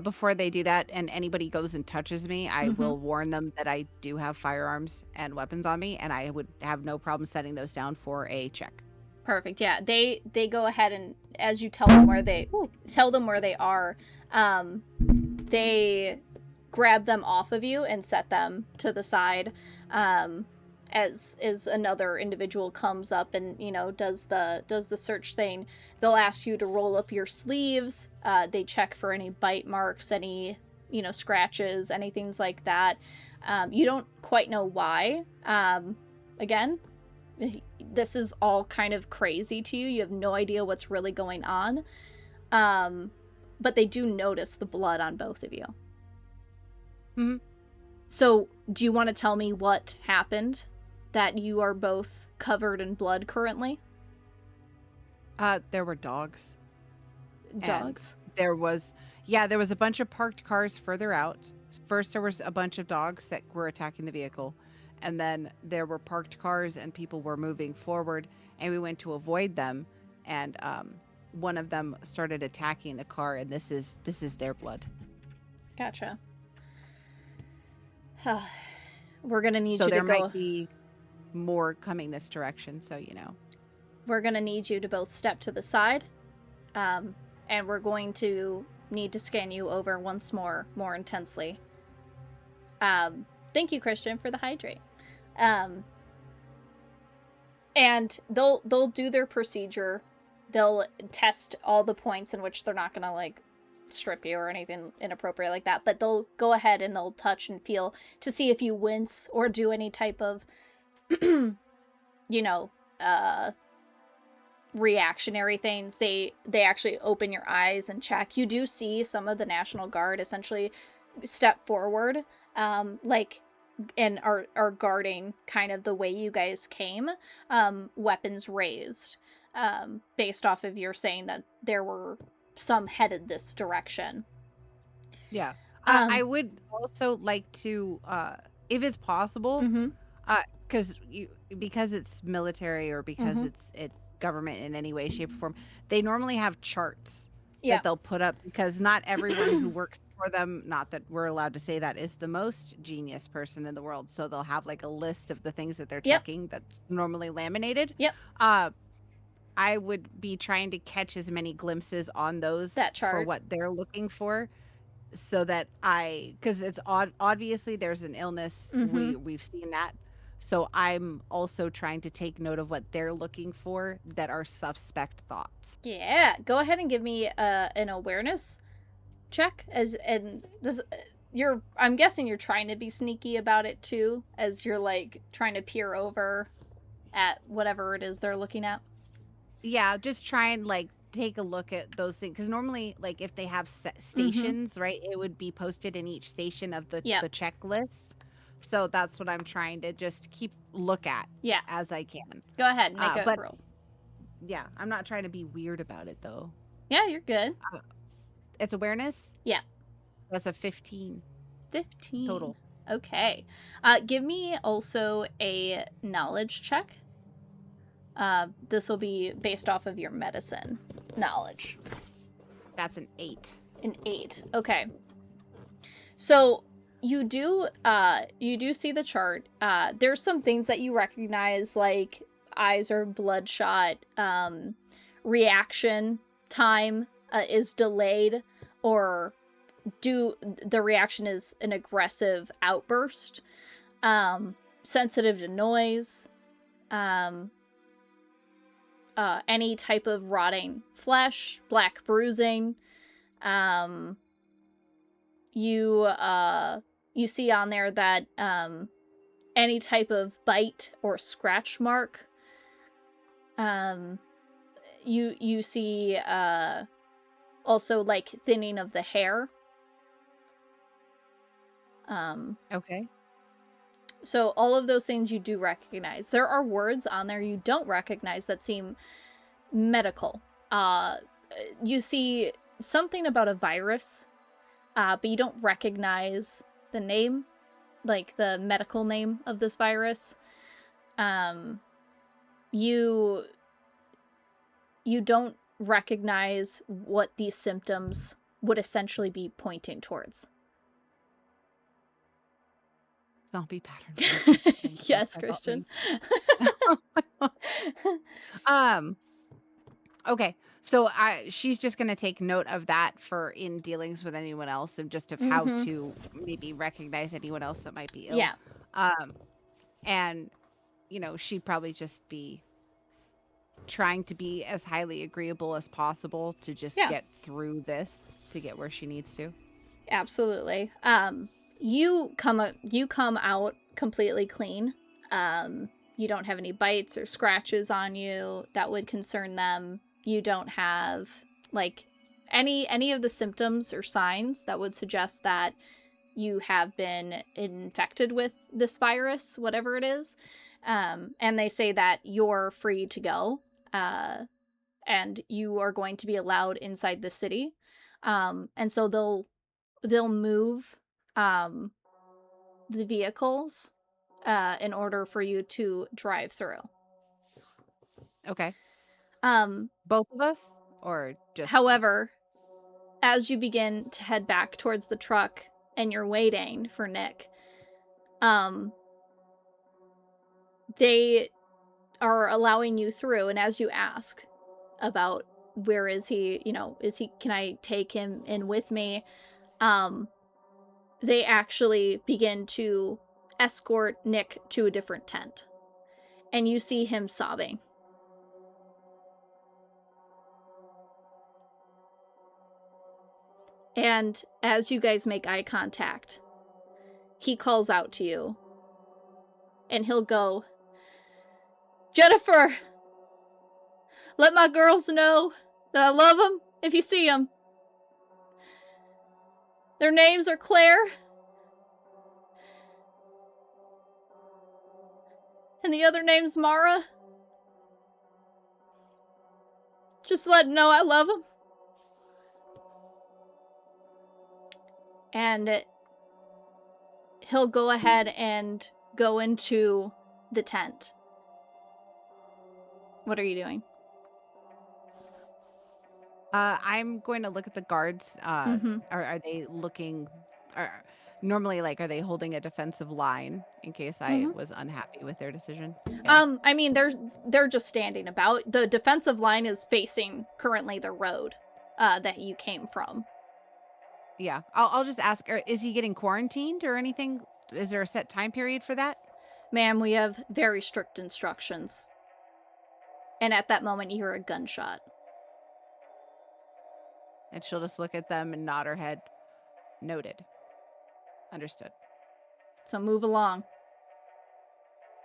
Speaker 2: Before they do that, and anybody goes and touches me, I will warn them that I do have firearms and weapons on me, and I would have no problem setting those down for a check.
Speaker 1: Perfect. Yeah, they go ahead, and as you tell them where they are, they grab them off of you and set them to the side. As another individual comes up and, you know, does the search thing, they'll ask you to roll up your sleeves. They check for any bite marks, any, you know, scratches, anything like that. You don't quite know why. Again, this is all kind of crazy to you. You have no idea what's really going on. But they do notice the blood on both of you.
Speaker 2: Mm-hmm.
Speaker 1: So, do you want to tell me what happened that you are both covered in blood currently?
Speaker 2: There were dogs.
Speaker 1: Dogs?
Speaker 2: There was a bunch of parked cars further out. First, there was a bunch of dogs that were attacking the vehicle. And then there were parked cars and people were moving forward, and we went to avoid them. And one of them started attacking the car, and this is their blood.
Speaker 1: Gotcha. We're gonna need
Speaker 2: so
Speaker 1: you to go.
Speaker 2: So there might be more coming this direction, so you know.
Speaker 1: We're gonna need you to both step to the side, and we're going to need to scan you over once more intensely. Thank you, Christian, for the hydrate. And they'll do their procedure. They'll test all the points in which they're not gonna like strip you or anything inappropriate like that, but they'll go ahead and they'll touch and feel to see if you wince or do any type of you know, reactionary things. They actually open your eyes and check. You do see some of the National Guard essentially step forward, like, and are guarding kind of the way you guys came, weapons raised, based off of your saying that there were some headed this direction.
Speaker 2: Yeah. I would also like to, if it's possible, because it's military or because it's government in any way, shape, or form, they normally have charts that they'll put up, because not everyone who works for them, not that we're allowed to say that, is the most genius person in the world. So they'll have like a list of the things that they're checking that's normally laminated. I would be trying to catch as many glimpses on those
Speaker 1: that chart
Speaker 2: for what they're looking for, so that because it's obviously there's an illness. We've seen that. So I'm also trying to take note of what they're looking for that are suspect thoughts.
Speaker 1: Yeah, go ahead and give me an awareness check. I'm guessing you're trying to be sneaky about it too, as you're like trying to peer over at whatever it is they're looking at.
Speaker 2: Yeah, just try and like take a look at those things, because normally, like, if they have stations, right, it would be posted in each station of the checklist. So that's what I'm trying to just keep look at as I can.
Speaker 1: Go ahead and make a roll.
Speaker 2: Yeah, I'm not trying to be weird about it though.
Speaker 1: Yeah, you're good.
Speaker 2: It's awareness?
Speaker 1: Yeah.
Speaker 2: That's a 15.
Speaker 1: 15
Speaker 2: total.
Speaker 1: Okay. Give me also a knowledge check. This will be based off of your medicine knowledge.
Speaker 2: That's an 8.
Speaker 1: An 8. Okay. So you do see the chart. There's some things that you recognize, like eyes are bloodshot, reaction time is delayed, or the reaction is an aggressive outburst, sensitive to noise, um, any type of rotting flesh, black bruising. Um, you see on there that any type of bite or scratch mark. You see also like thinning of the hair.
Speaker 2: Okay.
Speaker 1: So all of those things you do recognize. There are words on there you don't recognize that seem medical. You see something about a virus, but you don't recognize the name, like the medical name of this virus. You don't recognize what these symptoms would essentially be pointing towards.
Speaker 2: Zombie patterns in the people thing. That's
Speaker 1: Yes,
Speaker 2: what I thought
Speaker 1: Christian.
Speaker 2: Um, okay. So she's just gonna take note of that for in dealings with anyone else and just of how
Speaker 1: Mm-hmm.
Speaker 2: to maybe recognize anyone else that might be ill.
Speaker 1: Yeah.
Speaker 2: Um, and she'd probably just be trying to be as highly agreeable as possible to just
Speaker 1: Yeah.
Speaker 2: get through this to get where she needs to.
Speaker 1: Absolutely. You come out completely clean. You don't have any bites or scratches on you that would concern them. You don't have like any of the symptoms or signs that would suggest that you have been infected with this virus, whatever it is. And they say that you're free to go, and you are going to be allowed inside the city. And so they'll move um, the vehicles in order for you to drive through.
Speaker 2: Okay.
Speaker 1: Um,
Speaker 2: Both of us or just me?
Speaker 1: However, as you begin to head back towards the truck and you're waiting for Nick, um, they are allowing you through. And as you ask about where is he, can I take him in with me? Um, they actually begin to escort Nick to a different tent. And you see him sobbing. And as you guys make eye contact, he calls out to you. And he'll go, Jennifer, let my girls know that I love them if you see them. Their names are Claire. And the other name's Mara. Just let them know I love them. And he'll go ahead and go into the tent. What are you doing?
Speaker 2: I'm going to look at the guards.
Speaker 1: Mm-hmm.
Speaker 2: Are they looking? Are normally like are they holding a defensive line in case I
Speaker 1: Mm-hmm.
Speaker 2: was unhappy with their decision? Yeah,
Speaker 1: I mean, they're just standing about. The defensive line is facing currently the road that you came from.
Speaker 2: yeah. I'll just ask. Is he getting quarantined or anything? Is there a set time period for that?
Speaker 1: Ma'am, we have very strict instructions. And at that moment, you hear a gunshot.
Speaker 2: And she'll just look at them and nod her head. Noted. Understood.
Speaker 1: So move along.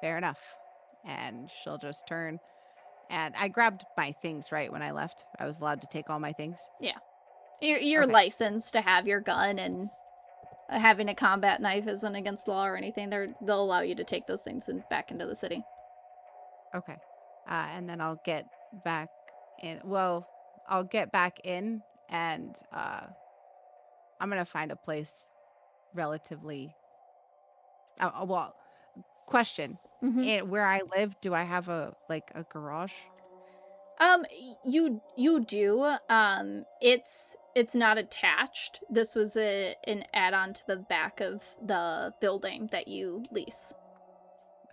Speaker 2: Fair enough. And she'll just turn. And I grabbed my things right when I left. I was allowed to take all my things.
Speaker 1: Yeah. You're
Speaker 2: Okay.
Speaker 1: licensed to have your gun, and having a combat knife isn't against law or anything. They'll allow you to take those things back into the city.
Speaker 2: Okay. And then I'll get back in. Well, I'll get back in and I'm going to find a place relatively. Well, question.
Speaker 1: Mm-hmm.
Speaker 2: Where I live, do I have a garage?
Speaker 1: You do. It's not attached. This was an add-on to the back of the building that you lease.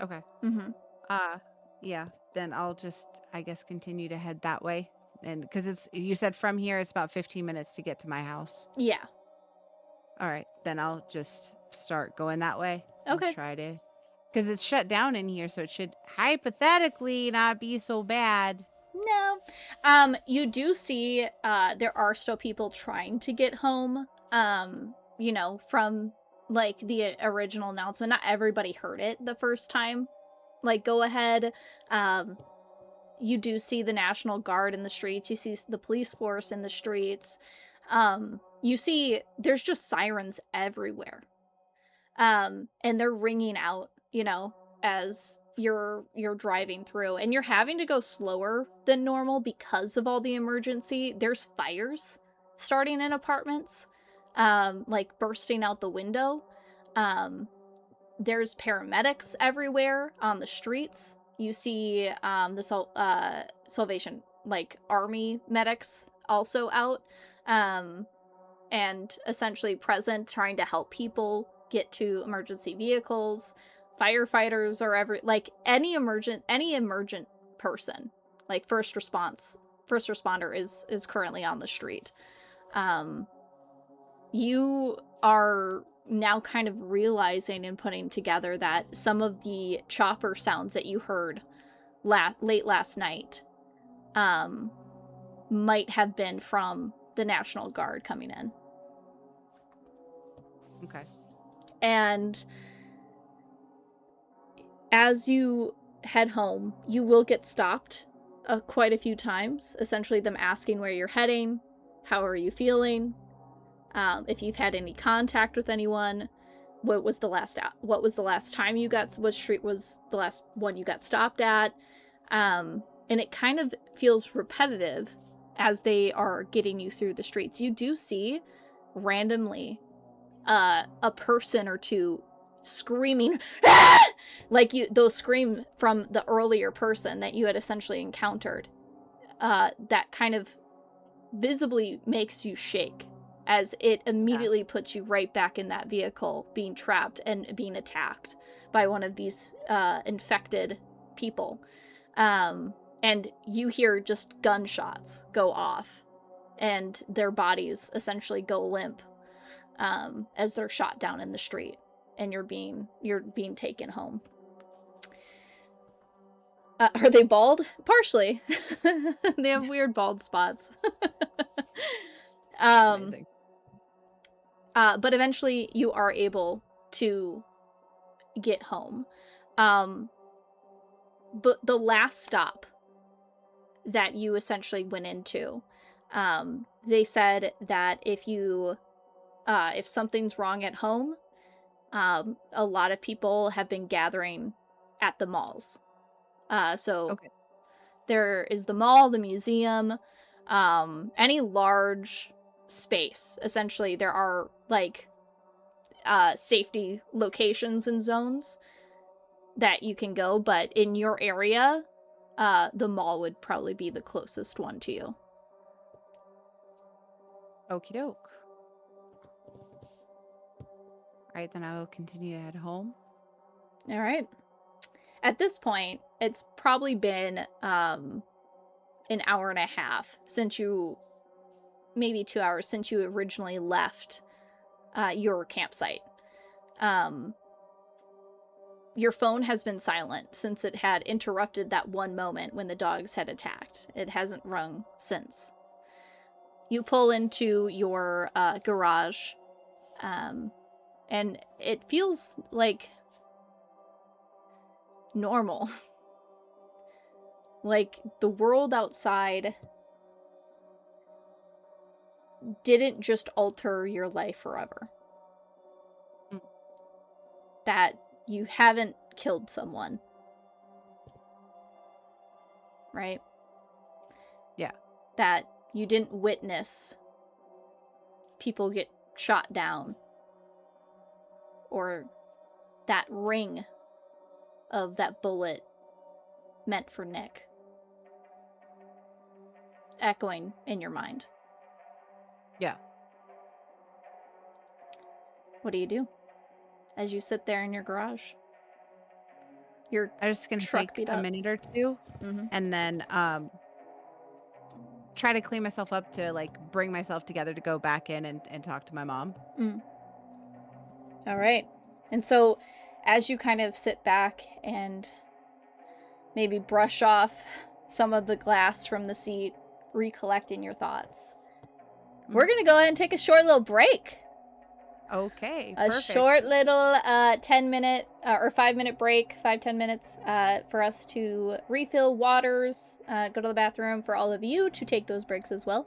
Speaker 2: Okay.
Speaker 1: Mm-hmm.
Speaker 2: Uh, yeah, then I'll just, I guess, continue to head that way. And because you said from here, it's about 15 minutes to get to my house.
Speaker 1: Yeah.
Speaker 2: All right, then I'll just start going that way and
Speaker 1: Okay.
Speaker 2: try to, because it's shut down in here, so it should hypothetically not be so bad.
Speaker 1: No. You do see there are still people trying to get home. From like the original announcement. Not everybody heard it the first time. Like, go ahead. Um, you do see the National Guard in the streets. You see the police force in the streets. You see there's just sirens everywhere. And they're ringing out, as you're driving through, and you're having to go slower than normal because of all the emergency. There's fires starting in apartments, like bursting out the window. Um, there's paramedics everywhere on the streets. You see Salvation, like, army medics also out, um, and essentially present, trying to help people get to emergency vehicles. Firefighters are like any emergent person, like first responder is currently on the street. Um, you are now kind of realizing and putting together that some of the chopper sounds that you heard late last night um, might have been from the National Guard coming in.
Speaker 2: Okay.
Speaker 1: And as you head home, you will get stopped quite a few times, essentially them asking where you're heading, how are you feeling, if you've had any contact with anyone, what was the last time you got, what street was the last one you got stopped at. And it kind of feels repetitive as they are getting you through the streets. You do see randomly a person or two screaming "Ah!" Like those scream from the earlier person that you had essentially encountered, that kind of visibly makes you shake, as it
Speaker 2: Yeah.
Speaker 1: immediately puts you right back in that vehicle, being trapped and being attacked by one of these infected people. And you hear just gunshots go off, and their bodies essentially go limp, as they're shot down in the street, and you're being taken home. Are they bald? Partially. They have weird bald spots. um,
Speaker 2: Amazing.
Speaker 1: but eventually you are able to get home. Um, but the last stop that you essentially went into, they said that if something's wrong at home, a lot of people have been gathering at the malls. So
Speaker 2: Okay.
Speaker 1: there is the mall, the museum, any large space. Essentially, there are like safety locations and zones that you can go, but in your area, the mall would probably be the closest one to you.
Speaker 2: Okie doke. All right, then I will continue to head home.
Speaker 1: All right. At this point, it's probably been an hour and a half since maybe 2 hours since you originally left your campsite. Um, your phone has been silent since it had interrupted that one moment when the dogs had attacked. It hasn't rung since. You pull into your garage, um, and it feels like normal. Like the world outside didn't just alter your life forever.
Speaker 2: Mm.
Speaker 1: That you haven't killed someone. Right?
Speaker 2: Yeah.
Speaker 1: That you didn't witness people get shot down. Or that ring of that bullet meant for Nick. echoing in your mind.
Speaker 2: Yeah.
Speaker 1: What do you do as you sit there in your garage? Your
Speaker 2: I'm just gonna
Speaker 1: truck
Speaker 2: take
Speaker 1: beat
Speaker 2: a
Speaker 1: up.
Speaker 2: minute or 2
Speaker 1: Mhm.
Speaker 2: and then, try to clean myself up to, like, bring myself together to go back in and talk to my mom.
Speaker 1: Mm. All right. And so as you kind of sit back and maybe brush off some of the glass from the seat, recollecting your thoughts, we're
Speaker 2: Mhm.
Speaker 1: going to go ahead and take a short little break.
Speaker 2: Okay,
Speaker 1: A
Speaker 2: perfect.
Speaker 1: short little 10-minute or 5-minute break, 5-10 minutes for us to refill waters, go to the bathroom, for all of you to take those breaks as well.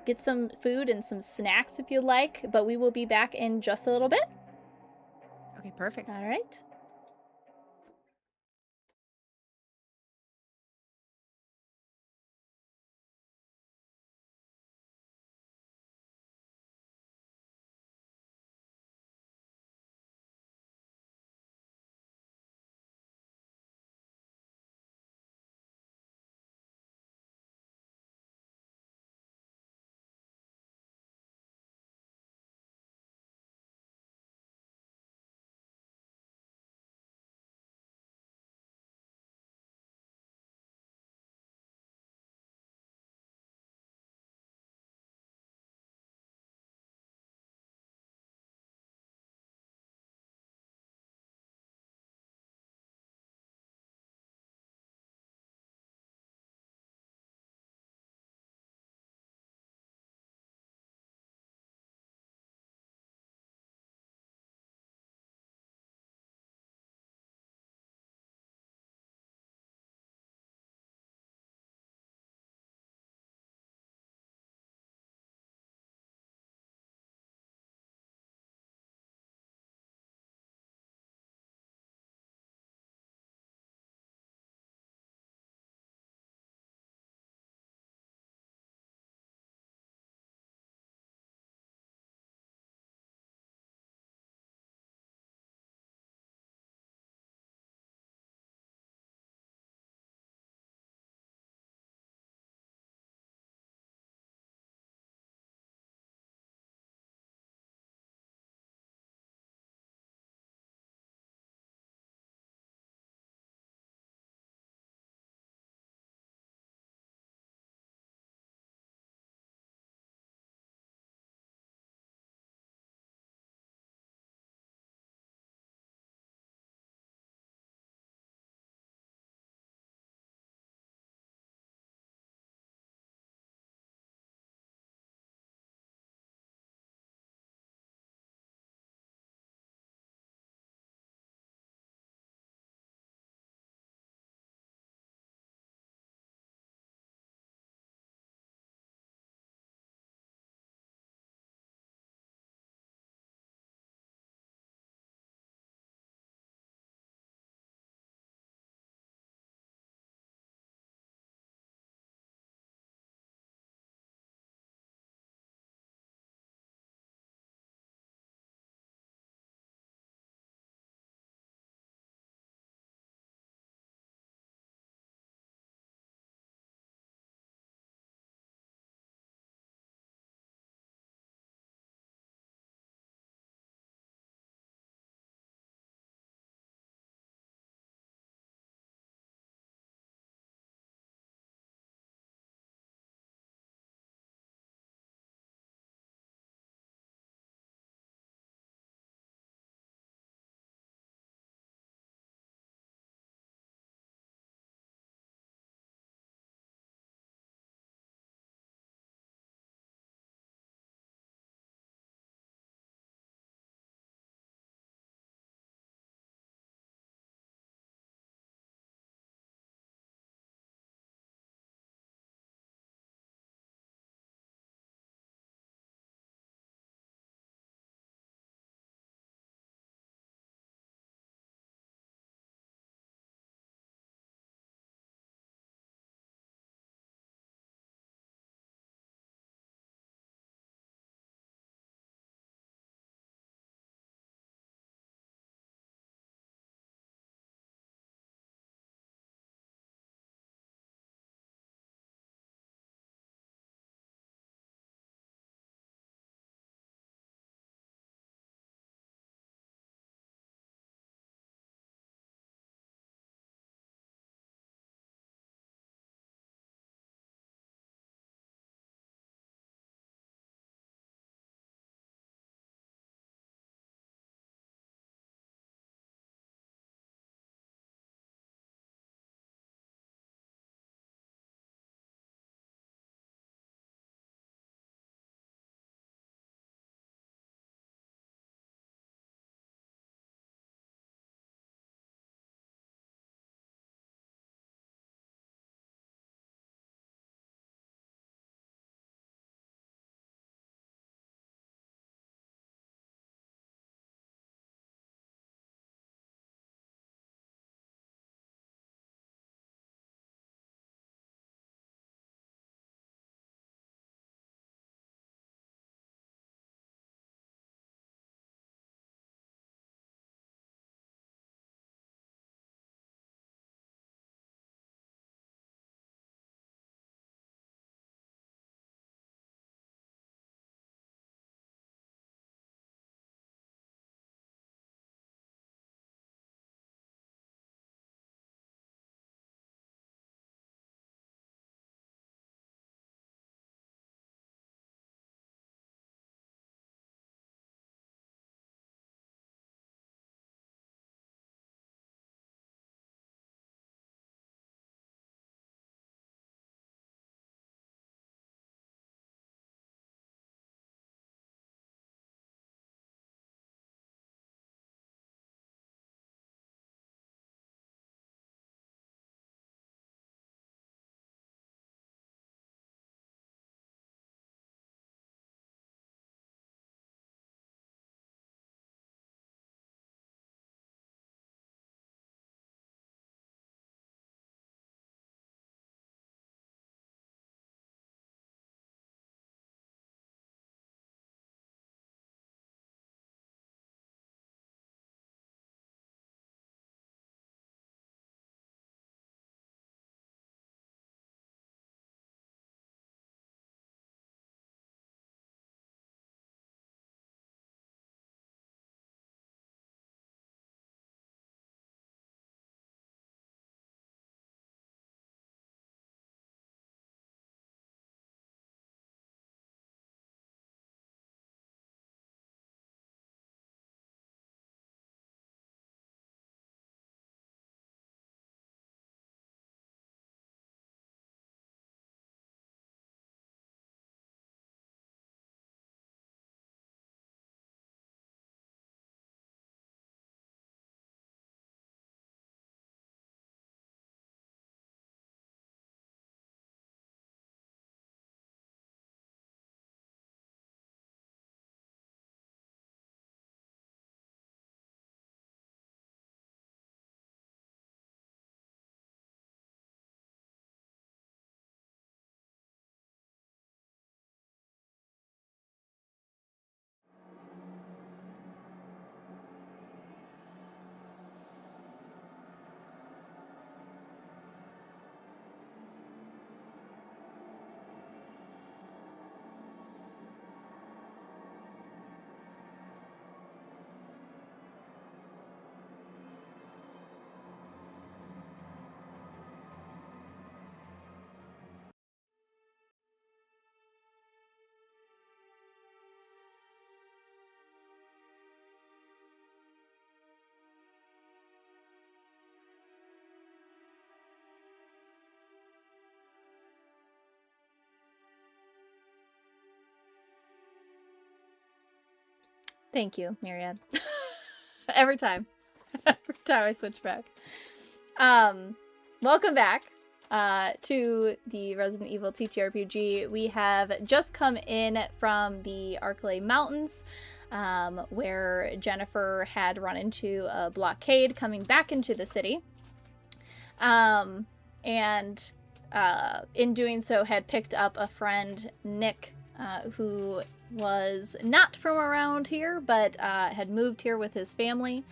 Speaker 1: Get some food and some snacks if you'd like, but we will be back in just a little bit.
Speaker 2: Okay, perfect.
Speaker 1: All right. Thank you, Myriad. Every time. Every time I switch back. Welcome back to the Resident Evil TTRPG. We have just come in from the Arklay Mountains, where Jennifer had run into a blockade coming back into the city. And in doing so had picked up a friend, Nick, who was not from around here, but had moved here with his family,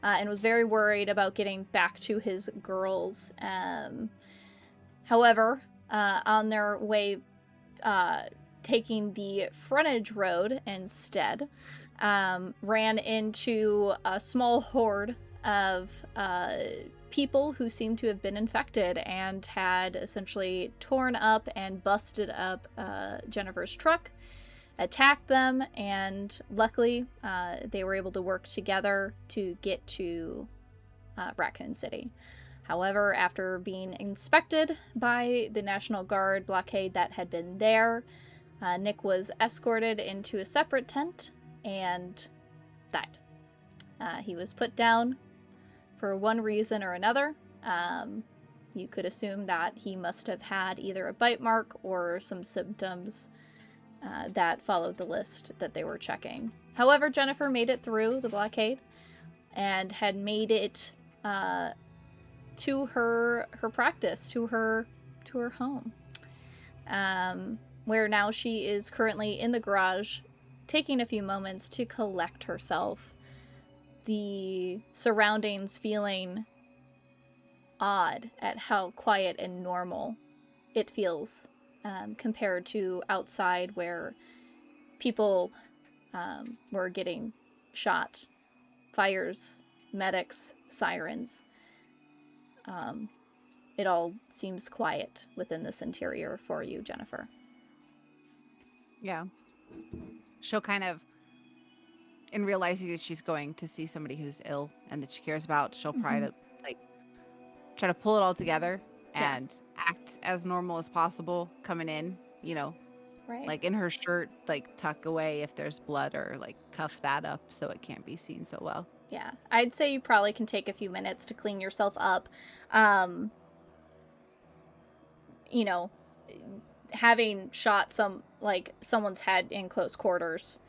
Speaker 1: and was very worried about getting back to his girls. However, on their way taking the frontage road instead, ran into a small horde of people who seemed to have been infected and had essentially torn up and busted up Jennifer's truck, attacked them, and luckily they were able to work together to get to Raccoon City. However, after being inspected by the National Guard blockade that had been there, Nick was escorted into a separate tent and died. He was put down for one reason or another. You could assume that he must have had either a bite mark or some symptoms that followed the list that they were checking. However, Jennifer made it through the blockade and had made it to her practice, to her home, where now she is currently in the garage, taking a few moments to collect herself. The surroundings feeling odd at how quiet and normal it feels, compared to outside where people were getting shot, fires, medics, sirens. It all seems quiet within this interior for you, Jennifer.
Speaker 2: Yeah. She'll kind of, in realizing that she's going to see somebody who's ill and that she cares about, she'll try to pull it all together and act as normal as possible coming in,
Speaker 1: Right.
Speaker 2: like in her shirt, like tuck away if there's blood, or like cuff that up so it can't be seen so well.
Speaker 1: Yeah, I'd say you probably can take a few minutes to clean yourself up. Having shot someone's head in close quarters,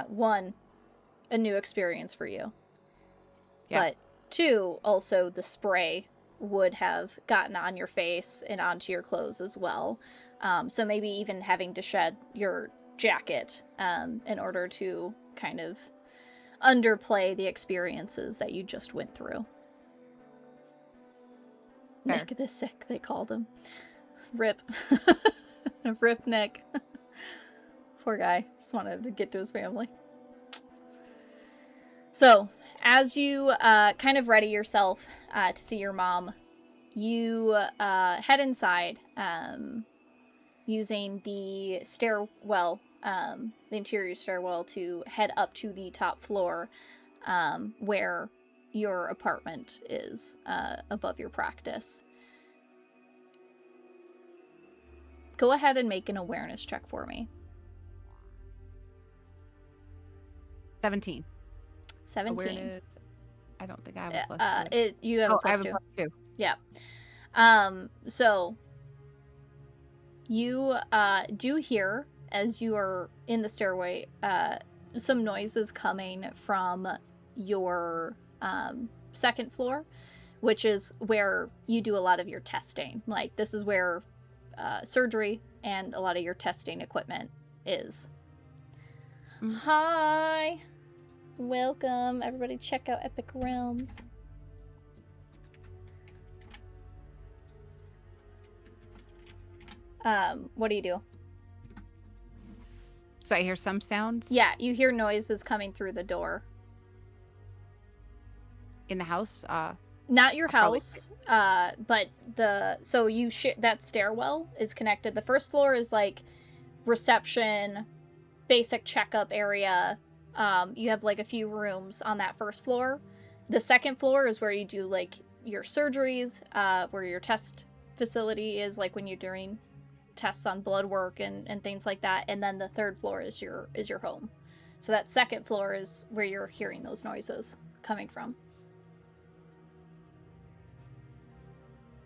Speaker 1: one, a new experience for you. Yeah. But two, also the spray would have gotten on your face and onto your clothes as well. So maybe even having to shed your jacket in order to kind of underplay the experiences that you just went through. Fair. Nick the Sick, they called him. Rip. Rip Nick. Poor guy. Just wanted to get to his family. So, as you kind of ready yourself to see your mom, you head inside using the stairwell, the interior stairwell, to head up to the top floor where your apartment is above your practice. Go ahead and make an awareness check for me.
Speaker 2: 17.
Speaker 1: Awareness.
Speaker 2: I don't think I have a plus 2.
Speaker 1: You have a plus 2.
Speaker 2: I have a plus 2.
Speaker 1: Yeah. So you do hear, as you are in the stairway, some noises coming from your second floor, which is where you do a lot of your testing. Like, this is where surgery and a lot of your testing equipment is. Mm-hmm. Hi! Welcome, everybody. Check out Epic Realms. What do you do?
Speaker 2: So I hear some sounds?
Speaker 1: Yeah, you hear noises coming through the door.
Speaker 2: In the house?
Speaker 1: Not your house, but that stairwell is connected. The first floor is like reception, basic checkup area. You have like a few rooms on that first floor. The second floor is where you do like your surgeries, where your test facility is, like when you're doing tests on blood work and things like that. And then the third floor is your home. So that second floor is where you're hearing those noises coming from.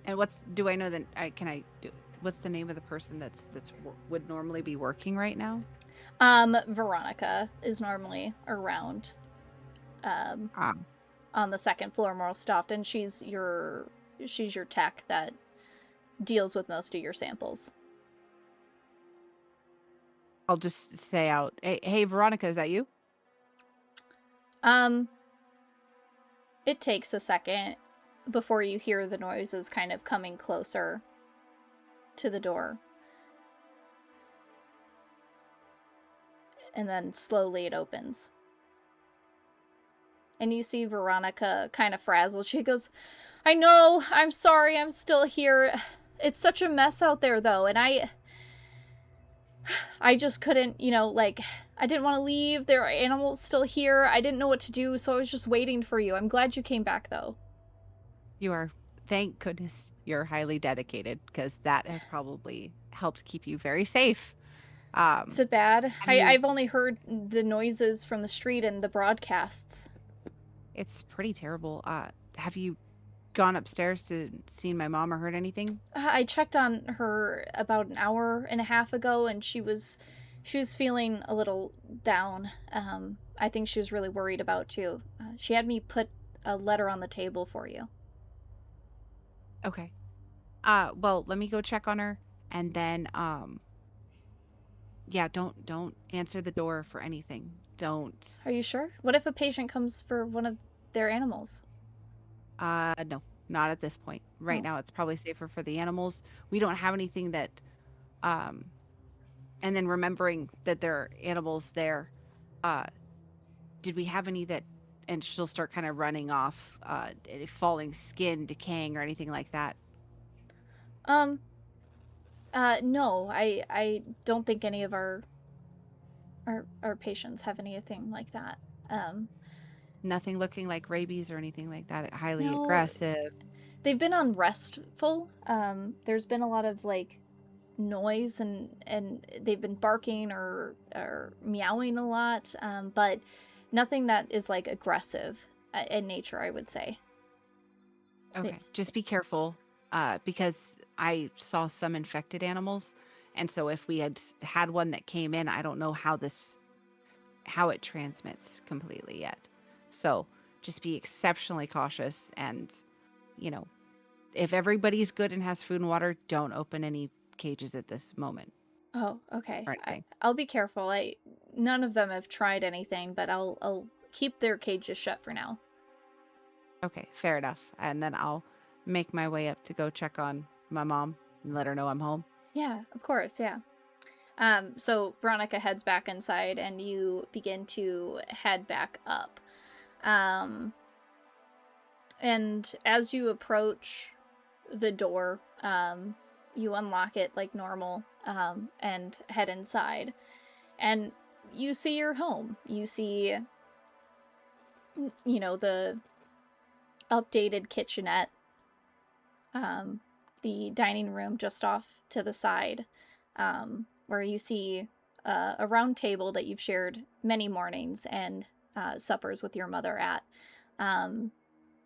Speaker 2: And do I know that what's the name of the person that's would normally be working right now?
Speaker 1: Veronica is normally around
Speaker 2: Ah,
Speaker 1: on the second floor most often. She's your tech that deals with most of your samples.
Speaker 2: I'll just say out, hey, Veronica, is that you?
Speaker 1: Um, it takes a second before you hear the noises kind of coming closer to the door. And then slowly it opens. And you see Veronica kind of frazzled. She goes, I know, I'm sorry, I'm still here. It's such a mess out there, though, and I just couldn't, I didn't want to leave. There are animals still here. I didn't know what to do, so I was just waiting for you. I'm glad you came back, though.
Speaker 2: You are, thank goodness you're highly dedicated, because that has probably helped keep you very safe.
Speaker 1: Is it bad?
Speaker 2: Have you
Speaker 1: I've only heard the noises from the street and the broadcasts.
Speaker 2: It's pretty terrible. Have you gone upstairs to see my mom or heard anything?
Speaker 1: I checked on her about an hour and a half ago, and she was feeling a little down. I think she was really worried about you. She had me put a letter on the table for you.
Speaker 2: Okay. Well, let me go check on her, and then yeah, don't answer the door for anything. Don't.
Speaker 1: Are you sure? What if a patient comes for one of their animals?
Speaker 2: No, not at this point. Right
Speaker 1: Oh.
Speaker 2: now, it's probably safer for the animals. We don't have anything that, um, and then remembering that there are animals there, uh, did we have any that, and she'll start kind of running off, falling skin, decaying, or anything like that?
Speaker 1: Um, no, I don't think any of our patients have anything like that. Um,
Speaker 2: Nothing looking like rabies or anything like that. Highly
Speaker 1: no,
Speaker 2: aggressive.
Speaker 1: they've been on restful. There's been a lot of like noise and they've been barking or meowing a lot, but nothing that is like aggressive in nature, I would say. They,
Speaker 2: Okay, just be careful, because I saw some infected animals, and so if we had had one that came in, I don't know how it transmits completely yet. So just be exceptionally cautious, and you know, if everybody's good and has food and water, don't open any cages at this moment
Speaker 1: oh, okay.
Speaker 2: or anything.
Speaker 1: I'll be careful. None of them have tried anything, but I'll keep their cages shut for now.
Speaker 2: Okay, fair enough. And then I'll make my way up to go check on my mom and let her know I'm home.
Speaker 1: Yeah, of course, yeah. So Veronica heads back inside and you begin to head back up. Um, and as you approach the door, you unlock it like normal, and head inside. And you see your home. You see, the updated kitchenette, the dining room just off to the side, where you see a round table that you've shared many mornings and suppers with your mother at.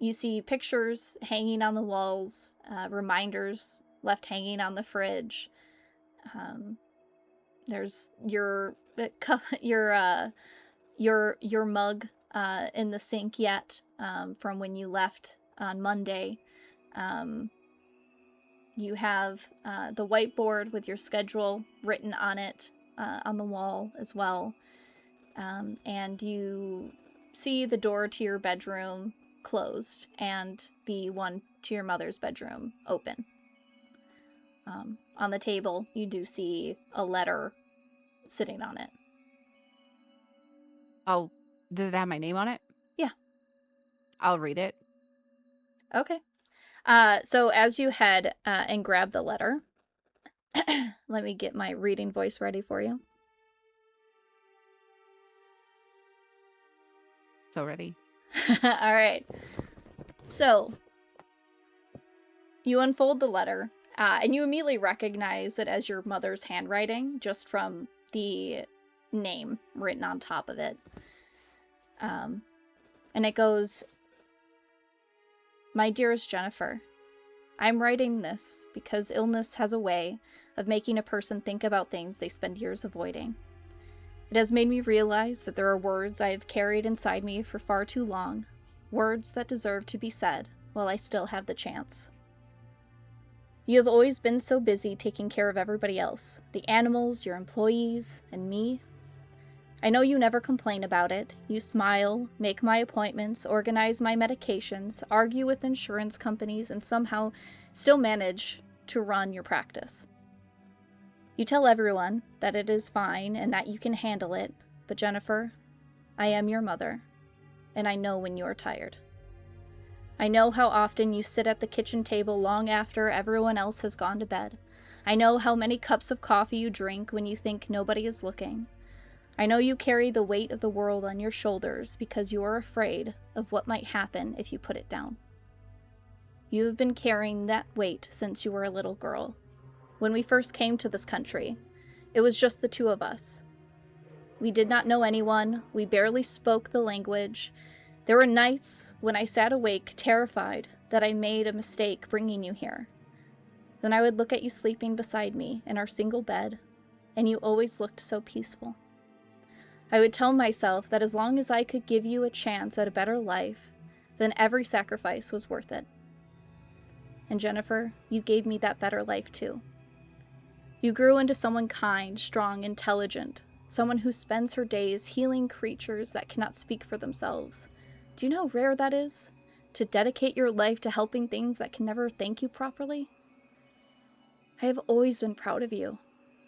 Speaker 1: You see pictures hanging on the walls, reminders left hanging on the fridge. There's your mug in the sink yet, from when you left on Monday. You have the whiteboard with your schedule written on it, on the wall as well. And you see the door to your bedroom closed and the one to your mother's bedroom open. On the table, you do see a letter sitting on it.
Speaker 2: Does it have my name on it?
Speaker 1: Yeah.
Speaker 2: I'll read it.
Speaker 1: Okay. So as you head and grab the letter, let me get my reading voice ready for you.
Speaker 2: So ready.
Speaker 1: All right. So you unfold the letter, and you immediately recognize it as your mother's handwriting, just from the name written on top of it. And it goes, "My dearest Jennifer, I'm writing this because illness has a way of making a person think about things they spend years avoiding. It has made me realize that there are words I have carried inside me for far too long, words that deserve to be said while I still have the chance. You have always been so busy taking care of everybody else, the animals, your employees, and me. I know you never complain about it. You smile, make my appointments, organize my medications, argue with insurance companies, and somehow still manage to run your practice. You tell everyone that it is fine and that you can handle it, but Jennifer, I am your mother, and I know when you are tired. I know how often you sit at the kitchen table long after everyone else has gone to bed. I know how many cups of coffee you drink when you think nobody is looking. I know you carry the weight of the world on your shoulders because you are afraid of what might happen if you put it down. You have been carrying that weight since you were a little girl. When we first came to this country, it was just the two of us. We did not know anyone, we barely spoke the language. There were nights when I sat awake, terrified that I made a mistake bringing you here. Then I would look at you sleeping beside me in our single bed, and you always looked so peaceful. I would tell myself that as long as I could give you a chance at a better life, then every sacrifice was worth it. And Jennifer, you gave me that better life too. You grew into someone kind, strong, intelligent, someone who spends her days healing creatures that cannot speak for themselves. Do you know how rare that is? To dedicate your life to helping things that can never thank you properly? I have always been proud of you.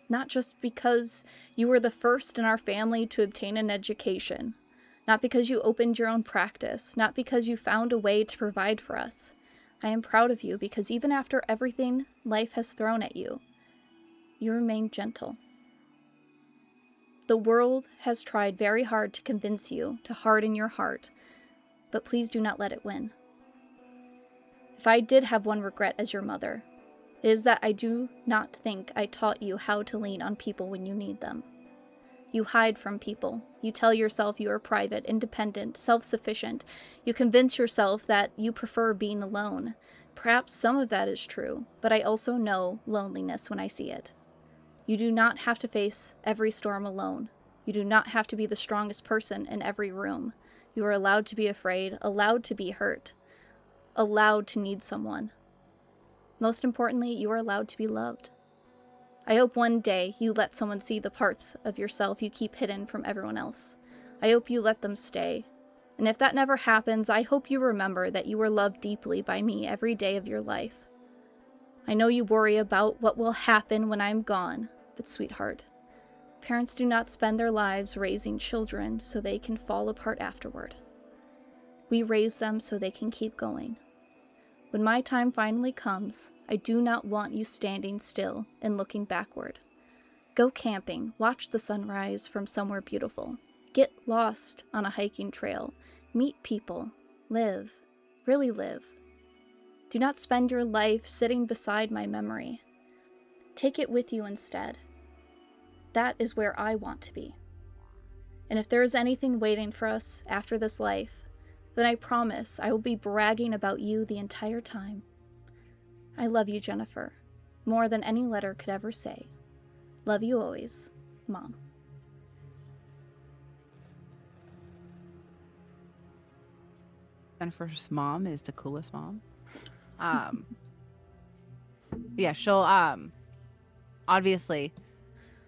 Speaker 1: Not just because you were the first in our family to obtain an education, not because you opened your own practice, not because you found a way to provide for us. I am proud of you because even after everything life has thrown at you, you remain gentle. The world has tried very hard to convince you to harden your heart, but please do not let it win. If I did have one regret as your mother, it is that I do not think I taught you how to lean on people when you need them. You hide from people. You tell yourself you are private, independent, self-sufficient. You convince yourself that you prefer being alone. Perhaps some of that is true, but I also know loneliness when I see it. You do not have to face every storm alone. You do not have to be the strongest person in every room. You are allowed to be afraid, allowed to be hurt, allowed to need someone. Most importantly, you are allowed to be loved. I hope one day you let someone see the parts of yourself you keep hidden from everyone else. I hope you let them stay. And if that never happens, I hope you remember that you were loved deeply by me every day of your life. I know you worry about what will happen when I'm gone, but sweetheart, parents do not spend their lives raising children so they can fall apart afterward. We raise them so they can keep going. When my time finally comes, I do not want you standing still and looking backward. Go camping, watch the sunrise from somewhere beautiful. Get lost on a hiking trail. Meet people. Live. Really live. Do not spend your life sitting beside my memory. Take it with you instead. That is where I want to be. And if there is anything waiting for us after this life, then I promise I will be bragging about you the entire time. I love you, Jennifer, more than any letter could ever say. Love you always, Mom.
Speaker 2: Jennifer's mom is the coolest mom. Um, yeah, she'll obviously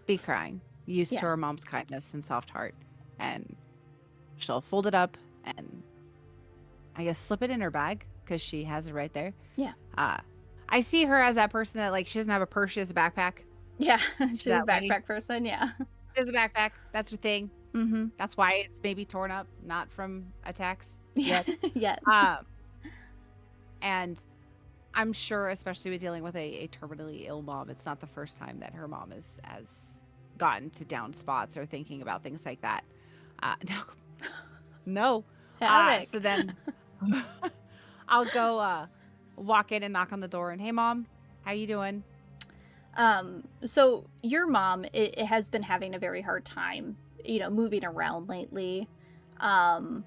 Speaker 2: be crying, used to her mom's kindness and soft heart, and she'll fold it up and I guess slip it in her bag because she has it right there.
Speaker 1: Yeah.
Speaker 2: I see her as that person that like she doesn't have a purse, she has a backpack.
Speaker 1: Yeah, she's a backpack
Speaker 2: lady.
Speaker 1: person, yeah.
Speaker 2: She has a backpack. That's her thing.
Speaker 1: Mm-hmm.
Speaker 2: That's why it's maybe torn up, not from attacks
Speaker 1: Yeah.
Speaker 2: yet.
Speaker 1: Yet.
Speaker 2: And I'm sure, especially with dealing with a terminally ill mom, it's not the first time that her mom has gotten to down spots or thinking about things like that. No. So then I'll go walk in and knock on the door and, hey, Mom, how you doing?
Speaker 1: So your mom it has been having a very hard time, moving around lately. Um,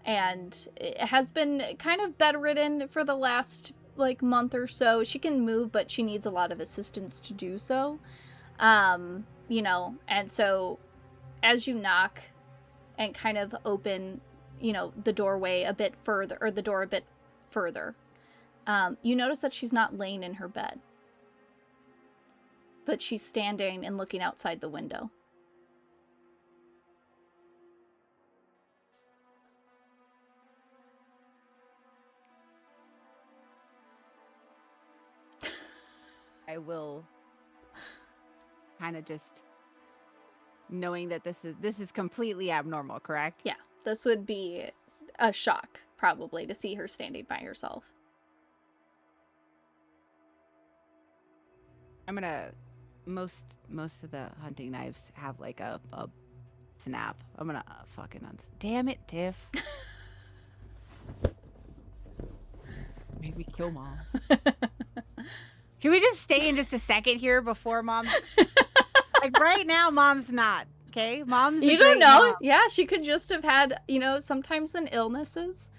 Speaker 1: and it has been kind of bedridden for the last like month or so. She can move, but she needs a lot of assistance to do so. And so as you knock and kind of open, the doorway a bit further, or the door a bit further, you notice that she's not laying in her bed, but she's standing and looking outside the window.
Speaker 2: I will kind of just knowing that this is completely abnormal, correct?
Speaker 1: Yeah, this would be a shock, probably, to see her standing by herself.
Speaker 2: I'm gonna most of the hunting knives have like a snap. I'm gonna fucking damn it, Tiff. Make me kill mom. Can we just stay in just a second here before mom's like right now mom's not, okay? Mom's
Speaker 1: You
Speaker 2: a
Speaker 1: don't
Speaker 2: great
Speaker 1: know.
Speaker 2: mom.
Speaker 1: Yeah, she could just have had, sometimes in illnesses,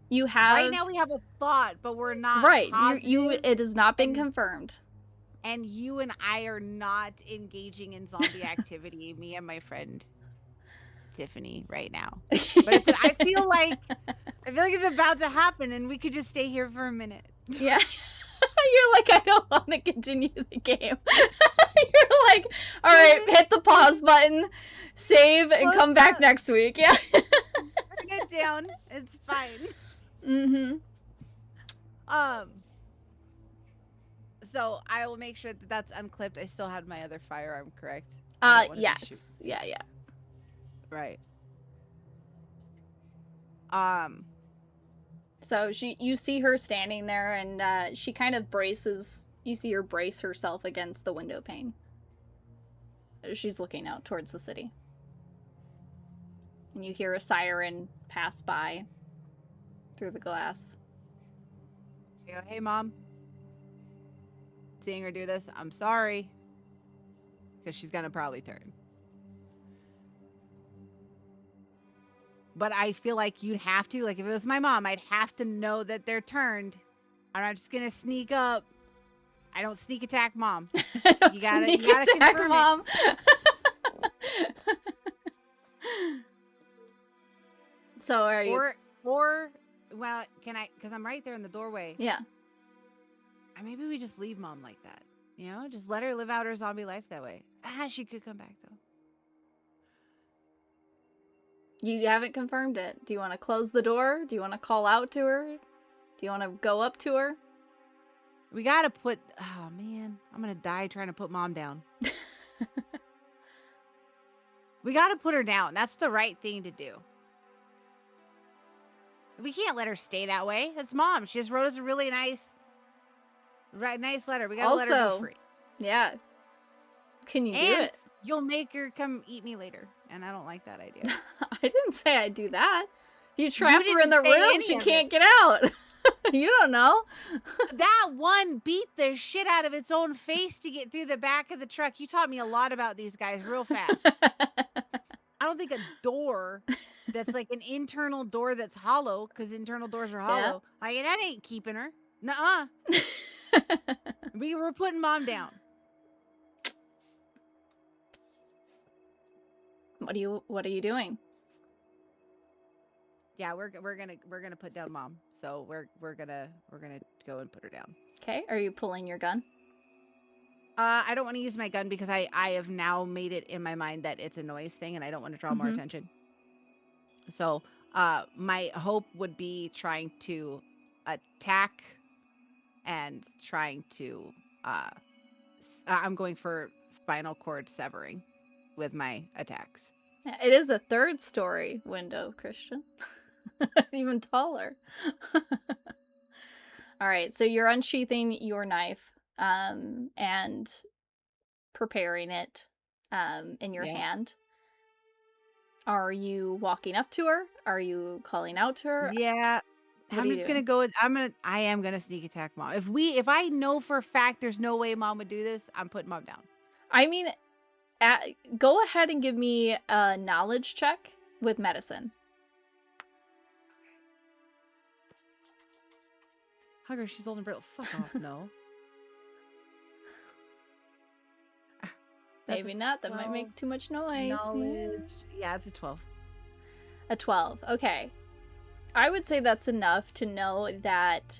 Speaker 1: you have
Speaker 2: Right now we have a thought, but we're not
Speaker 1: right. You
Speaker 2: positive.
Speaker 1: it has not been
Speaker 2: and,
Speaker 1: confirmed.
Speaker 2: and you and I are not engaging in zombie activity, me and my friend Tiffany right now. But I feel like it's about to happen and we could just stay here for a minute.
Speaker 1: Yeah. You're like, I don't want to continue the game. You're like, all right, hit the pause button, save, and come back next week. Yeah.
Speaker 2: Turn it down. It's fine.
Speaker 1: Mm-hmm.
Speaker 2: So I will make sure that that's unclipped. I still had my other firearm, correct?
Speaker 1: Yes. Yeah.
Speaker 2: Right.
Speaker 1: So you see her standing there, and she kind of braces. You see her brace herself against the window pane. She's looking out towards the city, and you hear a siren pass by through the glass.
Speaker 2: I go, hey mom. Seeing her do this, I'm sorry, because she's gonna probably turn. But I feel like you'd have to, like if it was my mom, I'd have to know that they're turned. I'm not just gonna sneak up. I don't sneak attack mom. You gotta confirm mom.
Speaker 1: So are you?
Speaker 2: Or well, can I? Because I'm right there in the doorway.
Speaker 1: Yeah.
Speaker 2: Maybe we just leave mom like that. Just let her live out her zombie life that way. She could come back though.
Speaker 1: You haven't confirmed it. Do you want to close the door? Do you want to call out to her? Do you want to go up to her?
Speaker 2: We gotta put. Oh man, I'm gonna die trying to put mom down. We gotta put her down. That's the right thing to do. We can't let her stay that way. That's mom. She just wrote us a really nice letter. We gotta let her go free.
Speaker 1: Yeah. Can you do it?
Speaker 2: You'll make her come eat me later, and I don't like that idea.
Speaker 1: I didn't say I'd do that. If you trap her in the room, she can't get out. You don't know.
Speaker 2: That one beat the shit out of its own face to get through the back of the truck. You taught me a lot about these guys real fast. I don't think a door that's like an internal door that's hollow, because internal doors are hollow. Yeah. Like, that ain't keeping her. Nuh-uh. We were putting mom down.
Speaker 1: What are you doing?
Speaker 2: Yeah, we're gonna put down mom. So we're gonna go and put her down.
Speaker 1: Okay. Are you pulling your gun?
Speaker 2: I don't want to use my gun because I have now made it in my mind that it's a noise thing and I don't want to draw more attention. So my hope would be trying to attack and trying to I'm going for spinal cord severing with my attacks.
Speaker 1: It is a 3rd story window, Christian. Even taller. All right, so you're unsheathing your knife and preparing it in your hand. Are you walking up to her? Are you calling out to her?
Speaker 2: Yeah.
Speaker 1: What
Speaker 2: I'm
Speaker 1: are you
Speaker 2: just gonna
Speaker 1: doing?
Speaker 2: go with I am gonna sneak attack mom. If I know for a fact there's no way mom would do this, I'm putting mom down.
Speaker 1: I mean, go ahead and give me a knowledge check with medicine.
Speaker 2: Hugger, she's old and brittle. Fuck off, no. That's a
Speaker 1: Maybe not. That might
Speaker 2: 12
Speaker 1: make too much noise.
Speaker 2: knowledge. Yeah, it's a 12.
Speaker 1: A 12. Okay. I would say that's enough to know that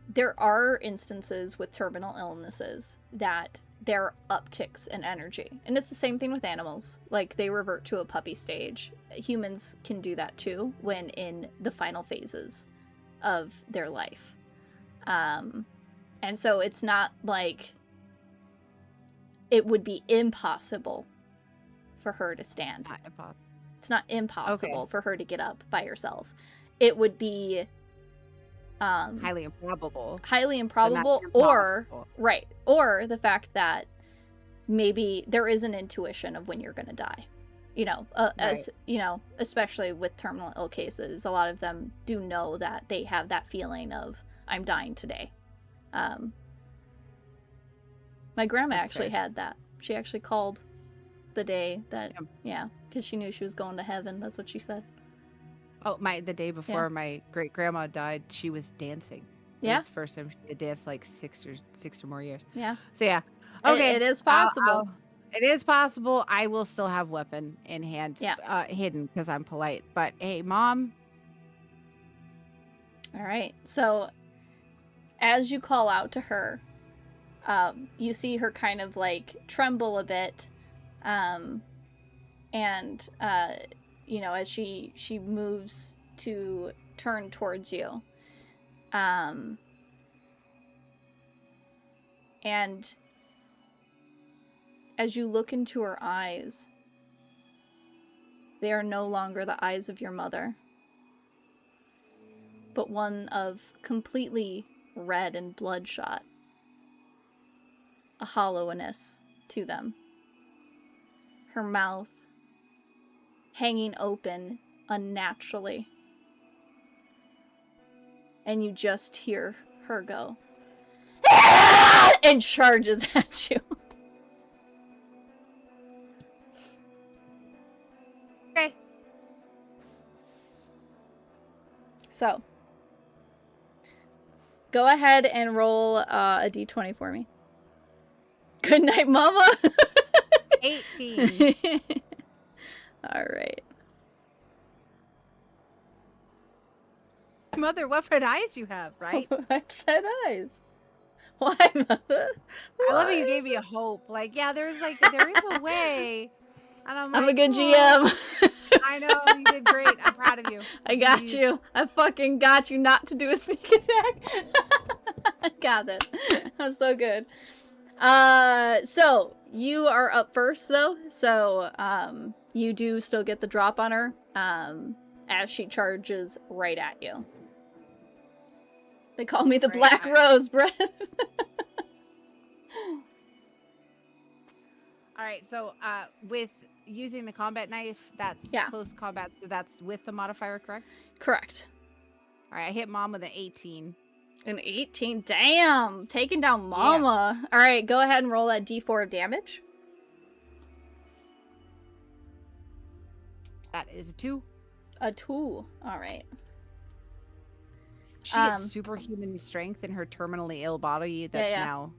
Speaker 1: there are instances with terminal illnesses that there are upticks in energy. And it's the same thing with animals. Like, they revert to a puppy stage. Humans can do that too when in the final phases of their life. And so it's not like it would be impossible for her to stand. It's not impossible for her to get up by herself. It would be
Speaker 2: highly improbable.
Speaker 1: or right, or the fact that maybe there is an intuition of when you're going to die. You know, as you know, especially with terminal ill cases, a lot of them do know that they have that feeling of I'm dying today. My grandma actually had that. She actually called the day that, because she knew she was going to heaven. That's what she said.
Speaker 2: Oh, the day before my great grandma died, she was dancing. It was the first time she had danced like six or more years.
Speaker 1: Yeah.
Speaker 2: So yeah, okay,
Speaker 1: it is possible.
Speaker 2: It is possible. I will still have weapon in hand, hidden because I'm polite. But hey, mom.
Speaker 1: All right. So as you call out to her, you see her kind of like tremble a bit, and you know, as she moves to turn towards you, and as you look into her eyes, they are no longer the eyes of your mother, but one of completely red and bloodshot, a hollowness to them. Her mouth hanging open unnaturally. And you just hear her go and charges at you.
Speaker 2: Okay.
Speaker 1: So, go ahead and roll a d20 for me. Good night, mama.
Speaker 2: 18.
Speaker 1: All right.
Speaker 2: Mother, what red eyes you have, right?
Speaker 1: What red eyes? Why, mother?
Speaker 2: I love how you gave me a hope. Like, yeah, there is a way. And I'm
Speaker 1: a good GM.
Speaker 2: I know, you did great. I'm proud of you.
Speaker 1: I got you. I fucking got you not to do a sneak attack. I got it. I'm so good. So you are up first though. So, you do still get the drop on her, as she charges right at you. They call me the Black Rose, Brett.
Speaker 2: All right, so with using the combat knife, that's close combat. That's with the modifier, correct?
Speaker 1: Correct.
Speaker 2: All right, I hit mom with an 18.
Speaker 1: An 18? Damn! Taking down mama. Yeah. All right, go ahead and roll that d4 of damage.
Speaker 2: That is a 2.
Speaker 1: A 2. All right.
Speaker 2: She has superhuman strength in her terminally ill body. That's now...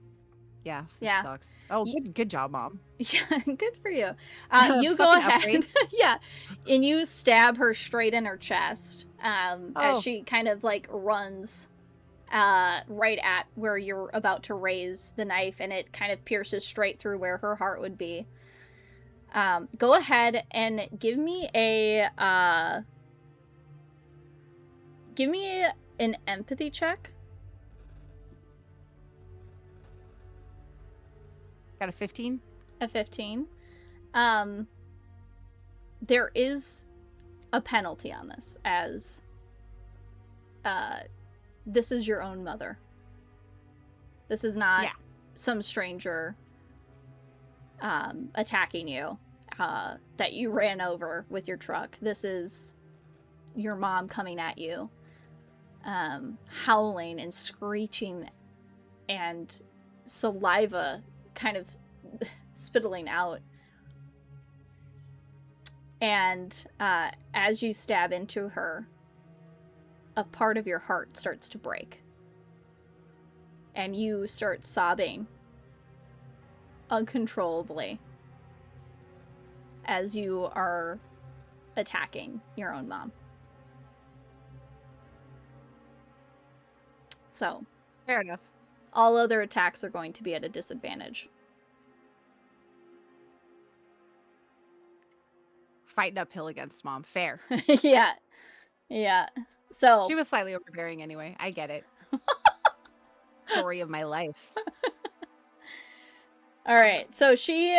Speaker 2: Yeah, it sucks. Oh, good job, mom.
Speaker 1: Yeah, good for you. You go ahead. And you stab her straight in her chest, as she kind of like runs right at where you're about to raise the knife, and it kind of pierces straight through where her heart would be. Go ahead and give me an empathy check.
Speaker 2: Got a 15?
Speaker 1: A 15. There is a penalty on this, as this is your own mother. This is not some stranger attacking you that you ran over with your truck. This is your mom coming at you. howling and screeching and saliva kind of spittling out. And as you stab into her, a part of your heart starts to break. And you start sobbing uncontrollably as you are attacking your own mom. So,
Speaker 2: Fair enough.
Speaker 1: all other attacks are going to be at a disadvantage.
Speaker 2: Fighting uphill against mom. Fair.
Speaker 1: Yeah. Yeah. So,
Speaker 2: She was slightly overbearing anyway. I get it. Story of my life.
Speaker 1: all right. So she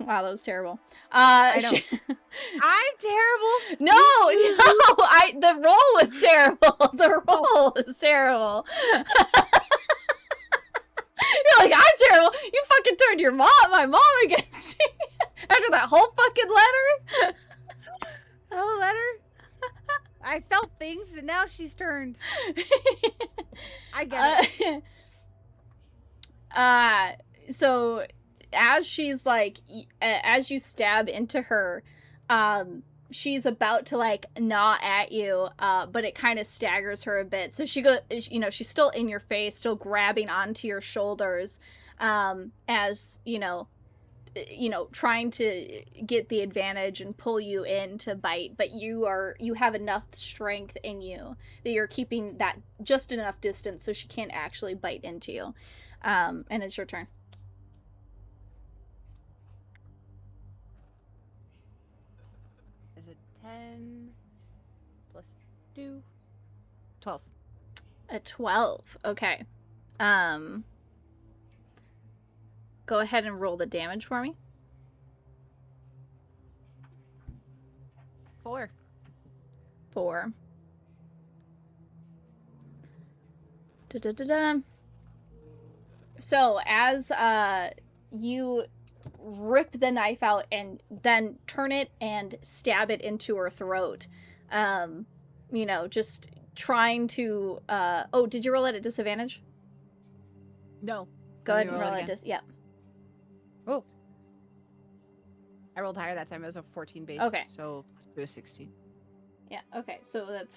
Speaker 1: wow, that was terrible.
Speaker 2: I know.
Speaker 1: She...
Speaker 2: I'm terrible.
Speaker 1: No, the roll was terrible. The roll was terrible. You're like, I'm terrible. You fucking turned my mom against me after that whole fucking letter.
Speaker 2: Oh, letter. I felt things, and now she's turned. I get it.
Speaker 1: So as she's like, as you stab into her, she's about to like gnaw at you, but it kind of staggers her a bit. So she she's still in your face, still grabbing onto your shoulders, as trying to get the advantage and pull you in to bite, but you have enough strength in you that you're keeping that just enough distance so she can't actually bite into you. And it's your turn.
Speaker 2: Is it 10 plus 2? 12.
Speaker 1: A 12. Okay. Go ahead and roll the damage for me.
Speaker 2: 4.
Speaker 1: 4. Da-da-da-da. So as you rip the knife out and then turn it and stab it into her throat, just trying to oh, did you roll at a disadvantage?
Speaker 2: No.
Speaker 1: Go ahead and roll at yeah.
Speaker 2: Oh. I rolled higher that time. It was a 14 base.
Speaker 1: Okay.
Speaker 2: So plus 2 is 16.
Speaker 1: Yeah, okay. So that's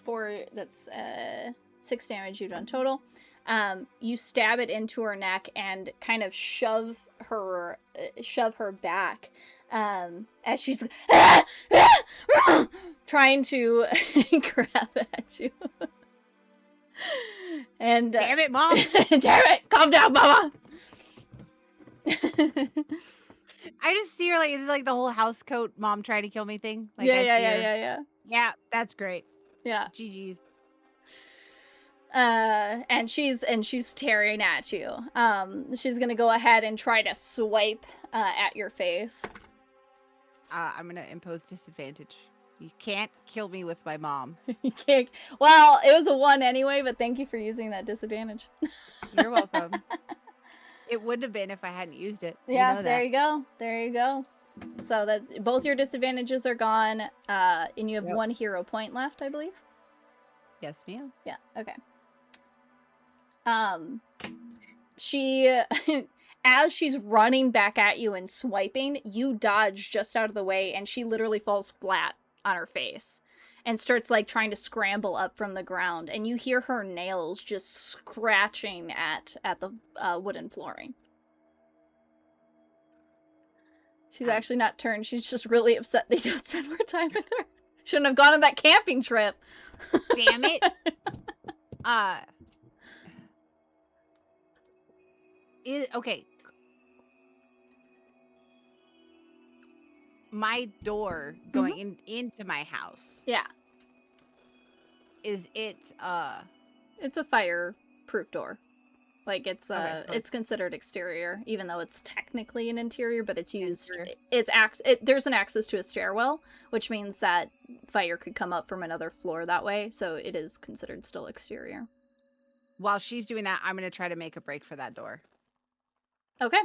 Speaker 1: 6 damage you've done total. You stab it into her neck and kind of shove her back, as she's trying to grab at you. And
Speaker 2: damn it, Mom!
Speaker 1: Damn it! Calm down, Mama.
Speaker 2: I just see her like, is it like the whole house coat mom trying to kill me thing? Like,
Speaker 1: Yeah.
Speaker 2: Yeah, that's great.
Speaker 1: Yeah.
Speaker 2: GG's.
Speaker 1: And she's tearing at you. She's gonna go ahead and try to swipe at your face.
Speaker 2: I'm gonna impose disadvantage. You can't kill me with my mom.
Speaker 1: You can't. Well, it was a 1 anyway, but thank you for using that disadvantage.
Speaker 2: You're welcome. It wouldn't have been if I hadn't used it.
Speaker 1: Yeah, there you go. There you go. So that both your disadvantages are gone, and you have 1 hero point left, I believe.
Speaker 2: Yes, ma'am.
Speaker 1: Yeah. Okay. She, as she's running back at you and swiping, you dodge just out of the way, and she literally falls flat on her face and starts like trying to scramble up from the ground, and you hear her nails just scratching at the wooden flooring. She's actually not turned. She's just really upset they don't spend more time with her. Shouldn't have gone on that camping trip.
Speaker 2: Damn it. Okay. My door going into my house.
Speaker 1: Yeah.
Speaker 2: Is it
Speaker 1: It's a fireproof door. Like it's
Speaker 2: Okay, so
Speaker 1: it's considered exterior, even though it's technically an interior, but it's used
Speaker 2: Interior.
Speaker 1: There's an access to a stairwell, which means that fire could come up from another floor that way, so it is considered still exterior.
Speaker 2: While she's doing that, I'm gonna try to make a break for that door.
Speaker 1: Okay.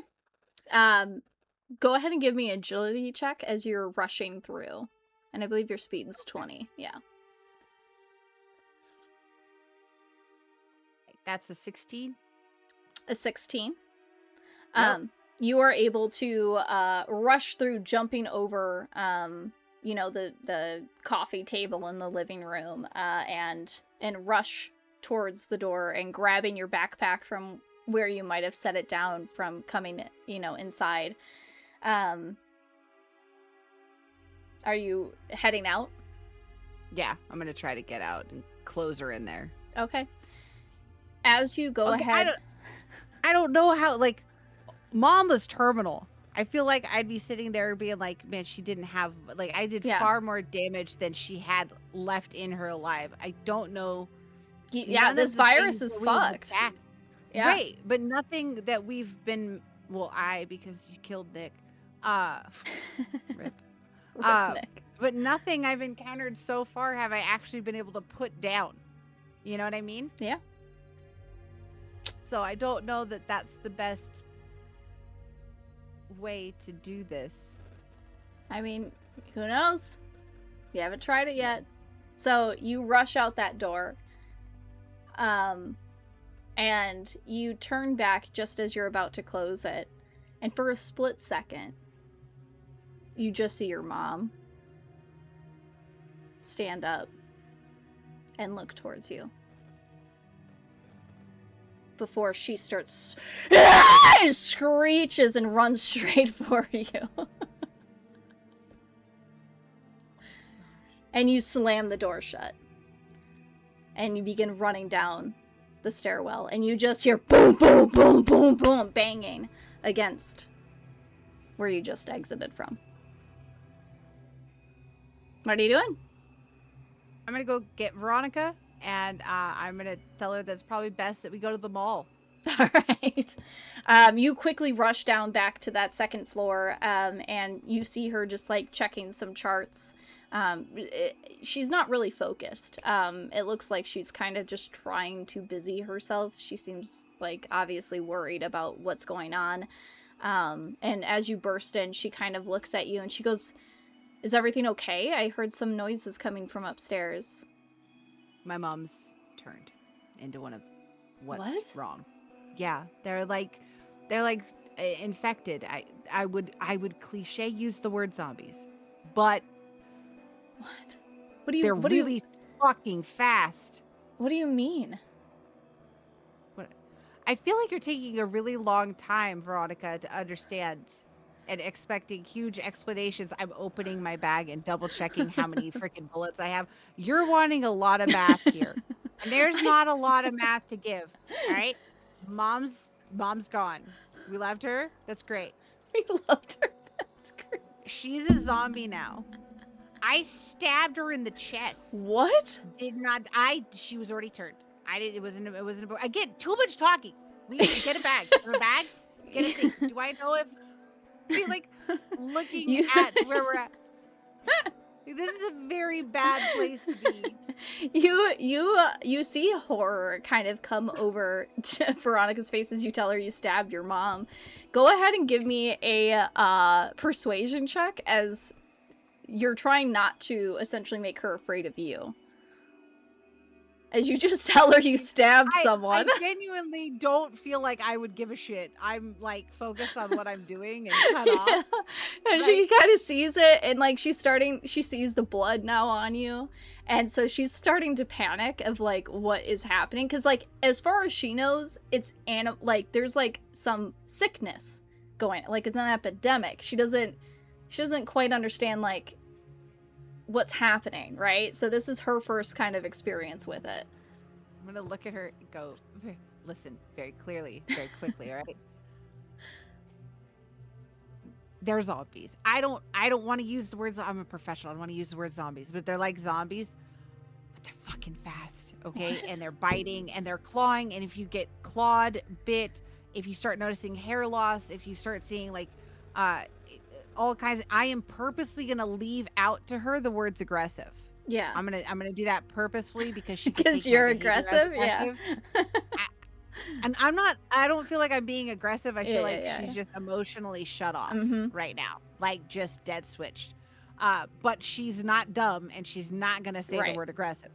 Speaker 1: Go ahead and give me an agility check as you're rushing through. And I believe your speed is 20. Yeah.
Speaker 2: That's a 16.
Speaker 1: A 16.
Speaker 2: Yep.
Speaker 1: You are able to rush through, jumping over the coffee table in the living room, and rush towards the door and grabbing your backpack from where you might have set it down from coming inside. Are you heading out?
Speaker 2: Yeah, I'm gonna try to get out and close her in there.
Speaker 1: Okay. As you go ahead,
Speaker 2: I don't know how, like, Mom was terminal. I feel like I'd be sitting there being like, man, she didn't have, like, I did far more damage than she had left in her alive. I don't know.
Speaker 1: This virus is fucked.
Speaker 2: Yeah. Right, but nothing that we've been, well, because you killed Nick. Rip.
Speaker 1: Nick.
Speaker 2: But nothing I've encountered so far have I actually been able to put down. You know what I mean?
Speaker 1: Yeah.
Speaker 2: So I don't know that that's the best way to do this.
Speaker 1: I mean, who knows? You haven't tried it yet. So you rush out that door. And you turn back just as you're about to close it. And for a split second, you just see your mom stand up and look towards you. Before she starts screeches and runs straight for you. And you slam the door shut. And you begin running down the stairwell. And you just hear boom, boom, boom, boom, boom, banging against where you just exited from. What are you doing?
Speaker 2: I'm going to go get Veronica. And I'm going to tell her that it's probably best that we go to the mall.
Speaker 1: All right. You quickly rush down back to that second floor, and you see her just, like, checking some charts. She's not really focused. It looks like she's kind of just trying to busy herself. She seems, like, obviously worried about what's going on. And as you burst in, she kind of looks at you, and she goes, "Is everything okay? I heard some noises coming from upstairs."
Speaker 2: My mom's turned into one of what's wrong. Yeah, they're like infected. I would cliche use the word zombies, but they're really fucking fast.
Speaker 1: What do you mean?
Speaker 2: I feel like you're taking a really long time, Veronica, to understand and expecting huge explanations. I'm opening my bag and double checking how many freaking bullets I have. You're wanting a lot of math here. And there's not a lot of math to give. All right? Mom's gone. We loved her. That's great.
Speaker 1: We loved her. That's great.
Speaker 2: She's a zombie now. I stabbed her in the chest.
Speaker 1: What?
Speaker 2: She was already turned. It wasn't again, too much talking. We get a bag. Get a bag. Get a thing. Do I know if be like looking at where we're at? This is a very bad place to be.
Speaker 1: You see horror kind of come over to Veronica's face as you tell her you stabbed your mom. Go ahead and give me a persuasion check as you're trying not to essentially make her afraid of you. As you just tell her you stabbed someone.
Speaker 2: I genuinely don't feel like I would give a shit. I'm like focused on what I'm doing and cut off.
Speaker 1: And she kind of sees it, and like she sees the blood now on you. And so she's starting to panic of like what is happening. Cause like as far as she knows, it's like there's like some sickness going, like it's an epidemic. She doesn't quite understand like what's happening, right? So this is her first kind of experience with it.
Speaker 2: I'm gonna look at her and go, listen very clearly, very quickly, all right? They're zombies. I don't want to use the words, I'm a professional, I don't want to use the word zombies, but they're like zombies, but they're fucking fast, okay? What? And they're biting and they're clawing, and if you get clawed, bit, if you start noticing hair loss, if you start seeing like all kinds I am purposely gonna leave out to her the words aggressive.
Speaker 1: Yeah.
Speaker 2: I'm gonna do that purposefully because she
Speaker 1: because you're aggressive. Yeah.
Speaker 2: And I don't feel like I'm being aggressive. I feel like she's just emotionally shut off right now. Like just dead switched. But she's not dumb and she's not gonna say the word aggressive.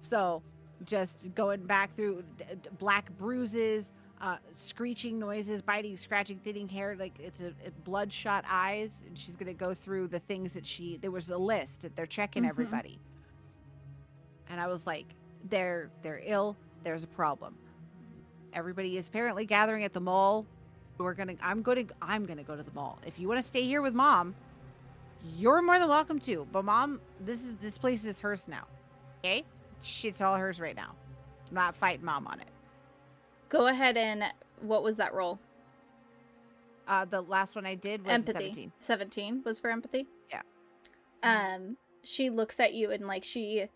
Speaker 2: So just going back through black bruises, screeching noises, biting, scratching, thinning hair, like it's bloodshot eyes, and she's gonna go through the things that there was a list that they're checking everybody. And I was like, they're ill. There's a problem. Everybody is apparently gathering at the mall. I'm gonna go to the mall. If you want to stay here with Mom, you're more than welcome to. But Mom, this place is hers now. Okay? Shit's all hers right now. I'm not fighting Mom on it.
Speaker 1: Go ahead and what was that roll?
Speaker 2: The last one I did was
Speaker 1: empathy.
Speaker 2: 17.
Speaker 1: 17 was for empathy?
Speaker 2: Yeah.
Speaker 1: She looks at you and like she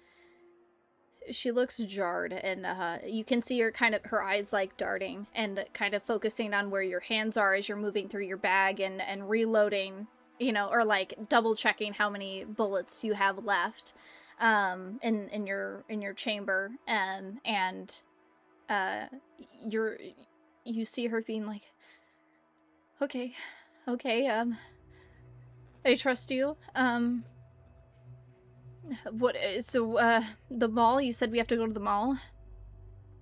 Speaker 1: looks jarred, and you can see her eyes like darting and kind of focusing on where your hands are as you're moving through your bag and reloading, you know, or like double checking how many bullets you have left in your chamber, and you see her being like, okay, I trust you. What? So, the mall? You said we have to go to the mall?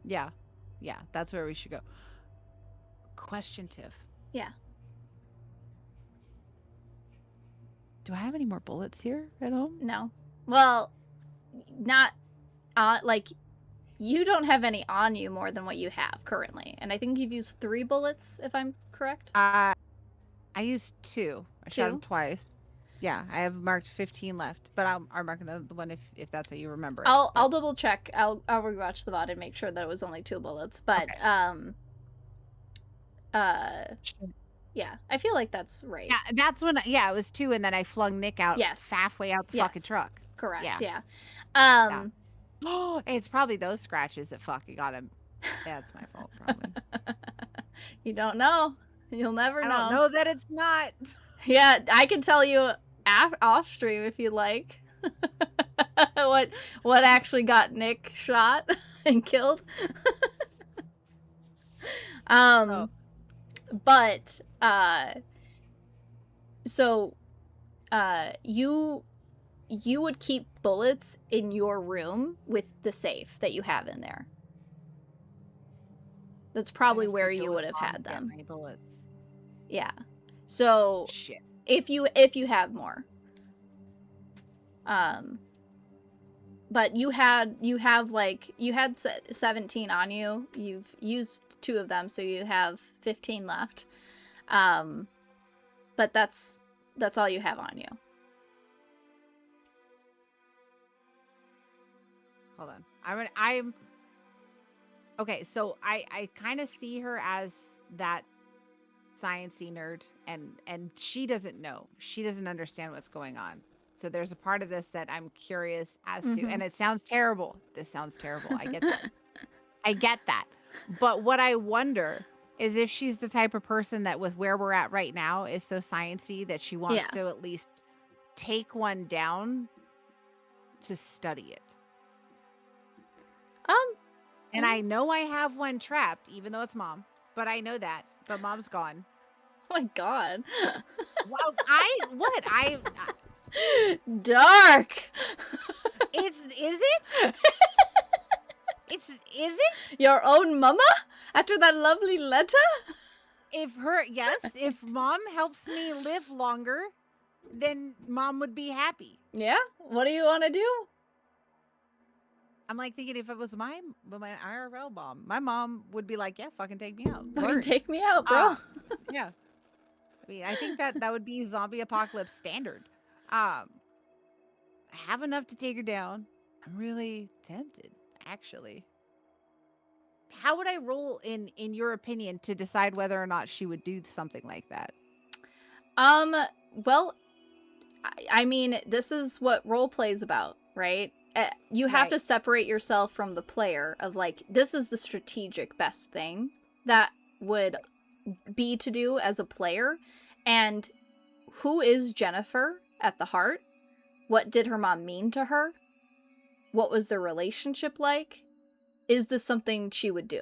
Speaker 2: Yeah, that's where we should go. Question, Tiff.
Speaker 1: Yeah.
Speaker 2: Do I have any more bullets here at home?
Speaker 1: No. Well, not like you don't have any on you more than what you have currently, and I think you've used 3 bullets, if I'm correct.
Speaker 2: I used 2. I shot him twice. Yeah, I have marked 15 left, but I'll mark another one if that's how you remember it.
Speaker 1: I'll double check. I'll rewatch the VOD and make sure that it was only 2 bullets. But yeah, I feel like that's right.
Speaker 2: Yeah, that's when it was 2, and then I flung Nick out.
Speaker 1: Yes.
Speaker 2: Halfway out the fucking truck.
Speaker 1: Correct. Yeah.
Speaker 2: Oh, it's probably those scratches that fucking got him. That's my fault, probably.
Speaker 1: You don't know. You'll never know.
Speaker 2: I don't know that it's not.
Speaker 1: Yeah, I can tell you off stream if you like. what actually got Nick shot and killed. But so you would keep bullets in your room with the safe that you have in there. That's probably where you would have had them.
Speaker 2: My bullets.
Speaker 1: Yeah. So
Speaker 2: shit.
Speaker 1: If you have more. But you had 17 on you. You've used 2 of them, so you have 15 left. But that's all you have on you.
Speaker 2: Hold on. I'm okay, so I kind of see her as that sciencey nerd, and she doesn't know. She doesn't understand what's going on. So there's a part of this that I'm curious as to, and it sounds terrible. This sounds terrible. I get that. I get that. But what I wonder is if she's the type of person that, with where we're at right now, is so sciencey that she wants to at least take one down to study it. And I know I have one trapped, even though it's Mom. But I know that. But Mom's gone.
Speaker 1: Oh my god.
Speaker 2: Well,
Speaker 1: Dark.
Speaker 2: Is it? Is it?
Speaker 1: Your own mama? After that lovely letter?
Speaker 2: If Mom helps me live longer, then Mom would be happy.
Speaker 1: Yeah? What do you want to do?
Speaker 2: I'm like thinking if it was my IRL mom, my mom would be like, yeah, fucking take me out.
Speaker 1: Fucking take me out, bro.
Speaker 2: Yeah. I mean, I think that would be zombie apocalypse standard. I have enough to take her down. I'm really tempted, actually. How would I roll in your opinion to decide whether or not she would do something like that?
Speaker 1: Well, I mean, this is what role play is about, right? You have to separate yourself from the player of like, this is the strategic best thing that would be to do as a player. And who is Jennifer at the heart? What did her mom mean to her? What was their relationship like? Is this something she would do?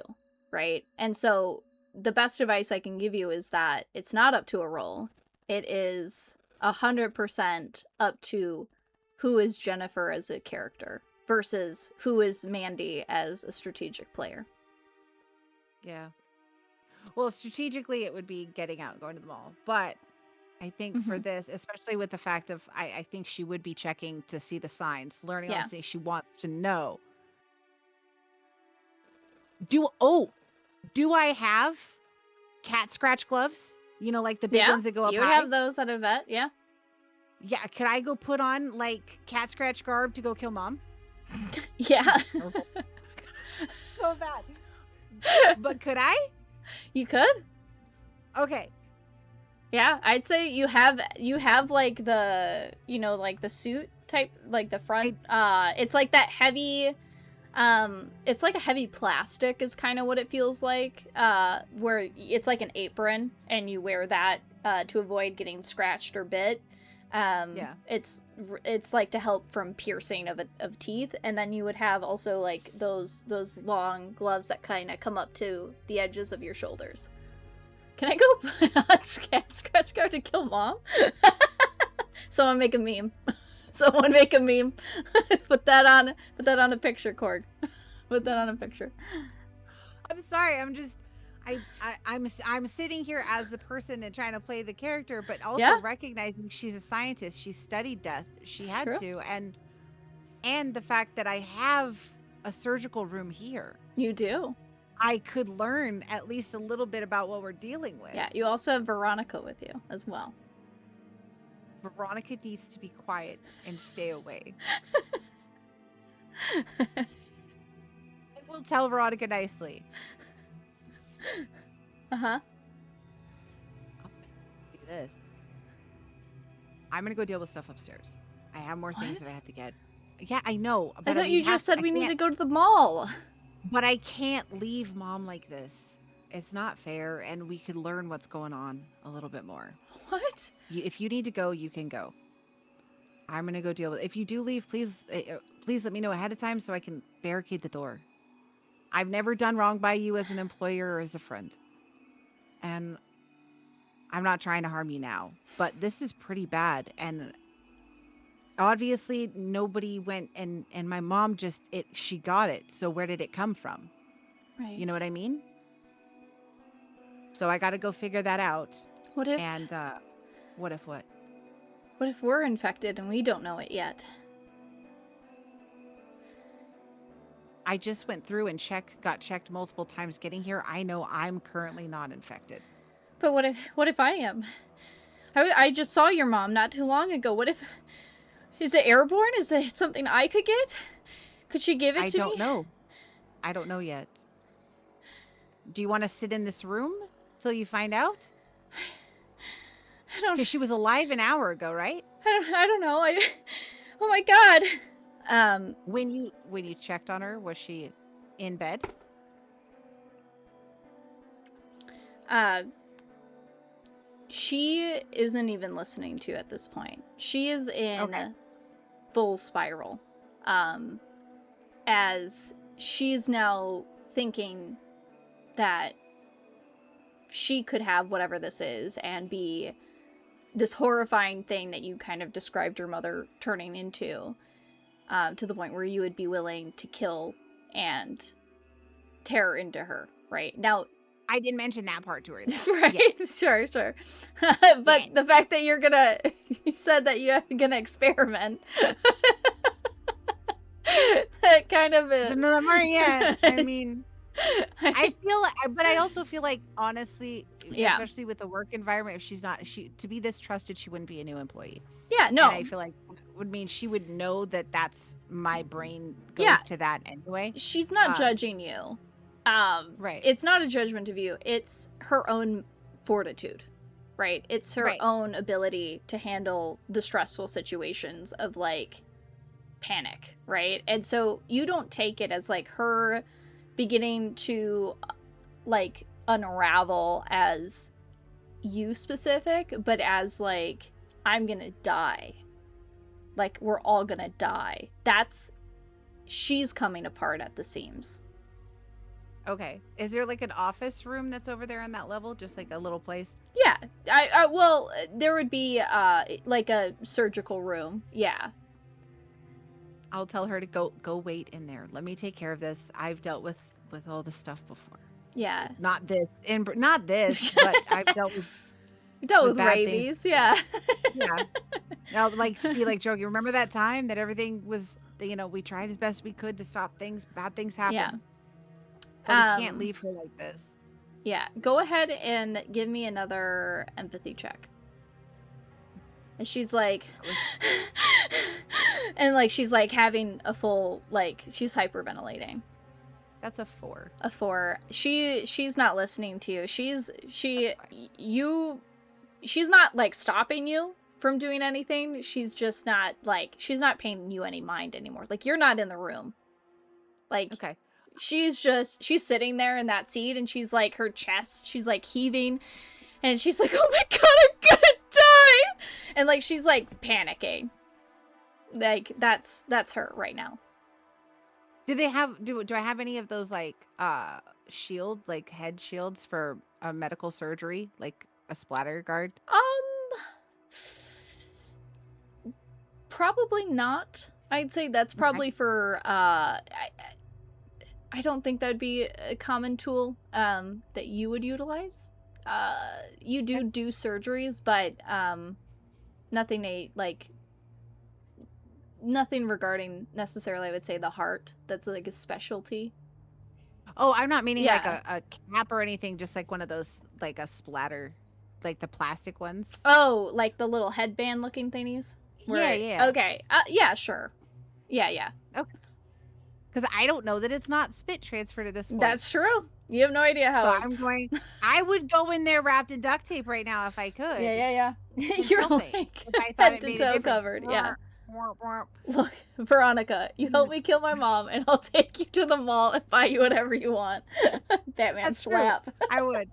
Speaker 1: Right? And so the best advice I can give you is that it's not up to a role. It is 100% up to who is Jennifer as a character. versus who is Mandy as a strategic player.
Speaker 2: Yeah. Well, strategically, it would be getting out and going to the mall. But I think for this, especially with the fact of, I think she would be checking to see the signs, learning all
Speaker 1: Yeah.
Speaker 2: the things she wants to know. Do I have cat scratch gloves? You know, like the big ones that go up
Speaker 1: You would
Speaker 2: high?
Speaker 1: have those at a vet, yeah.
Speaker 2: Yeah, could I go put on like cat scratch garb to go kill mom?
Speaker 1: Yeah.
Speaker 2: So bad. But could I?
Speaker 1: You could?
Speaker 2: Okay.
Speaker 1: Yeah, I'd say you have like the, you know, like the suit type, like the front, it's like that heavy, it's like a heavy plastic is kind of what it feels like, where it's like an apron and you wear that to avoid getting scratched or bit.
Speaker 2: Yeah.
Speaker 1: It's like to help from piercing of teeth, and then you would have also like those long gloves that kind of come up to the edges of your shoulders. Can I go put on cat scratch guard to kill mom? Someone make a meme. Someone make a meme. Put that on a picture, Korg. Put that on a picture.
Speaker 2: I'm sorry. I'm just I'm sitting here as the person and trying to play the character, but also recognizing she's a scientist. She studied death. She had to, and the fact that I have a surgical room here.
Speaker 1: You do.
Speaker 2: I could learn at least a little bit about what we're dealing with.
Speaker 1: Yeah, you also have Veronica with you as well.
Speaker 2: Veronica needs to be quiet and stay away. I will tell Veronica nicely.
Speaker 1: Uh-huh.
Speaker 2: Do this. I'm gonna go deal with stuff upstairs. I have more things that I have to get. Yeah, I know.
Speaker 1: I thought you just said we need to go to the mall.
Speaker 2: But I can't leave mom like this. It's not fair, and we could learn what's going on a little bit more.
Speaker 1: What?
Speaker 2: If you need to go, you can go. I'm gonna go deal with it. If you do leave, please let me know ahead of time so I can barricade the door. I've never done wrong by you as an employer or as a friend. And I'm not trying to harm you now, but this is pretty bad. And obviously nobody went and my mom she got it. So where did it come from?
Speaker 1: Right.
Speaker 2: You know what I mean? So I got to go figure that out.
Speaker 1: What if?
Speaker 2: And what if what?
Speaker 1: What if we're infected and we don't know it yet?
Speaker 2: I just went through and got checked multiple times getting here. I know I'm currently not infected.
Speaker 1: But what if I am? I just saw your mom not too long ago. What if? Is it airborne? Is it something I could get? Could she give it to me?
Speaker 2: I don't know. I don't know yet. Do you want to sit in this room till you find out?
Speaker 1: I don't.
Speaker 2: Because she was alive an hour ago, right?
Speaker 1: I don't know. Oh my god.
Speaker 2: When you checked on her, was she in bed?
Speaker 1: She isn't even listening to you at this point. She is in full spiral. As she's now thinking that she could have whatever this is and be this horrifying thing that you kind of described your mother turning into, to the point where you would be willing to kill and tear into her, right? Now,
Speaker 2: I didn't mention that part to her.
Speaker 1: Right, yet. Sure. But the fact that you said that you're gonna experiment, that kind of is.
Speaker 2: Another more, yeah. I mean, but I also feel like, honestly, especially with the work environment, if she to be this trusted, she wouldn't be a new employee.
Speaker 1: Yeah, no.
Speaker 2: And I feel like it would mean she would know that that's my brain goes to that anyway.
Speaker 1: She's not judging you.
Speaker 2: Right.
Speaker 1: It's not a judgment of you. It's her own fortitude, right? It's her own ability to handle the stressful situations of like panic, right? And so you don't take it as like her beginning to like unravel as you specific, but as like, I'm gonna die. Like, we're all gonna die. She's coming apart at the seams.
Speaker 2: Okay. Is there like an office room that's over there on that level? Just like a little place?
Speaker 1: Yeah. Well, there would be like a surgical room. Yeah.
Speaker 2: I'll tell her to go wait in there. Let me take care of this. I've dealt with all this stuff before.
Speaker 1: Yeah.
Speaker 2: Not this, and not this, but I've dealt
Speaker 1: with
Speaker 2: bad things
Speaker 1: rabies,
Speaker 2: before.
Speaker 1: yeah.
Speaker 2: Yeah. Now, like, to be like joking. Remember that time that everything was, we tried as best we could to stop bad things happen.
Speaker 1: Yeah.
Speaker 2: But we can't leave her like this.
Speaker 1: Yeah. Go ahead and give me another empathy check. And she's like, and like she's like having a full, like, she's hyperventilating.
Speaker 2: That's a 4.
Speaker 1: A 4. She's not listening to you. She's not like stopping you from doing anything. She's just not like, she's not paying you any mind anymore. Like, you're not in the room. Like,
Speaker 2: okay.
Speaker 1: She's sitting there in that seat, and she's like, her chest, she's like heaving, and she's like, oh my god, I'm gonna die! And like, she's like panicking. Like, that's her right now.
Speaker 2: Do they have, do I have any of those, like, shield, like head shields for a medical surgery, like a splatter guard?
Speaker 1: Probably not. I'd say that's probably for, I don't think that'd be a common tool, that you would utilize. You do surgeries, but, nothing regarding necessarily, I would say, the heart. That's like a specialty.
Speaker 2: Oh, I'm not meaning like a cap or anything, just like one of those, like a splatter, like the plastic ones.
Speaker 1: Oh, like the little headband looking thingies?
Speaker 2: Yeah.
Speaker 1: Okay. Yeah, sure. Yeah.
Speaker 2: Okay. Because I don't know that it's not spit transferred at this point.
Speaker 1: That's true. You have no idea how
Speaker 2: I would go in there wrapped in duct tape right now if I could.
Speaker 1: Yeah. You're like,
Speaker 2: if I thought it made a difference.
Speaker 1: covered, yeah. Look, Veronica, you help me kill my mom, and I'll take you to the mall and buy you whatever you want. Batman
Speaker 2: That's
Speaker 1: slap.
Speaker 2: True. I would.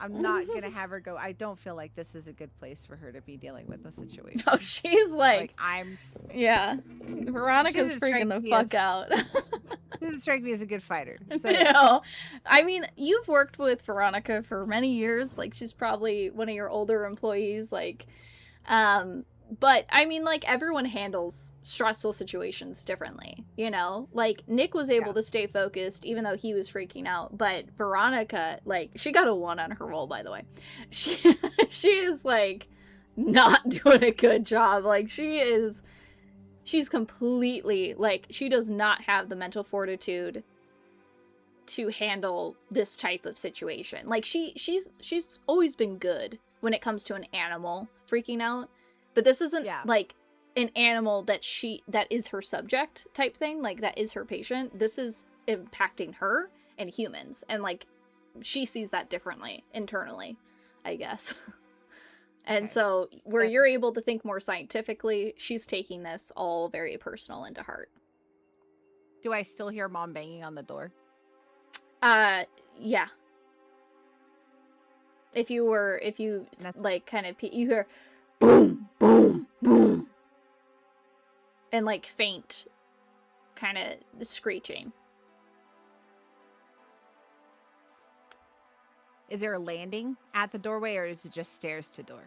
Speaker 2: I'm not gonna have her go. I don't feel like this is a good place for her to be dealing with the situation.
Speaker 1: Oh, she's like
Speaker 2: I'm.
Speaker 1: Yeah, Veronica's freaking the fuck out.
Speaker 2: Doesn't strike me as a good fighter. So.
Speaker 1: No, I mean, you've worked with Veronica for many years. Like, she's probably one of your older employees. Like, but I mean, like, everyone handles stressful situations differently, you know? Like, Nick was able to stay focused even though he was freaking out, but Veronica, like, she got a 1 on her roll, by the way. She is, like, not doing a good job. Like, she's completely, like, she does not have the mental fortitude to handle this type of situation. Like, she's always been good when it comes to an animal freaking out. But this isn't, like, an animal that is her subject type thing. Like, that is her patient. This is impacting her and humans. And, like, she sees that differently internally, I guess. And so, where you're able to think more scientifically, she's taking this all very personal into heart.
Speaker 2: Do I still hear Mom banging on the door?
Speaker 1: Yeah. If you, like, kind of, you hear... boom, boom, boom. And, like, faint kind of screeching.
Speaker 2: Is there a landing at the doorway, or is it just stairs to door?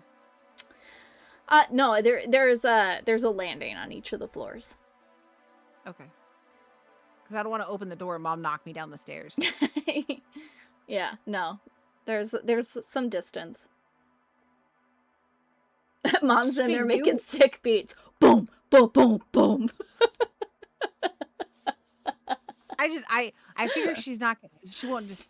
Speaker 1: No, there's a landing on each of the floors.
Speaker 2: Okay. Because I don't want to open the door and Mom knock me down the stairs.
Speaker 1: Yeah, no. There's some distance. Mom's in there making sick beats. Boom, boom, boom, boom.
Speaker 2: I figure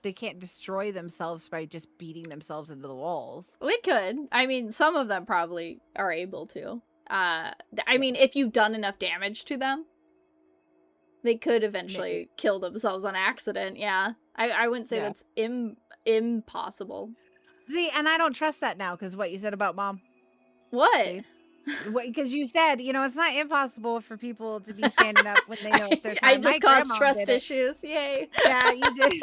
Speaker 2: they can't destroy themselves by just beating themselves into the walls.
Speaker 1: They could. I mean, some of them probably are able to. I mean, if you've done enough damage to them, they could eventually kill themselves on accident. Yeah. I wouldn't say that's impossible.
Speaker 2: See, and I don't trust that now, because what you said about Mom.
Speaker 1: What?
Speaker 2: Because you said, it's not impossible for people to be standing up when they know it's their time.
Speaker 1: I just caused trust issues. Yay.
Speaker 2: Yeah, you did.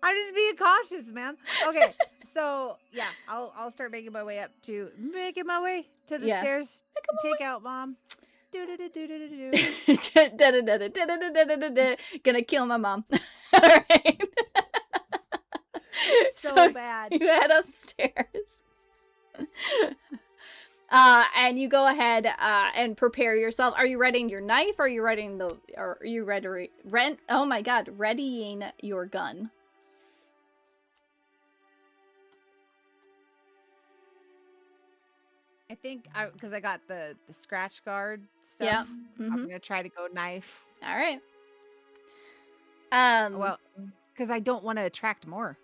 Speaker 2: I'm just being cautious, man. Okay, so yeah, I'll start making my way to the stairs. Take out Mom.
Speaker 1: Gonna kill my mom. All right.
Speaker 2: so bad.
Speaker 1: You head upstairs. And you go ahead and prepare yourself. Are you readying your knife? Or are you readying readying your gun?
Speaker 2: I think because I got the scratch guard stuff.
Speaker 1: Yeah.
Speaker 2: I'm gonna try to go knife.
Speaker 1: All right.
Speaker 2: Well, because I don't want to attract more.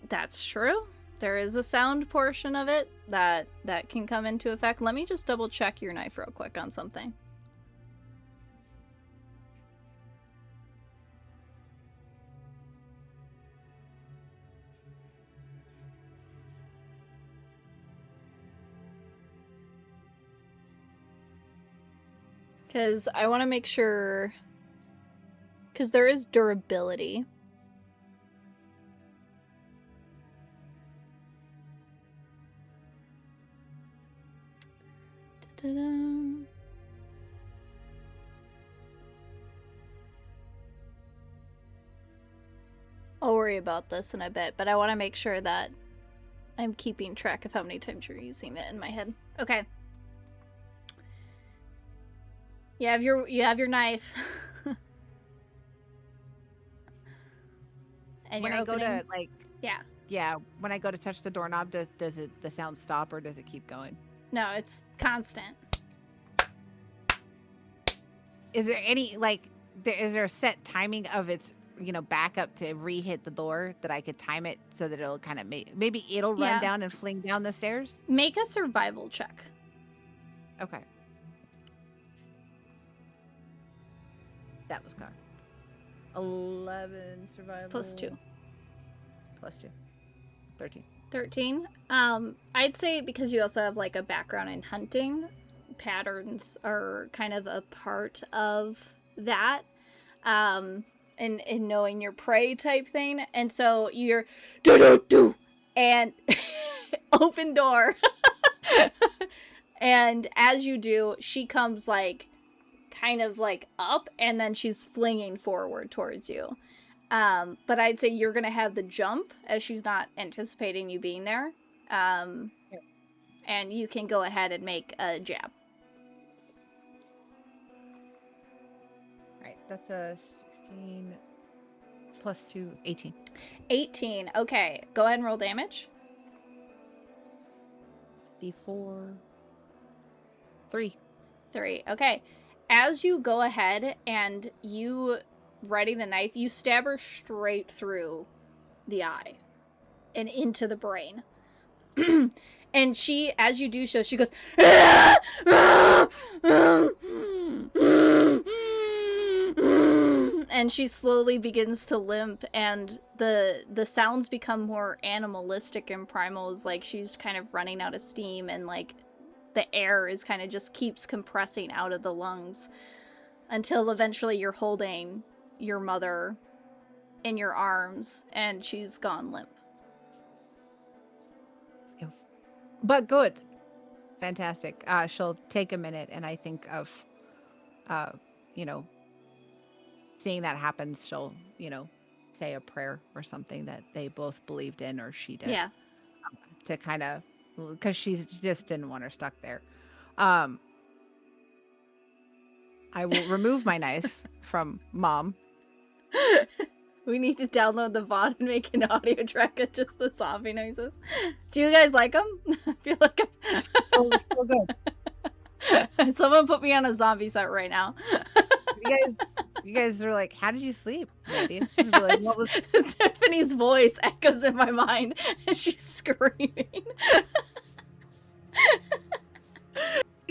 Speaker 1: That's true. There is a sound portion of it that can come into effect. Let me just double check your knife real quick on something. Because I want to make sure, because there is durability. Da-da-da. I'll worry about this in a bit, but I want to make sure that I'm keeping track of how many times you're using it in my head. Okay. You have your knife. And
Speaker 2: when
Speaker 1: you're
Speaker 2: I go to
Speaker 1: when
Speaker 2: I go to touch the doorknob, does the sound stop or does it keep going?
Speaker 1: No, it's constant.
Speaker 2: Is there any is there a set timing of its back up to re-hit the door that I could time it so that it'll kind of maybe it'll run down and fling down the stairs?
Speaker 1: Make a survival check.
Speaker 2: Okay. That was good. 11 survival.
Speaker 1: +2.
Speaker 2: +2. 13.
Speaker 1: 13. I'd say because you also have like a background in hunting, patterns are kind of a part of that. In knowing your prey type thing. And so you're do and open door. And as you do, she comes like kind of like up and then she's flinging forward towards you. But I'd say you're gonna have the jump as she's not anticipating you being there. And you can go ahead and make a jab.
Speaker 2: Alright, that's a 16 +2, 18.
Speaker 1: 18. Okay, go ahead and roll damage.
Speaker 2: D4. 3.
Speaker 1: 3. Okay. As you go ahead and you ready the knife, you stab her straight through the eye and into the brain. And she, as you do so, she goes, and she slowly begins to limp, and the sounds become more animalistic and primal, as like she's kind of running out of steam, and like the air is kind of just keeps compressing out of the lungs until eventually you're holding your mother in your arms and she's gone limp.
Speaker 2: But good. Fantastic. She'll take a minute and I think of, seeing that happens, she'll, say a prayer or something that they both believed in or she did.
Speaker 1: Yeah.
Speaker 2: To kind of, because she just didn't want her stuck there. I will remove my knife from Mom.
Speaker 1: We need to download the VOD and make an audio track of just the zombie noises. Do you guys like them? I feel like
Speaker 2: so good.
Speaker 1: Someone put me on a zombie set right now.
Speaker 2: You guys are like, how did you sleep, Mandy? Like, what was
Speaker 1: Tiffany's voice echoes in my mind as she's screaming.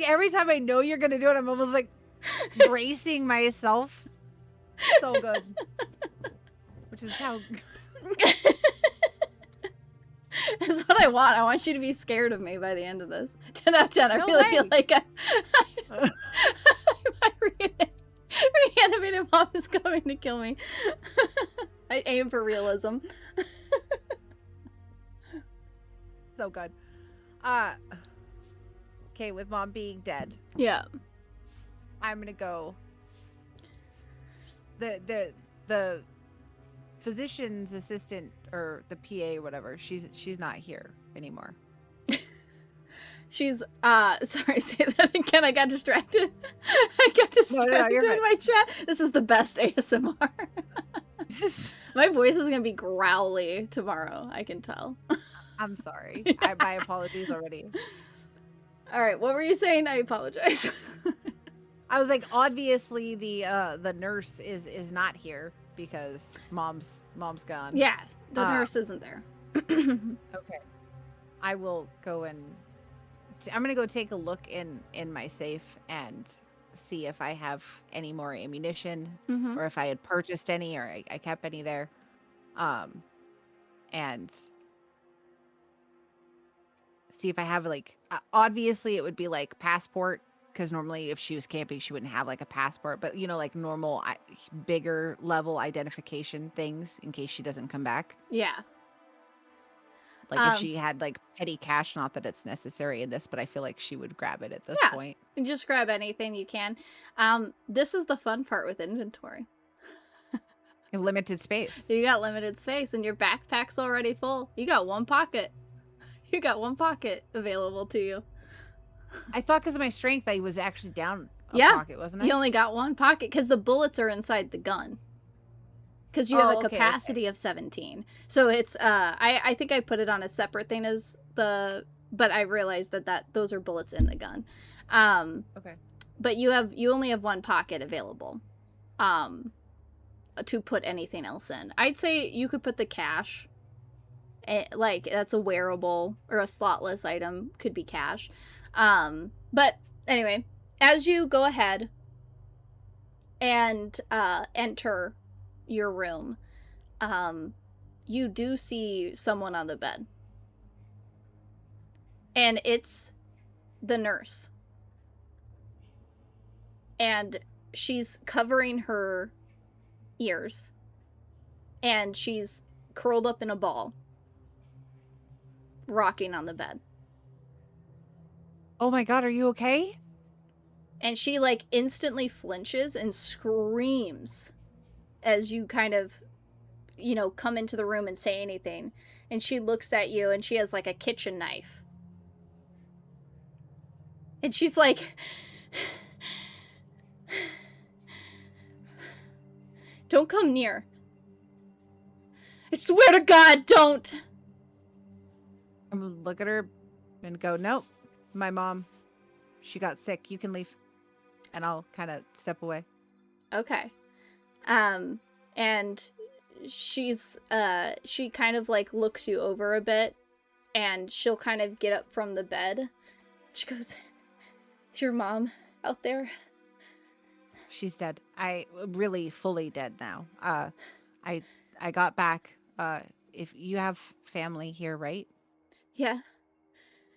Speaker 2: Every time I know you're gonna do it, I'm almost like bracing myself. So good. Which is how
Speaker 1: That's what I want. I want you to be scared of me by the end of this. 10 out of 10. I really feel like my reanimated mom is coming to kill me. I aim for realism.
Speaker 2: So good. Okay, with Mom being dead.
Speaker 1: Yeah.
Speaker 2: I'm gonna go. The physician's assistant or the PA or whatever, she's not here anymore.
Speaker 1: She's sorry, say that again. I got distracted. I got distracted
Speaker 2: No, you're
Speaker 1: in
Speaker 2: fine.
Speaker 1: my chat. This is the best ASMR. My voice is gonna be growly tomorrow, I can tell.
Speaker 2: I'm sorry. My apologies already.
Speaker 1: All right, what were you saying? I apologize.
Speaker 2: I was like, obviously the nurse is not here because mom's gone.
Speaker 1: Yeah, the nurse isn't there.
Speaker 2: Okay. I will go and I'm gonna go take a look in my safe and see if I have any more ammunition or if I had purchased any or I kept any there. And see if I have like obviously it would be like passport because normally if she was camping she wouldn't have like a passport, but you know, like normal bigger level identification things in case she doesn't come back.
Speaker 1: Yeah.
Speaker 2: Like if she had like petty cash, not that it's necessary in this, but I feel like she would grab it at this point.
Speaker 1: And just grab anything you can. This is the fun part with inventory.
Speaker 2: Limited space.
Speaker 1: You got limited space and your backpack's already full. You got one pocket. You got one pocket available to you.
Speaker 2: I thought because of my strength I was actually down a pocket, wasn't I?
Speaker 1: You only got one pocket because the bullets are inside the gun. Because you have a capacity of 17. So it's, I think I put it on a separate thing as but I realized that those are bullets in the gun.
Speaker 2: Okay.
Speaker 1: But you only have one pocket available to put anything else in. I'd say you could put the cash, like that's a wearable or a slotless item, could be cash. But anyway, as you go ahead and enter your room, you do see someone on the bed. And it's the nurse. And she's covering her ears. And she's curled up in a ball, rocking on the bed.
Speaker 2: Oh my god, are you okay?
Speaker 1: And she like instantly flinches and screams as you kind of, you know, come into the room and say anything. And she looks at you and she has like a kitchen knife. And she's like, don't come near. I swear to God, don't.
Speaker 2: I'm gonna look at her and go, nope, my mom, she got sick. You can leave. And I'll kind of step away.
Speaker 1: Okay. And she's, she kind of like looks you over a bit and she'll kind of get up from the bed. She goes, is your mom out there?
Speaker 2: She's dead. I really fully dead now. I got back. If you have family here, right?
Speaker 1: Yeah.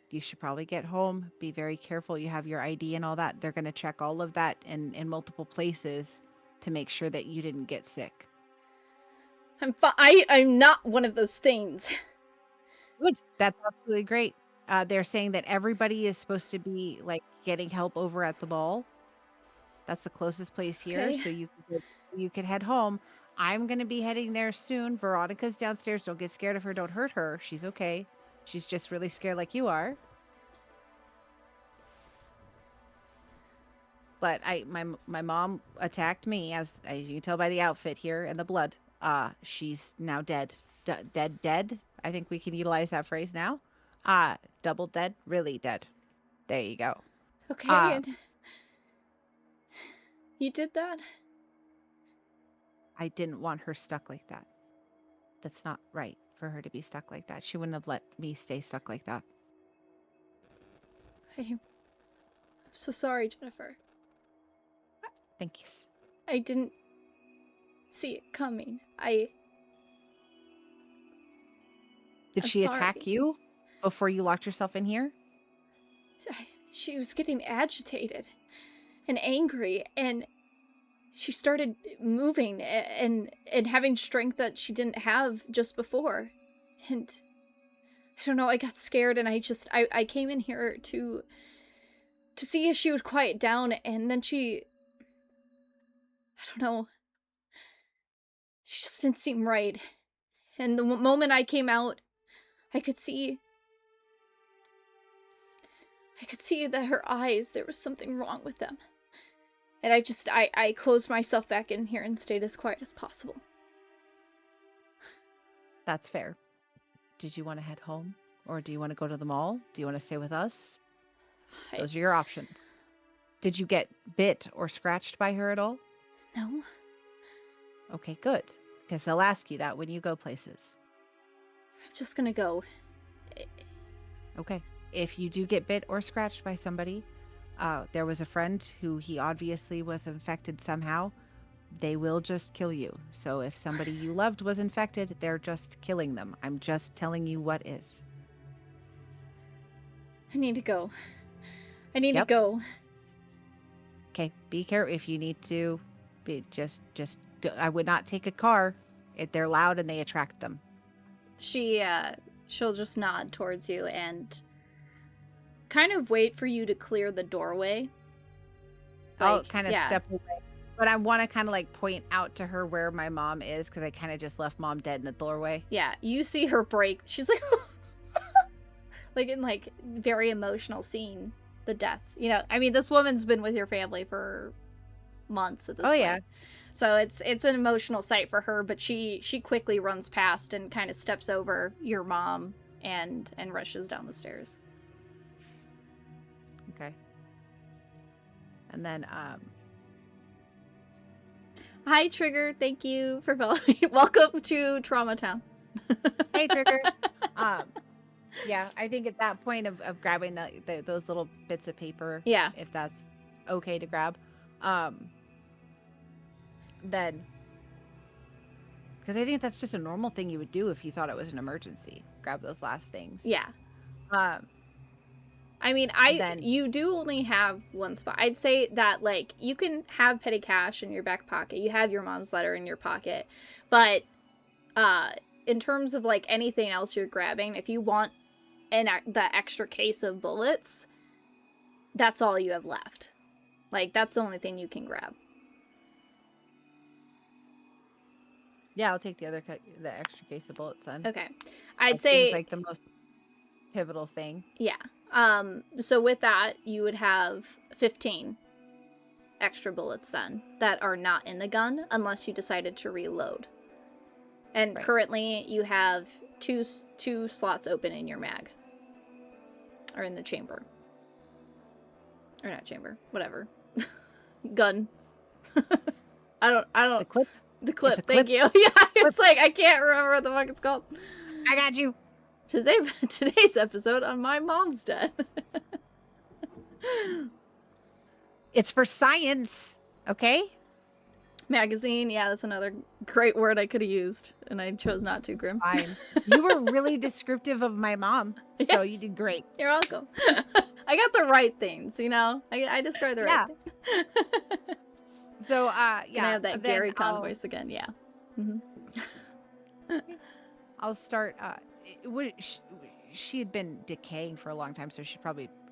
Speaker 2: You should probably get home. Be very careful. You have your ID and all that. They're going to check all of that in multiple places to make sure that you didn't get sick.
Speaker 1: I'm not one of those things.
Speaker 2: Good. That's absolutely great. They're saying that everybody is supposed to be like getting help over at the ball. That's the closest place here,
Speaker 1: Okay.
Speaker 2: so you could head home. I'm gonna be heading there soon. Veronica's downstairs. Don't get scared of her. Don't hurt her. She's okay. She's just really scared like you are. But my mom attacked me, as you can tell by the outfit here and the blood. She's now dead. Dead. I think we can utilize that phrase now. Double dead, really dead. There you go.
Speaker 1: Okay, and you did that?
Speaker 2: I didn't want her stuck like that. That's not right for her to be stuck like that. She wouldn't have let me stay stuck like that.
Speaker 1: I'm so sorry, Jennifer.
Speaker 2: Thank you.
Speaker 1: I didn't see it coming.
Speaker 2: Did she attack you before you locked yourself in here?
Speaker 1: She was getting agitated and angry, and she started moving and having strength that she didn't have just before. And I don't know, I got scared and I came in here to see if she would quiet down, and then she, I don't know, She just didn't seem right. And the moment I came out, I could see that her eyes, there was something wrong with them. And I closed myself back in here and stayed as quiet as possible.
Speaker 2: That's fair. Did you want to head home? Or do you want to go to the mall? Do you want to stay with us? Those are your options. Did you get bit or scratched by her at all?
Speaker 1: No.
Speaker 2: Okay, good. Because they'll ask you that when you go places.
Speaker 1: I'm just gonna go.
Speaker 2: Okay. If you do get bit or scratched by somebody, there was a friend who he obviously was infected somehow. They will just kill you. So if somebody you loved was infected, they're just killing them. I'm just telling you what is.
Speaker 1: I need to go. I need to
Speaker 2: Yep.
Speaker 1: go.
Speaker 2: Okay, be careful if you need to. Just go. I would not take a car. They're loud and they attract them.
Speaker 1: She'll just nod towards you and kind of wait for you to clear the doorway.
Speaker 2: I'll kind of step away. But I want to kind of like point out to her where my mom is because I kind of just left mom dead in the doorway.
Speaker 1: Yeah, you see her break. She's like, like in like very emotional scene, the death. You know, I mean, this woman's been with your family for months at this point. Yeah. So it's an emotional sight for her, but she quickly runs past and kind of steps over your mom and rushes down the stairs.
Speaker 2: Okay. And then
Speaker 1: hi, Trigger. Thank you for following. Welcome to Trauma Town.
Speaker 2: Hey, Trigger. Yeah, I think at that point of grabbing those little bits of paper,
Speaker 1: yeah,
Speaker 2: if that's okay to grab, then, because I think that's just a normal thing you would do if you thought it was an emergency. Grab those last things.
Speaker 1: Yeah. I mean, you do only have one spot. I'd say that, like, you can have petty cash in your back pocket. You have your mom's letter in your pocket. But, in terms of, like, anything else you're grabbing, if you want the extra case of bullets, that's all you have left. Like, that's the only thing you can grab.
Speaker 2: Yeah, I'll take the extra case of bullets then.
Speaker 1: Okay. I'd say
Speaker 2: seems like the most pivotal thing.
Speaker 1: Yeah. So with that, you would have 15 extra bullets then that are not in the gun unless you decided to reload. And currently you have two slots open in your mag. Or in the chamber. Or not chamber, whatever. Gun. I don't
Speaker 2: The clip?
Speaker 1: The clip, thank you. Yeah, it's like I can't remember what the fuck it's called.
Speaker 2: I got you.
Speaker 1: Today's episode on My Mom's Dead.
Speaker 2: It's for science, okay?
Speaker 1: Magazine, yeah, that's another great word I could have used, and I chose not to, Grim.
Speaker 2: Fine. You were really descriptive of my mom, so you did great.
Speaker 1: You're welcome. I got the right things, you know? I described the right things.
Speaker 2: So, yeah.
Speaker 1: And I have that Gary Con voice again, yeah.
Speaker 2: Mm-hmm. I'll start, she had been decaying for a long time, so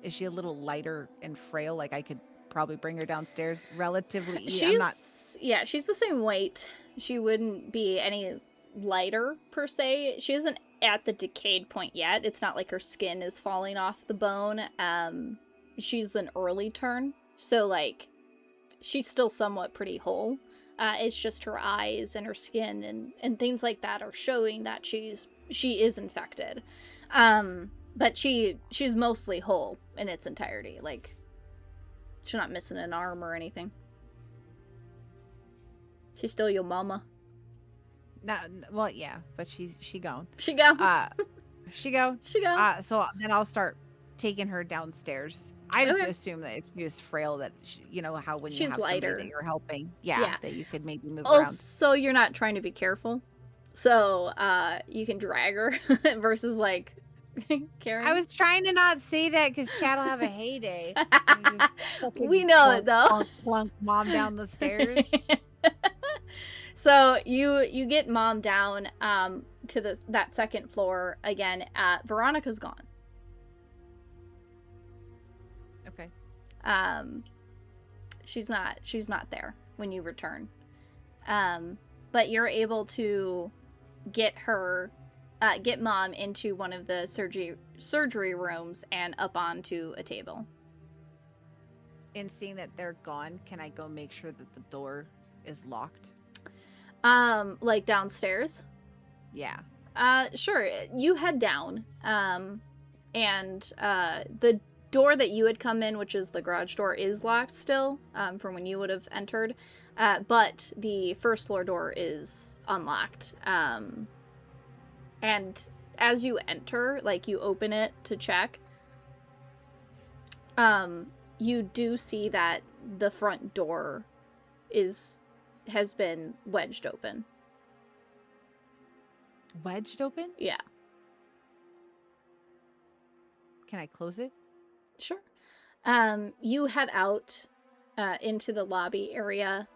Speaker 2: is she a little lighter and frail? Like I could probably bring her downstairs relatively.
Speaker 1: She's the same weight. She wouldn't be any lighter per se. She isn't at the decayed point yet. It's not like her skin is falling off the bone. She's an early turn, so like she's still somewhat pretty whole. It's just her eyes and her skin and things like that are showing that she is infected. But she's mostly whole in its entirety. Like, she's not missing an arm or anything. She's still your mama.
Speaker 2: Well, yeah, but she gone.
Speaker 1: She go.
Speaker 2: She go.
Speaker 1: She go.
Speaker 2: So then I'll start taking her downstairs. I just assume that if she was frail, that you know how when you have lighter. Somebody that you're helping, that you could maybe move around.
Speaker 1: So you're not trying to be careful. So you can drag her versus like carrying.
Speaker 2: I was trying to not say that because Chad will have a heyday.
Speaker 1: We know it though.
Speaker 2: Plunk mom down the stairs.
Speaker 1: So you get mom down to that second floor again. Veronica's gone.
Speaker 2: Okay.
Speaker 1: She's not there when you return. but you're able to get Mom into one of the surgery rooms and up onto a table.
Speaker 2: In seeing that they're gone, can I go make sure that the door is locked?
Speaker 1: Like downstairs?
Speaker 2: Yeah.
Speaker 1: Sure. You head down. And the door that you had come in, which is the garage door, is locked still, from when you would have entered. But the first floor door is unlocked. And as you enter, like you open it to check, you do see that the front door has been wedged open.
Speaker 2: Wedged open?
Speaker 1: Yeah.
Speaker 2: Can I close it?
Speaker 1: Sure. You head out into the lobby area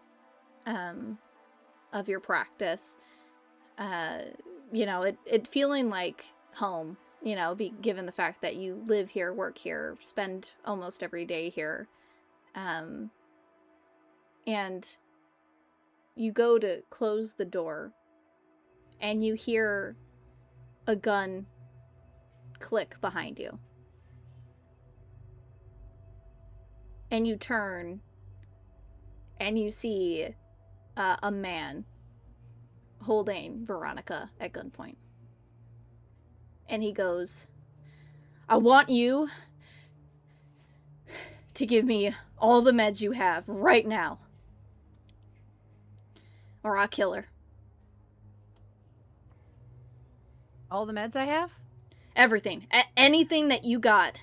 Speaker 1: of your practice. It feeling like home, given the fact that you live here, work here, spend almost every day here. And you go to close the door, and you hear a gun click behind you. And you turn, and you see a man holding Veronica at gunpoint. And he goes, "I want you to give me all the meds you have right now, or I'll kill her."
Speaker 2: All the meds I have?
Speaker 1: Everything. Anything that you got.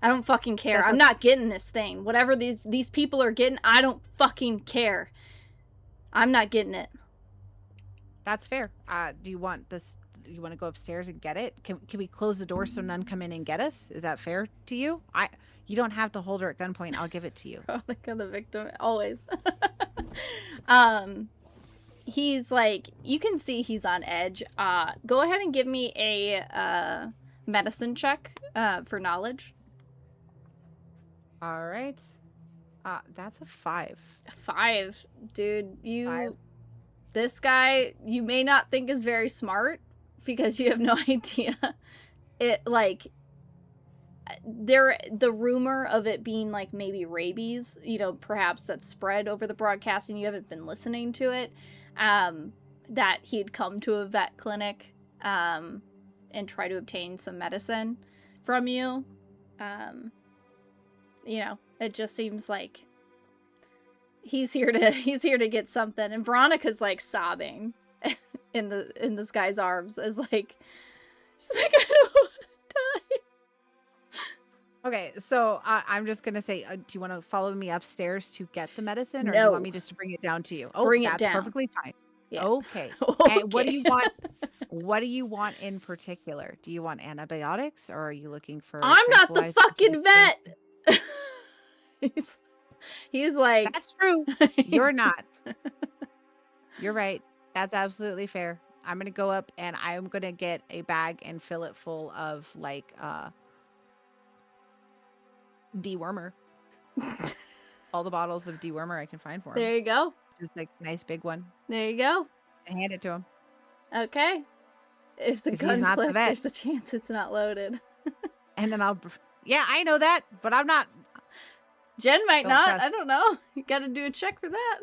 Speaker 1: I don't fucking care. I'm not getting this thing. Whatever these people are getting, I don't fucking care. I'm not getting it.
Speaker 2: That's fair. Do you want this? Do you want to go upstairs and get it? Can we close the door so none come in and get us? Is that fair to you? You don't have to hold her at gunpoint. I'll give it to you.
Speaker 1: Oh, like the victim always. He's like, you can see he's on edge. Go ahead and give me a medicine check for knowledge.
Speaker 2: All right. That's a 5.
Speaker 1: 5, dude.
Speaker 2: 5.
Speaker 1: This guy, you may not think is very smart because you have no idea. The rumor of it being like maybe rabies, perhaps that's spread over the broadcast and you haven't been listening to it. That he'd come to a vet clinic, and try to obtain some medicine from you. It just seems like he's here to get something, and Veronica's like sobbing in this guy's arms as like she's like, "I don't want to die."
Speaker 2: Okay, so I'm just gonna say, do you want to follow me upstairs to get the medicine, or do
Speaker 1: No.
Speaker 2: you want me just to bring it down to you? Oh,
Speaker 1: Bring it
Speaker 2: that's
Speaker 1: down.
Speaker 2: perfectly fine.
Speaker 1: Yeah.
Speaker 2: Okay.
Speaker 1: Okay.
Speaker 2: And what do you want? What do you want in particular? Do you want antibiotics, or are you looking for?
Speaker 1: I'm not the fucking vet. He's like,
Speaker 2: that's true. You're not. You're right. That's absolutely fair. I'm gonna go up and I'm gonna get a bag and fill it full of like dewormer. All the bottles of dewormer I can find for him.
Speaker 1: There you go.
Speaker 2: Just like nice big one.
Speaker 1: There you go.
Speaker 2: And hand it to him.
Speaker 1: Okay. If the gun clips, there's a chance it's not loaded.
Speaker 2: And then yeah, I know that, but I'm not.
Speaker 1: Jen might not. I don't know. You got to do a check for that.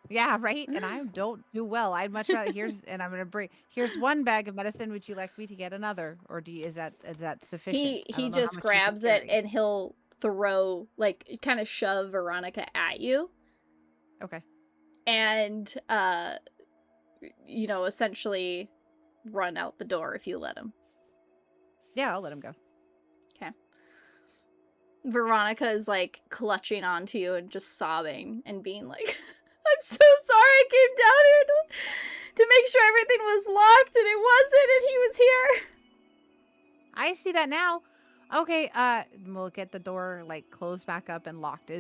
Speaker 2: Yeah, right. And I don't do well. I'd much rather and I'm gonna here's one bag of medicine. Would you like me to get another, or is that sufficient?
Speaker 1: He just grabs it and he'll throw, like, kind of shove Veronica at you.
Speaker 2: Okay.
Speaker 1: And essentially run out the door if you let him.
Speaker 2: Yeah, I'll let him go.
Speaker 1: Okay. Veronica is like clutching onto you and just sobbing and being like, "I'm so sorry I came down here to make sure everything was locked and it wasn't, and he was here."
Speaker 2: I see that now. Okay, we'll get the door like closed back up and locked.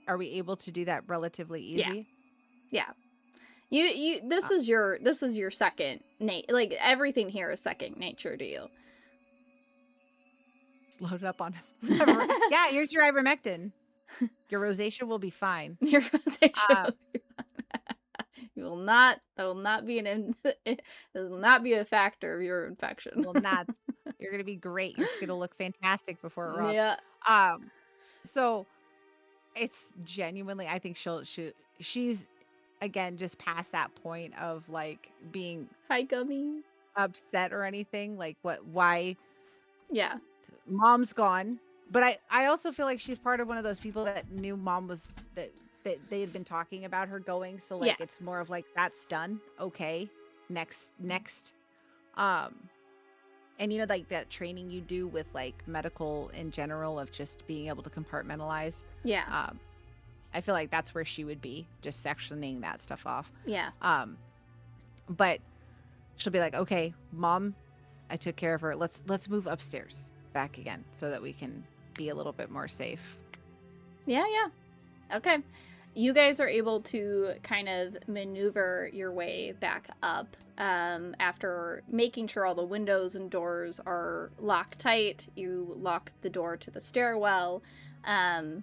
Speaker 2: Are we able to do that relatively easy?
Speaker 1: Yeah. This is your second like everything here is second nature to you.
Speaker 2: Load it up on yeah, here's your ivermectin. Your rosacea will be fine.
Speaker 1: Your rosacea will be fine. You will not. That will not be this will not be a factor of your infection.
Speaker 2: Well, not. You're gonna be great. Your skin will look fantastic before it rots.
Speaker 1: Yeah.
Speaker 2: Um, so it's genuinely, I think she's again just past that point of like being
Speaker 1: Hi, gummy.
Speaker 2: upset or anything. Like why
Speaker 1: Yeah.
Speaker 2: mom's gone. But I also feel like she's part of one of those people that knew mom was that they had been talking about her going. So
Speaker 1: Yeah.
Speaker 2: like it's more of like that's done. Okay. Next. Um and like that training you do with like medical in general of just being able to compartmentalize.
Speaker 1: Yeah.
Speaker 2: Um I feel like that's where she would be, just sectioning that stuff off.
Speaker 1: Yeah.
Speaker 2: Um but she'll be like, "Okay, mom, I took care of her. Let's move upstairs back again so that we can be a little bit more safe."
Speaker 1: Yeah. Yeah. Okay. You guys are able to kind of maneuver your way back up after making sure all the windows and doors are locked tight. You lock the door to the stairwell, um,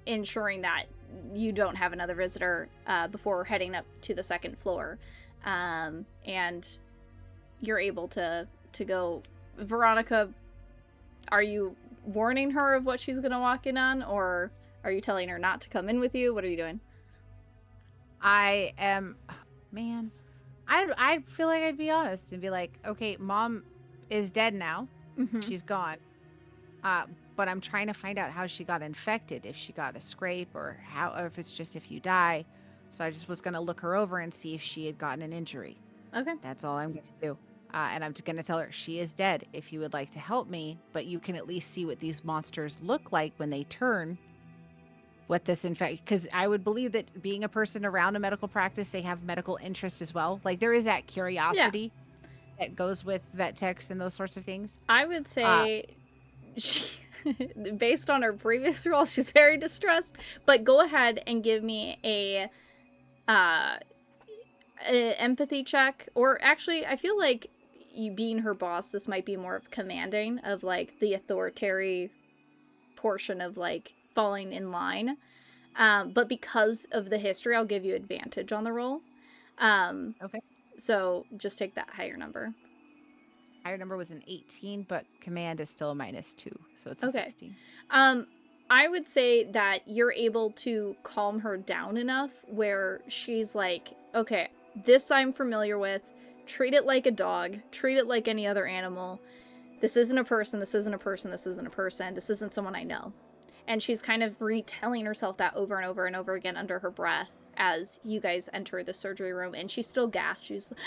Speaker 1: ensuring that you don't have another visitor before heading up to the second floor. And you're able to go. Veronica, are you warning her of what she's going to walk in on, or are you telling her not to come in with you? What are you doing?
Speaker 2: I am man, I feel like I'd be honest and be like, "Okay, mom is dead now.
Speaker 1: Mm-hmm.
Speaker 2: She's gone. Uh but I'm trying to find out how she got infected, if she got a scrape or if it's just if you die. So I just was going to look her over and see if she had gotten an injury.
Speaker 1: Okay.
Speaker 2: That's all I'm going to do. And I'm going to tell her she is dead if you would like to help me, but you can at least see what these monsters look like when they turn. What this because I would believe that being a person around a medical practice, they have medical interest as well. Like there is that curiosity that goes with vet techs and those sorts of things.
Speaker 1: I would say she, based on her previous role, she's very distressed. But go ahead and give me a empathy check. Or actually, I feel like you being her boss, this might be more of commanding of like the authoritarian portion of like falling in line. But because of the history, I'll give you advantage on the roll.
Speaker 2: Okay.
Speaker 1: So just take that higher number.
Speaker 2: Higher number was an 18, but command is still a -2, so it's a
Speaker 1: Okay.
Speaker 2: 16.
Speaker 1: I would say that you're able to calm her down enough where she's like, okay, this I'm familiar with. Treat it like a dog. Treat it like any other animal. This isn't a person. This isn't a person. This isn't a person. This isn't someone I know. And she's kind of retelling herself that over and over and over again under her breath as you guys enter the surgery room. And she's still gasped. She's like,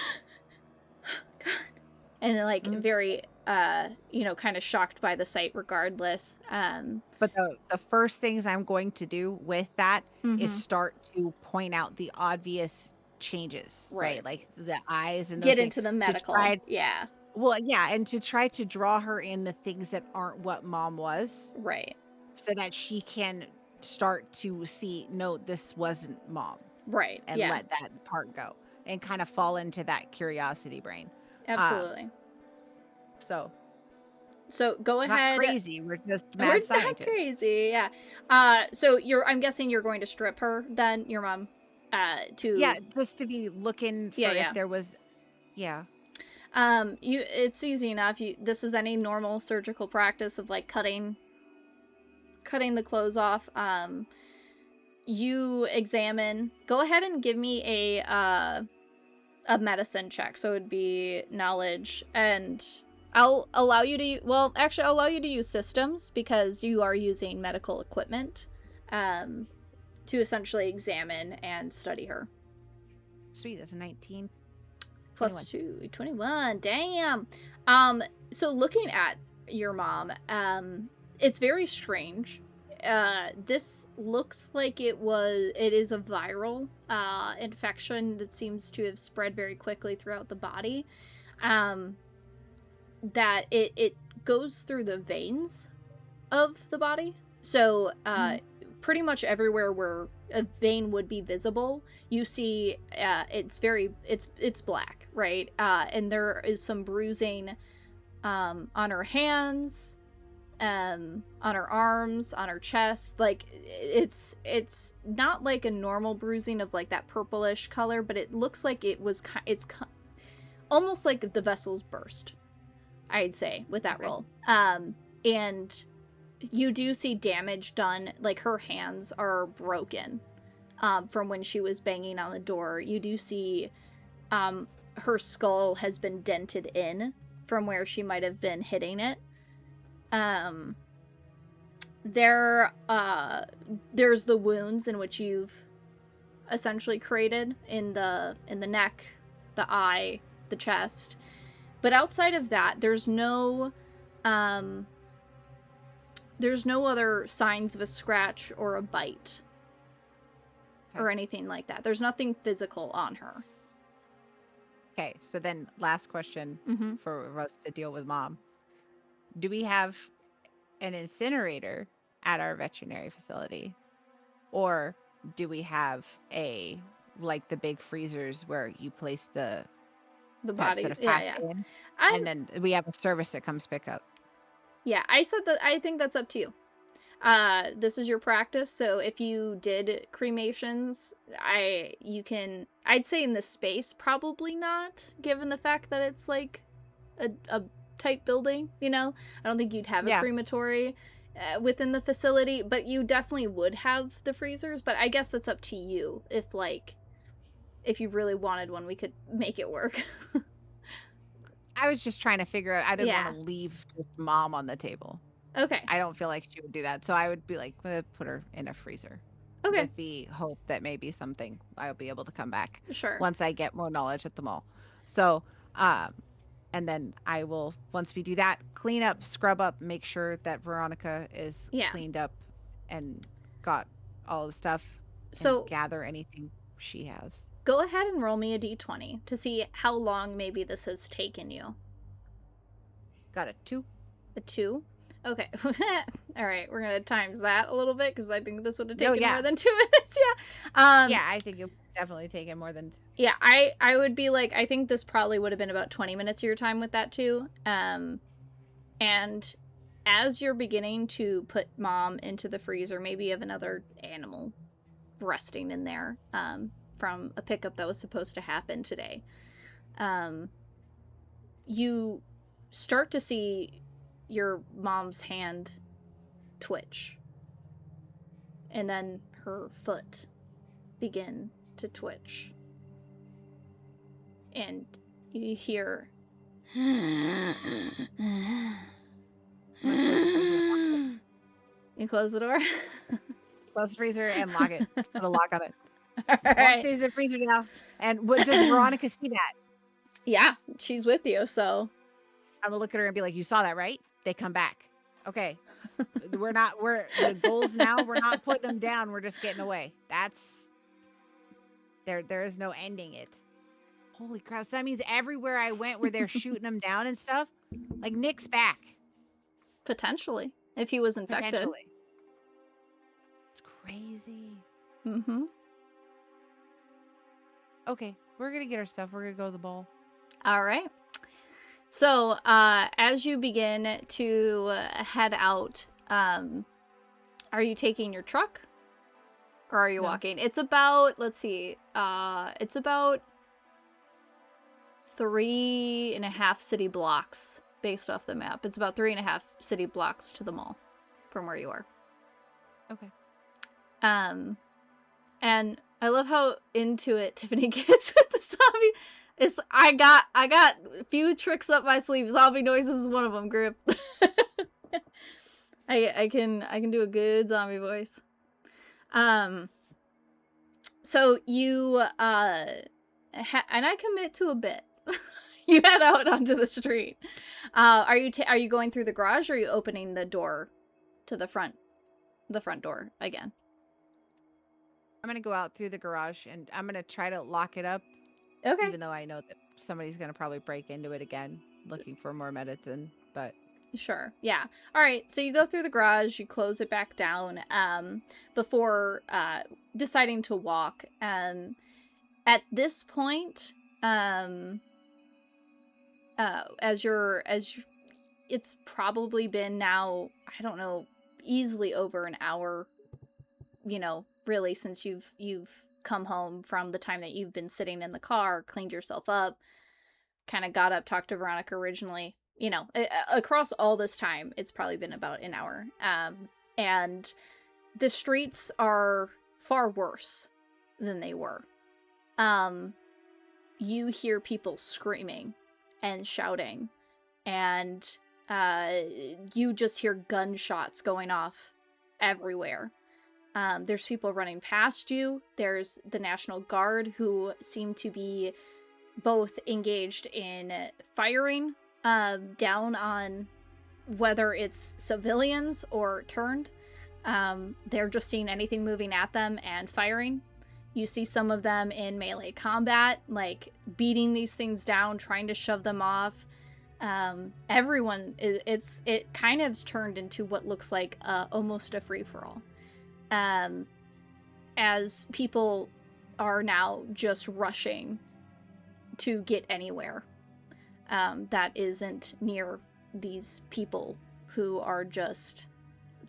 Speaker 1: God. And like very, kind of shocked by the sight regardless.
Speaker 2: But the first things I'm going to do with that is
Speaker 1: Mhm.
Speaker 2: start to point out the obvious changes, right? Like the eyes and those
Speaker 1: Get
Speaker 2: things,
Speaker 1: into the
Speaker 2: to
Speaker 1: medical.
Speaker 2: try,
Speaker 1: Yeah.
Speaker 2: well, yeah, and to try to draw her in the things that aren't what mom was,
Speaker 1: Right.
Speaker 2: so that she can start to see, no, this wasn't mom,
Speaker 1: Right.
Speaker 2: and
Speaker 1: Yeah.
Speaker 2: let that part go and kind of fall into that curiosity brain.
Speaker 1: Absolutely.
Speaker 2: So
Speaker 1: So go
Speaker 2: not
Speaker 1: ahead.
Speaker 2: crazy, we're just
Speaker 1: We're
Speaker 2: mad
Speaker 1: not
Speaker 2: scientists.
Speaker 1: crazy. Yeah. So I'm guessing you're going to strip her then, your mom,
Speaker 2: Yeah,
Speaker 1: to.
Speaker 2: just to be looking
Speaker 1: Yeah.
Speaker 2: for if
Speaker 1: Yeah.
Speaker 2: there was, yeah.
Speaker 1: It's easy enough. This is any normal surgical practice of like cutting the clothes off. You examine. Go ahead and give me a medicine check. So it'd be knowledge, and I'll allow you to. Well, actually, I'll allow you to use systems because you are using medical equipment, to essentially examine and study her.
Speaker 2: Sweet, that's a 19.
Speaker 1: Plus 2, 21. Damn. So looking at your mom, it's very strange. This looks like it is a viral infection that seems to have spread very quickly throughout the body. That it goes through the veins of the body. So pretty much everywhere where a vein would be visible, you see it's black, right? And there is some bruising on her hands, on her arms, on her chest. Like it's not like a normal bruising of like that purplish color, but it looks like almost like the vessel's burst, I'd say, with that roll. And you do see damage done, like her hands are broken from when she was banging on the door. You do see her skull has been dented in from where she might have been hitting it. There's the wounds in which you've essentially created in the neck, the eye, the chest. But outside of that, there's no other signs of a scratch or a bite or anything like that. There's nothing physical on her.
Speaker 2: Okay, so then last question for us to deal with Mom. Do we have an incinerator at our veterinary facility? Or do we have like the big freezers where you place the
Speaker 1: body
Speaker 2: that have passed in, and then we have a service that comes pick up?
Speaker 1: Yeah, I said that I think that's up to you. This is your practice, so if you did cremations, I'd say in this space, probably not, given the fact that it's like a type building, you know? I don't think you'd have a crematory within the facility, but you definitely would have the freezers, but I guess that's up to you. If you really wanted one, we could make it work.
Speaker 2: I was just trying to figure out, I didn't want to leave just Mom on the table.
Speaker 1: Okay.
Speaker 2: I don't feel like she would do that. So I would be like, put her in a freezer.
Speaker 1: Okay.
Speaker 2: With the hope that maybe something I'll be able to come back.
Speaker 1: Sure.
Speaker 2: Once I get more knowledge at the mall. So, and then I will, once we do that, clean up, scrub up, make sure that Veronica is cleaned up and got all the stuff. So and gather anything she has.
Speaker 1: Go ahead and roll me a d20 to see how long maybe this has taken you.
Speaker 2: Got a 2.
Speaker 1: A 2? Okay. All right, we're gonna times that a little bit because I think this would have taken more than 2 minutes.
Speaker 2: Yeah, I think it definitely taken more than.
Speaker 1: Yeah, I would be like, I think this probably would have been about 20 minutes of your time with that too. And as you're beginning to put Mom into the freezer, maybe you have another animal resting in there from a pickup that was supposed to happen today. You start to see your mom's hand twitch, and then her foot begin to twitch, and you hear you close the door.
Speaker 2: Close the freezer and lock it. Put a lock on it. Right. Stays in the freezer now. And what does Veronica see that?
Speaker 1: Yeah, she's with you, so
Speaker 2: I'm gonna look at her and be like, "You saw that, right? They come back. Okay, we're the goals now. We're not putting them down. We're just getting away. That's there is no ending it. Holy crap! So that means everywhere I went where they're shooting them down and stuff, like Nick's back.
Speaker 1: Potentially, if he was infected. Potentially.
Speaker 2: It's crazy.
Speaker 1: Mm-hmm.
Speaker 2: Okay, we're gonna get our stuff. We're gonna go to the ball.
Speaker 1: All right. So, as you begin to head out, are you taking your truck? Or are you walking? It's about, let's see, it's about 3.5 city blocks based off the map. It's about 3.5 city blocks to the mall from where you are.
Speaker 2: Okay.
Speaker 1: And I love how into it Tiffany gets with the zombie. I got a few tricks up my sleeve. Zombie noises is one of them, Grip. I can do a good zombie voice. So you and I commit to a bit. You head out onto the street. Are you going through the garage, or are you opening the door to the front door again?
Speaker 2: I'm gonna go out through the garage and I'm gonna try to lock it up.
Speaker 1: Okay.
Speaker 2: Even though I know that somebody's gonna probably break into it again, looking for more medicine, but
Speaker 1: sure, yeah. All right, so you go through the garage, you close it back down, before deciding to walk. At this point, it's probably been now I don't know, easily over an hour, you know, really, since you've come home from the time that you've been sitting in the car, cleaned yourself up, kind of got up, talked to Veronica originally. You know, across all this time, it's probably been about an hour. And the streets are far worse than they were. You hear people screaming and shouting, and you just hear gunshots going off everywhere. There's people running past you. There's the National Guard, who seem to be both engaged in firing down on whether it's civilians or turned. They're just seeing anything moving at them and firing. You see some of them in melee combat, like beating these things down, trying to shove them off. Everyone, it kind of turned into what looks like almost a free-for-all. As people are now just rushing to get anywhere that isn't near these people who are just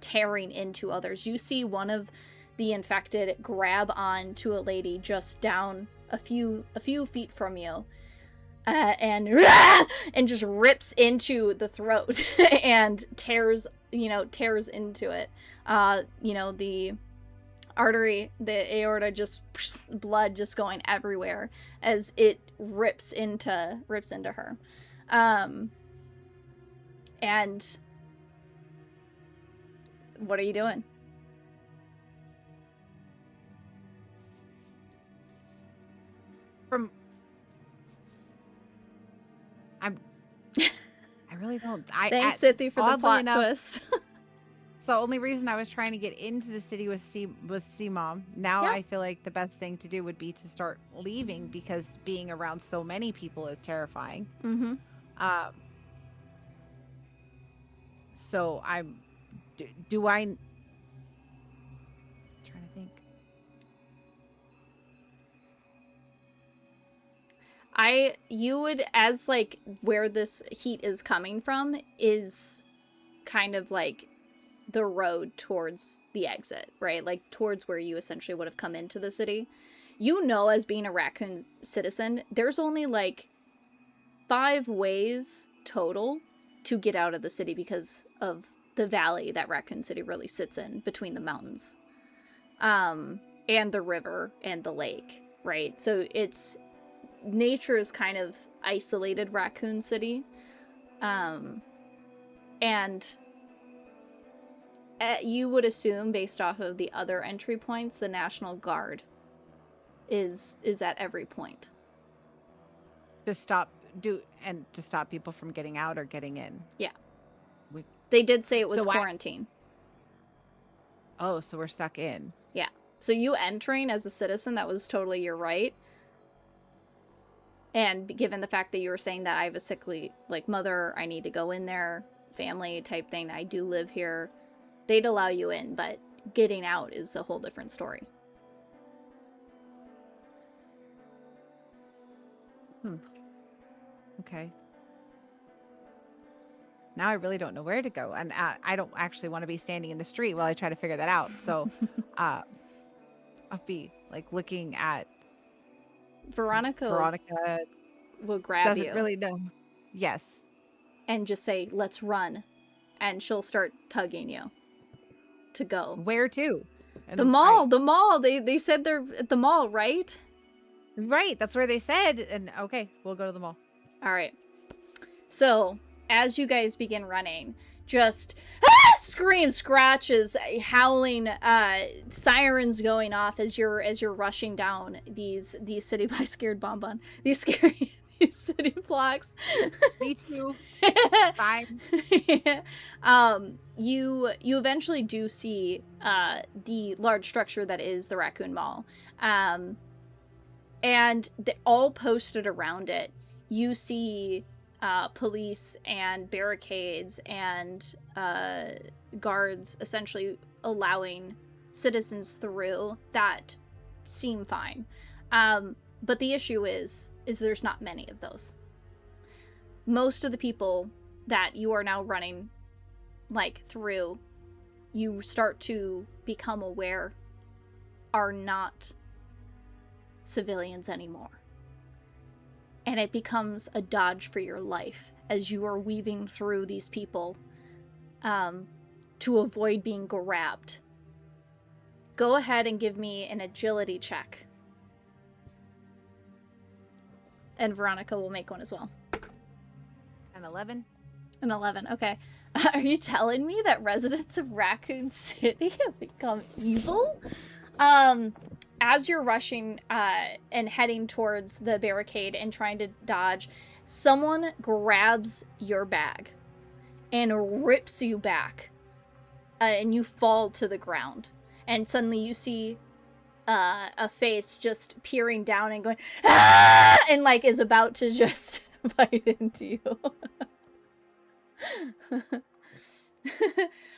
Speaker 1: tearing into others. You see one of the infected grab on to a lady just down a few feet from you, and just rips into the throat and tears into it. The artery, the aorta, just blood just going everywhere as it rips into her. And what are you doing?
Speaker 2: I really don't.
Speaker 1: Thanks, Sithy, for the plot
Speaker 2: enough,
Speaker 1: twist.
Speaker 2: the only reason I was trying to get into the city was see Mom. Now
Speaker 1: Yeah.
Speaker 2: I feel like the best thing to do would be to start leaving, because being around so many people is terrifying.
Speaker 1: Mm-hmm.
Speaker 2: So I'm. Do I? I'm trying to think.
Speaker 1: You would, as like where this heat is coming from is kind of like the road towards the exit, right? Like towards where you essentially would have come into the city. You know, as being a Raccoon citizen, there's only like 5 ways total to get out of the city because of the valley that Raccoon City really sits in between the mountains. And the river and the lake, right? So nature is kind of isolated Raccoon City. And you would assume, based off of the other entry points, the National Guard is at every point.
Speaker 2: To stop people from getting out or getting in.
Speaker 1: Yeah. They did say it was
Speaker 2: So
Speaker 1: quarantine.
Speaker 2: Oh, so we're stuck in.
Speaker 1: Yeah. So you entering as a citizen, that was totally your right. And given the fact that you were saying that I have a sickly mother, I need to go in there, family type thing, I do live here, they'd allow you in, but getting out is a whole different story.
Speaker 2: Okay. Now I really don't know where to go, and I don't actually want to be standing in the street while I try to figure that out. So, I'll be looking at
Speaker 1: Veronica will grab you.
Speaker 2: Doesn't really know. Yes.
Speaker 1: And just say, "Let's run," and she'll start tugging you to go.
Speaker 2: Where to?
Speaker 1: The mall. The mall. They said they're at the mall, right?
Speaker 2: Right. That's where they said. And okay, we'll go to the mall.
Speaker 1: All right. So as you guys begin running, just screams, scratches, howling, sirens going off as you're rushing down these city by scared bonbon. These scary city blocks.
Speaker 2: Me too. Fine.
Speaker 1: You eventually do see the large structure that is the Raccoon Mall. And all posted around it, you see police and barricades and guards essentially allowing citizens through that seem fine. But the issue is there's not many of those. Most of the people that you are now running like through, you start to become aware are not civilians anymore. And it becomes a dodge for your life as you are weaving through these people to avoid being grabbed. Go ahead and give me an agility check. And Veronica will make one as well.
Speaker 2: An 11.
Speaker 1: An 11, okay. Are you telling me that residents of Raccoon City have become evil? As you're rushing and heading towards the barricade and trying to dodge, someone grabs your bag and rips you back. And you fall to the ground. And suddenly you see a face just peering down and going, ah! And like is about to just bite into you.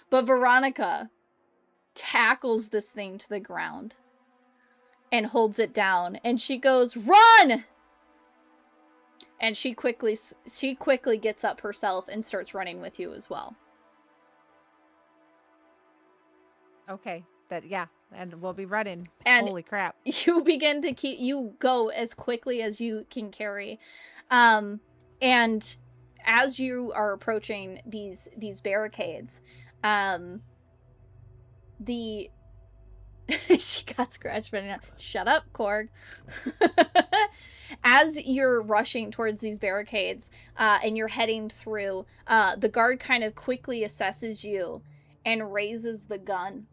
Speaker 1: But Veronica tackles this thing to the ground and holds it down, and she goes, "Run!" And she quickly gets up herself and starts running with you as well.
Speaker 2: Okay. And we'll be running.
Speaker 1: And
Speaker 2: holy crap.
Speaker 1: You begin to you go as quickly as you can carry. And as you are approaching these barricades, she got scratched by now. Shut up, Korg. As you're rushing towards these barricades, and you're heading through, the guard kind of quickly assesses you and raises the gun.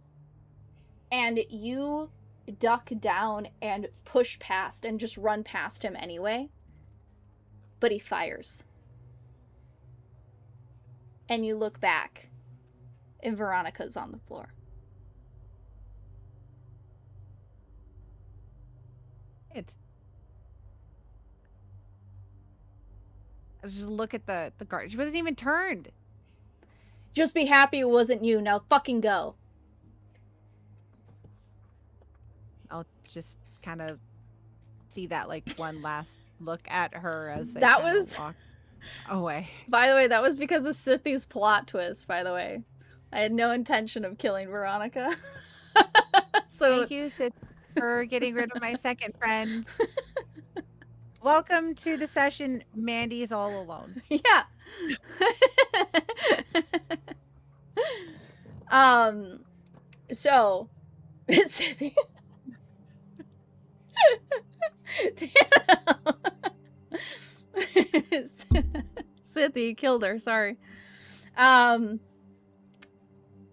Speaker 1: And you duck down and push past and just run past him anyway. But he fires. And you look back, and Veronica's on the floor.
Speaker 2: I just look at the guard. She wasn't even turned.
Speaker 1: Just be happy it wasn't you. Now fucking go.
Speaker 2: I'll just kind of see that like one last look at her as
Speaker 1: that was
Speaker 2: walk away.
Speaker 1: By the way, that was because of Sithi's plot twist, by the way. I had no intention of killing Veronica. So
Speaker 2: thank you, Sith, for getting rid of my second friend. Welcome to the session. Mandy's all alone.
Speaker 1: Yeah. So Sithy. Damn. Sithy killed her, sorry.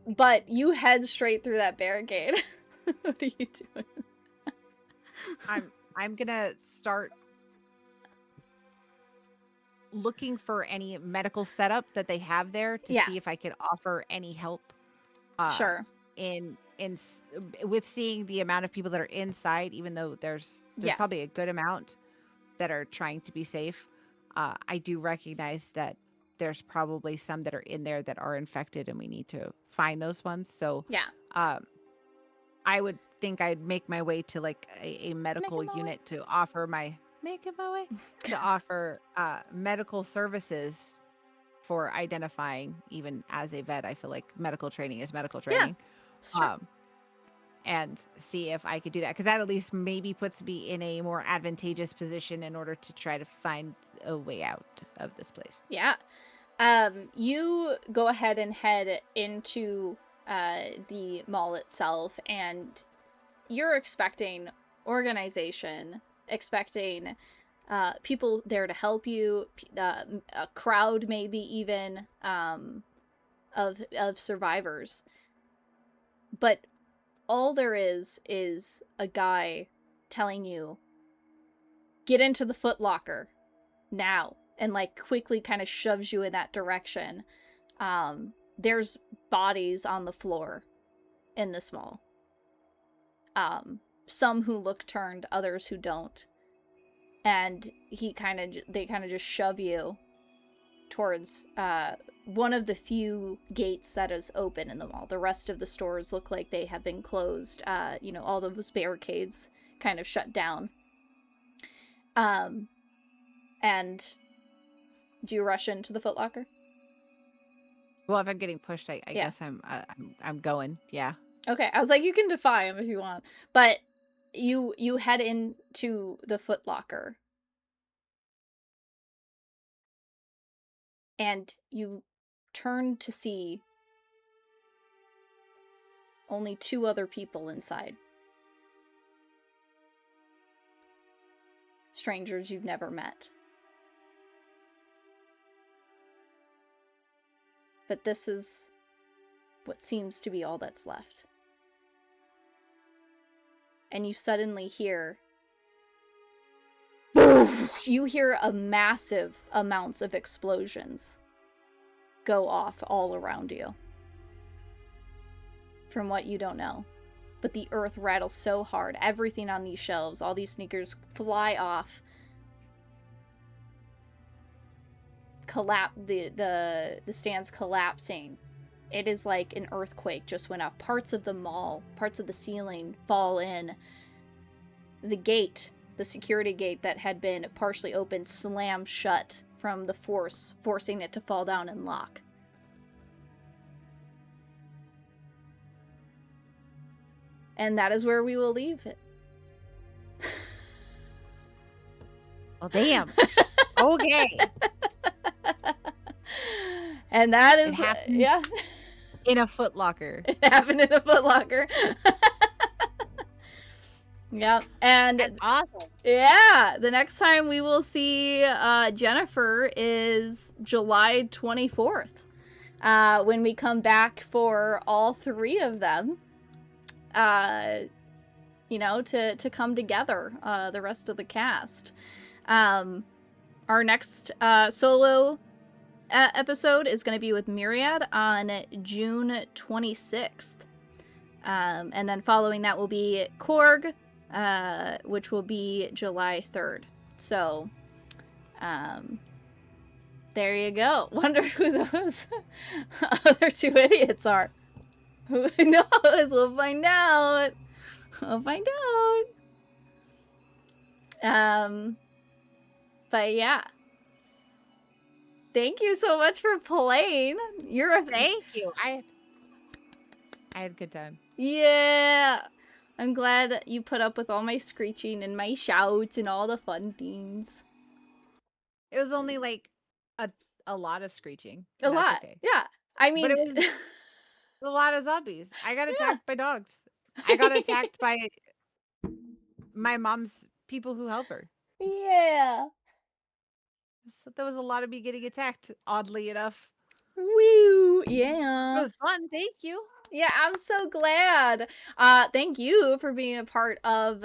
Speaker 1: But you head straight through that barricade. What are you doing?
Speaker 2: I'm gonna start looking for any medical setup that they have there to see if I could offer any help.
Speaker 1: Sure.
Speaker 2: In with seeing the amount of people that are inside, even though there's probably a good amount that are trying to be safe. I do recognize that there's probably some that are in there that are infected, and we need to find those ones. So I would think I'd make my way to like a medical unit to offer medical services for identifying. Even as a vet, I feel like medical training is medical training. And see if I could do that, because that at least maybe puts me in a more advantageous position in order to try to find a way out of this place.
Speaker 1: Yeah. You go ahead and head into the mall itself, and you're expecting organization, expecting people there to help you, a crowd maybe even of survivors. But all there is a guy telling you, get into the Foot Locker now, and like quickly kind of shoves you in that direction. There's bodies on the floor in this mall. Some who look turned, others who don't. And they kind of just shove you towards one of the few gates that is open in the mall. The rest of the stores look like they have been closed. All those barricades kind of shut down. And do you rush into the Foot Locker?
Speaker 2: Well, if I'm getting pushed, I
Speaker 1: Yeah.
Speaker 2: guess I'm going. Yeah.
Speaker 1: Okay. I was like, you can defy him if you want, but you head into the Foot Locker, and you turn to see only 2 other people inside. Strangers you've never met. But this is what seems to be all that's left. And you suddenly hear... You hear a massive amounts of explosions go off all around you. From what you don't know. But the earth rattles so hard. Everything on these shelves, all these sneakers fly off. The stands collapsing. It is like an earthquake just went off. Parts of the mall, parts of the ceiling fall in. The gate, the security gate that had been partially open, slammed shut from the force, forcing it to fall down and lock. And that is where we will leave it.
Speaker 2: Well, damn. Okay.
Speaker 1: And that is,
Speaker 2: It happened
Speaker 1: yeah.
Speaker 2: in a Foot Locker.
Speaker 1: It happened in a Foot Locker. Yep. And
Speaker 2: That's awesome.
Speaker 1: yeah, the next time we will see Jennifer is July 24th. When we come back for all 3 of them. You know, to come together, the rest of the cast. Our next solo episode is going to be with Myriad on June 26th. And then following that will be Korg, which will be July 3rd. So, there you go. Wonder who those other 2 idiots are. Who knows? We'll find out. We'll find out. But yeah. Thank you so much for playing.
Speaker 2: Thank you. I had a good time.
Speaker 1: Yeah. I'm glad you put up with all my screeching and my shouts and all the fun things.
Speaker 2: It was only like a lot of screeching.
Speaker 1: A lot.
Speaker 2: Okay.
Speaker 1: Yeah. I mean,
Speaker 2: but it was a lot of zombies. I got attacked by dogs. I got attacked by my mom's people who help her.
Speaker 1: Yeah.
Speaker 2: So there was a lot of me getting attacked, oddly enough.
Speaker 1: Woo. Yeah.
Speaker 2: It was fun. Thank you.
Speaker 1: Yeah, I'm so glad. Thank you for being a part of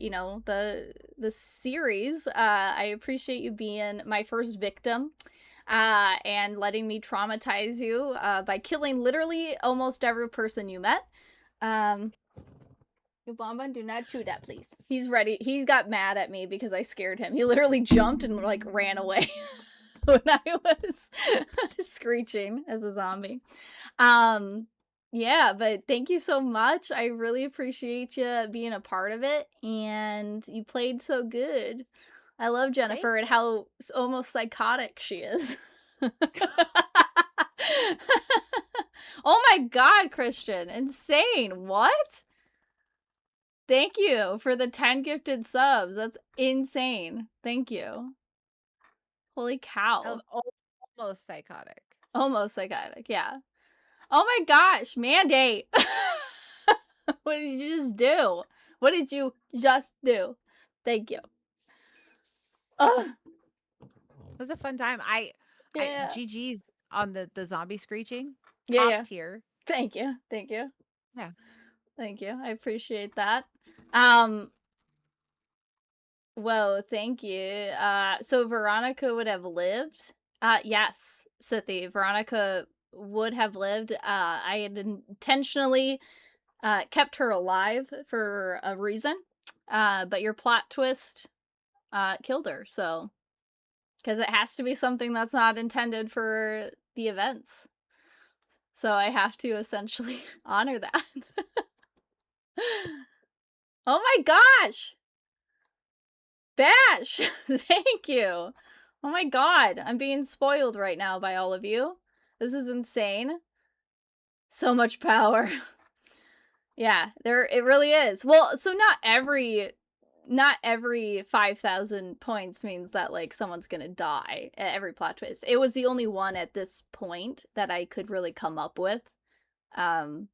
Speaker 1: you know, the series. I appreciate you being my first victim. And letting me traumatize you by killing literally almost every person you met. Yubamba, do not chew that, please. He's ready. He got mad at me because I scared him. He literally jumped and like ran away when I was screeching as a zombie. Yeah, but thank you so much. I really appreciate you being a part of it, and you played so good. I love Jennifer and how almost psychotic she is. Oh my god, Christian. Insane. What? Thank you for the 10 gifted subs. That's insane. Thank you. Holy cow.
Speaker 2: Almost psychotic.
Speaker 1: Almost psychotic, yeah. Oh my gosh, mandate. What did you just do? What did you just do? Thank you. Ugh.
Speaker 2: It was a fun time.
Speaker 1: Yeah.
Speaker 2: GG's on the zombie screeching.
Speaker 1: Yeah.
Speaker 2: Tier.
Speaker 1: Thank you. Thank you.
Speaker 2: Yeah.
Speaker 1: Thank you. I appreciate that. Whoa, thank you. So Veronica would have lived? Yes, Sithi. Veronica would have lived. I had intentionally kept her alive for a reason. But your plot twist killed her, so... Because it has to be something that's not intended for the events. So I have to essentially honor that. Oh my gosh! Bash! Thank you! Oh my god, I'm being spoiled right now by all of you. This is insane. So much power. Yeah, it really is. Well, so not every 5,000 points means that like someone's gonna die at every plot twist. It was the only one at this point that I could really come up with, kind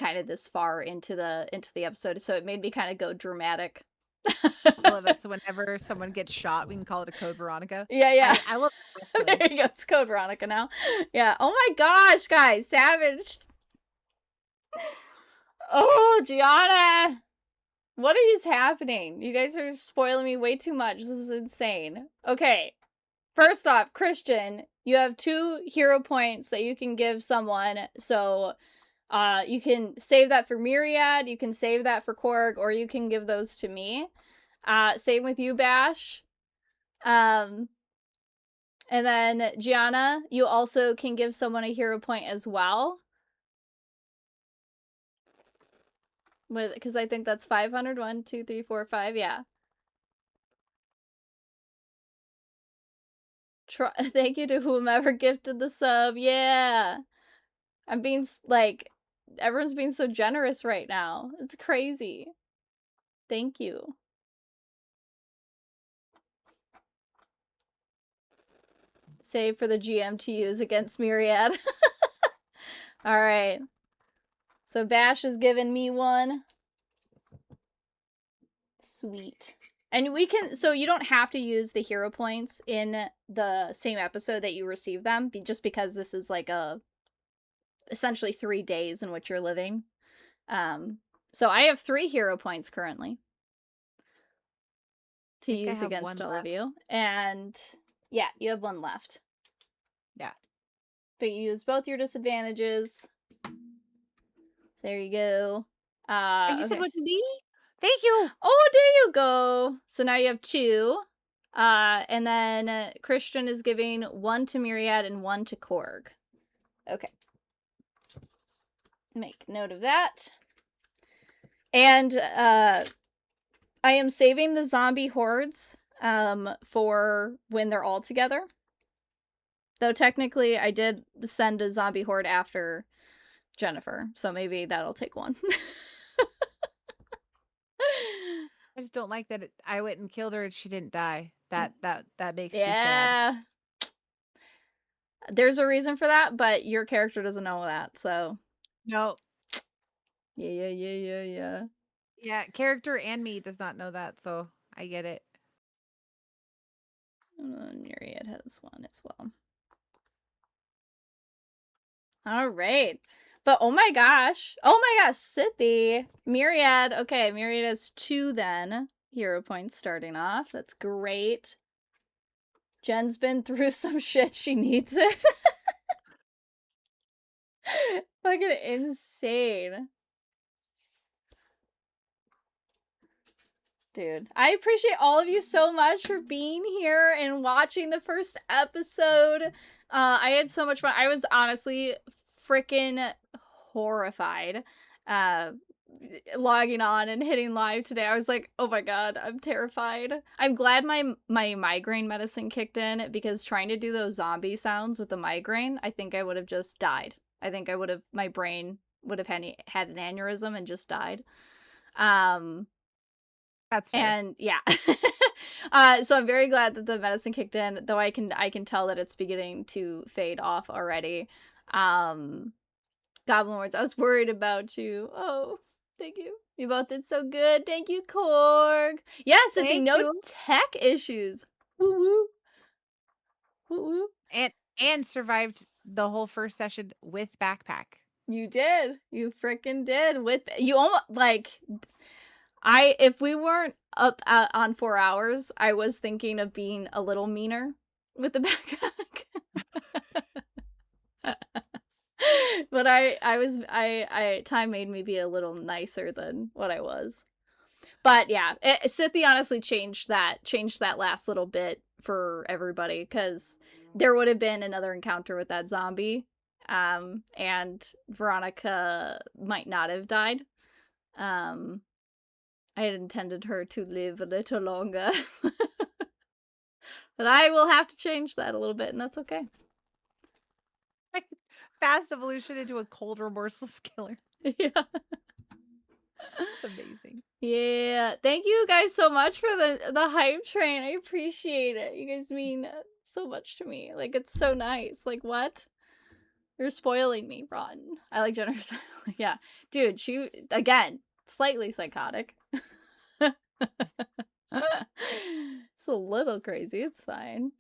Speaker 1: of this far into the episode. So it made me kind of go dramatic.
Speaker 2: I love it. So whenever someone gets shot, we can call it a code Veronica.
Speaker 1: Yeah.
Speaker 2: I love it.
Speaker 1: There you go. It's code Veronica now. Yeah. Oh my gosh, guys, savage. Oh, Gianna. What is happening? You guys are spoiling me way too much. This is insane. Okay. First off, Christian, you have 2 hero points that you can give someone. So, you can save that for Myriad, you can save that for Korg, or you can give those to me. Same with you, Bash. And then, Gianna, you also can give someone a hero point as well. Because I think that's 500. 1, 2, 3, 4, 5. Yeah. Thank you to whomever gifted the sub. Yeah. I'm being, like, everyone's being so generous right now. It's crazy. Thank you. Save for the GM to use against Myriad. Alright. So Bash has given me one. Sweet. And we can, so you don't have to use the hero points in the same episode that you receive them, just because this is like essentially 3 days in which you're living. So I have 3 hero points currently to use against all of you. And yeah, you have 1 left.
Speaker 2: Yeah.
Speaker 1: But you use both your disadvantages. There you go.
Speaker 2: You said what to me? Thank you.
Speaker 1: Oh, there you go. So now you have 2. And then Christian is giving 1 to Myriad and 1 to Korg. Okay. Make note of that. And I am saving the zombie hordes for when they're all together. Though technically I did send a zombie horde after Jennifer, so maybe that'll take 1.
Speaker 2: I just don't like that I went and killed her and she didn't die. That makes me sad.
Speaker 1: Yeah. There's a reason for that, but your character doesn't know that, so.
Speaker 2: No.
Speaker 1: Yeah.
Speaker 2: Yeah, character and me does not know that, so I get it.
Speaker 1: Myriad has 1 as well. All right. But oh my gosh, Sithy. Myriad. Okay, Myriad has 2 then. Hero points starting off. That's great. Jen's been through some shit. She needs it. Fucking insane. Dude, I appreciate all of you so much for being here and watching the first episode. I had so much fun. I was honestly freaking horrified logging on and hitting live today. I was like, oh my god, I'm terrified. I'm glad my migraine medicine kicked in, because trying to do those zombie sounds with the migraine, I think I would have just died. I think my brain would have had an aneurysm and just died.
Speaker 2: That's fair.
Speaker 1: And yeah. So I'm very glad that the medicine kicked in, though I can tell that it's beginning to fade off already. Goblin Words, I was worried about you. Oh, thank you. You both did so good. Thank you, Korg. Yes, I think no tech issues. Woo woo. Woo woo.
Speaker 2: And survived the whole first session with backpack.
Speaker 1: You did. You freaking did. With you almost like if we weren't up on 4 hours, I was thinking of being a little meaner with the backpack. But time made me be a little nicer than what I was. But yeah, Sithy honestly changed that last little bit for everybody, because there would have been another encounter with that zombie, and Veronica might not have died. I had intended her to live a little longer. But I will have to change that a little bit, and that's okay.
Speaker 2: fast evolution into a cold, remorseless killer.
Speaker 1: Yeah.
Speaker 2: It's amazing.
Speaker 1: Yeah. Thank you guys so much for the hype train. I appreciate it. You guys mean so much to me. Like, it's so nice. Like, what? You're spoiling me, Rotten. I like Jennifer. Yeah. Dude, she, again, slightly psychotic. It's a little crazy. It's fine.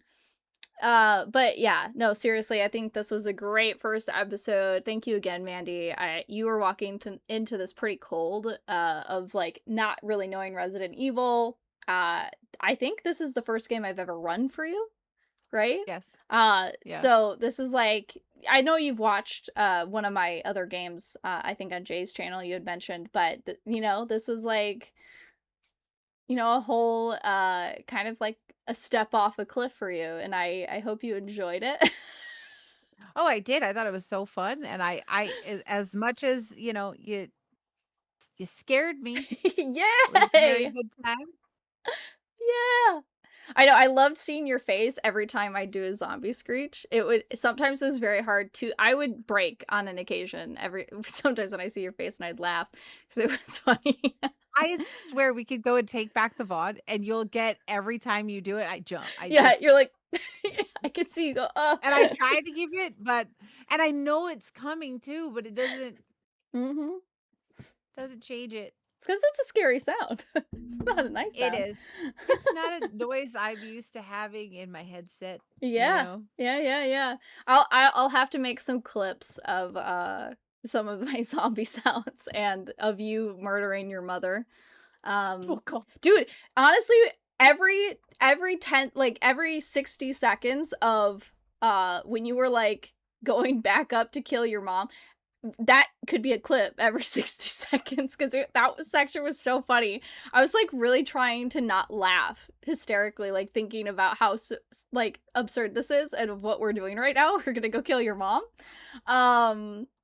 Speaker 1: But yeah, no, seriously, I think this was a great first episode. Thank you again, Mandy. You were walking into this pretty cold, of like not really knowing Resident Evil. I think this is the first game I've ever run for you, right?
Speaker 2: Yes. Yeah.
Speaker 1: So this is like, I know you've watched one of my other games, I think on Jay's channel you had mentioned, but you know, this was like, you know, a whole kind of like a step off a cliff for you, and I hope you enjoyed it.
Speaker 2: Oh, I did. I thought it was so fun, and as much as, you scared me, it was a very
Speaker 1: Yay!
Speaker 2: good time.
Speaker 1: Yeah. I know, I loved seeing your face every time I do a zombie screech. Sometimes it was very hard to, I would break on an occasion sometimes when I see your face and I'd laugh because it was funny.
Speaker 2: I swear we could go and take back the VOD, and you'll get every time you do it, I jump.
Speaker 1: Yeah, you're like, I can see you go,
Speaker 2: And I tried to keep it, and I know it's coming too, but it
Speaker 1: Mm-hmm.
Speaker 2: doesn't change it.
Speaker 1: It's because it's a scary sound. It's not a nice
Speaker 2: It
Speaker 1: sound.
Speaker 2: is. It's not a noise I'm used to having in my headset, you
Speaker 1: Yeah.
Speaker 2: know?
Speaker 1: Yeah, yeah, yeah. I'll have to make some clips of some of my zombie sounds and of you murdering your mother.
Speaker 2: Oh god.
Speaker 1: Dude, honestly, every 10, like every 60 seconds of when you were like going back up to kill your mom, that could be a clip every 60 seconds because section was so funny. I was like really trying to not laugh hysterically, like thinking about how like absurd this is and of what we're doing right now. We're gonna go kill your mom.
Speaker 2: Yeah.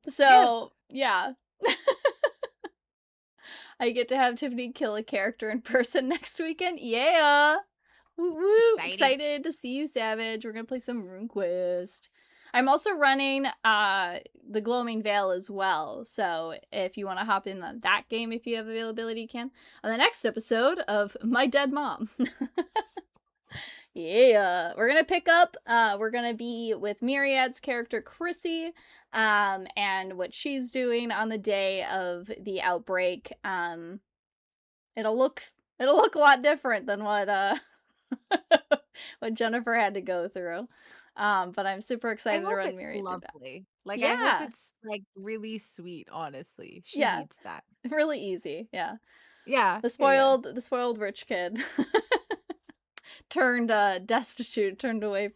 Speaker 1: So yeah. I get to have Tiffany kill a character in person next weekend. Yeah. Woo woo.
Speaker 2: Exciting.
Speaker 1: Excited to see you, Savage. We're gonna play some RuneQuest. I'm also running the Gloaming Veil as well. So if you want to hop in on that game if you have availability, you can. On the next episode of My Dead Mom. Yeah. We're gonna pick up, we're gonna be with Myriad's character Chrissy, and what she's doing on the day of the outbreak. It'll look a lot different than what what Jennifer had to go through. But I'm super
Speaker 2: I
Speaker 1: excited to
Speaker 2: hope
Speaker 1: run
Speaker 2: it's
Speaker 1: Myriad through that.
Speaker 2: lovely. Like, I hope
Speaker 1: Yeah.
Speaker 2: it's, like, really sweet, honestly. She
Speaker 1: Yeah.
Speaker 2: needs that.
Speaker 1: Really easy. Yeah.
Speaker 2: Yeah.
Speaker 1: The
Speaker 2: Yeah, yeah.
Speaker 1: spoiled rich kid turned destitute, turned away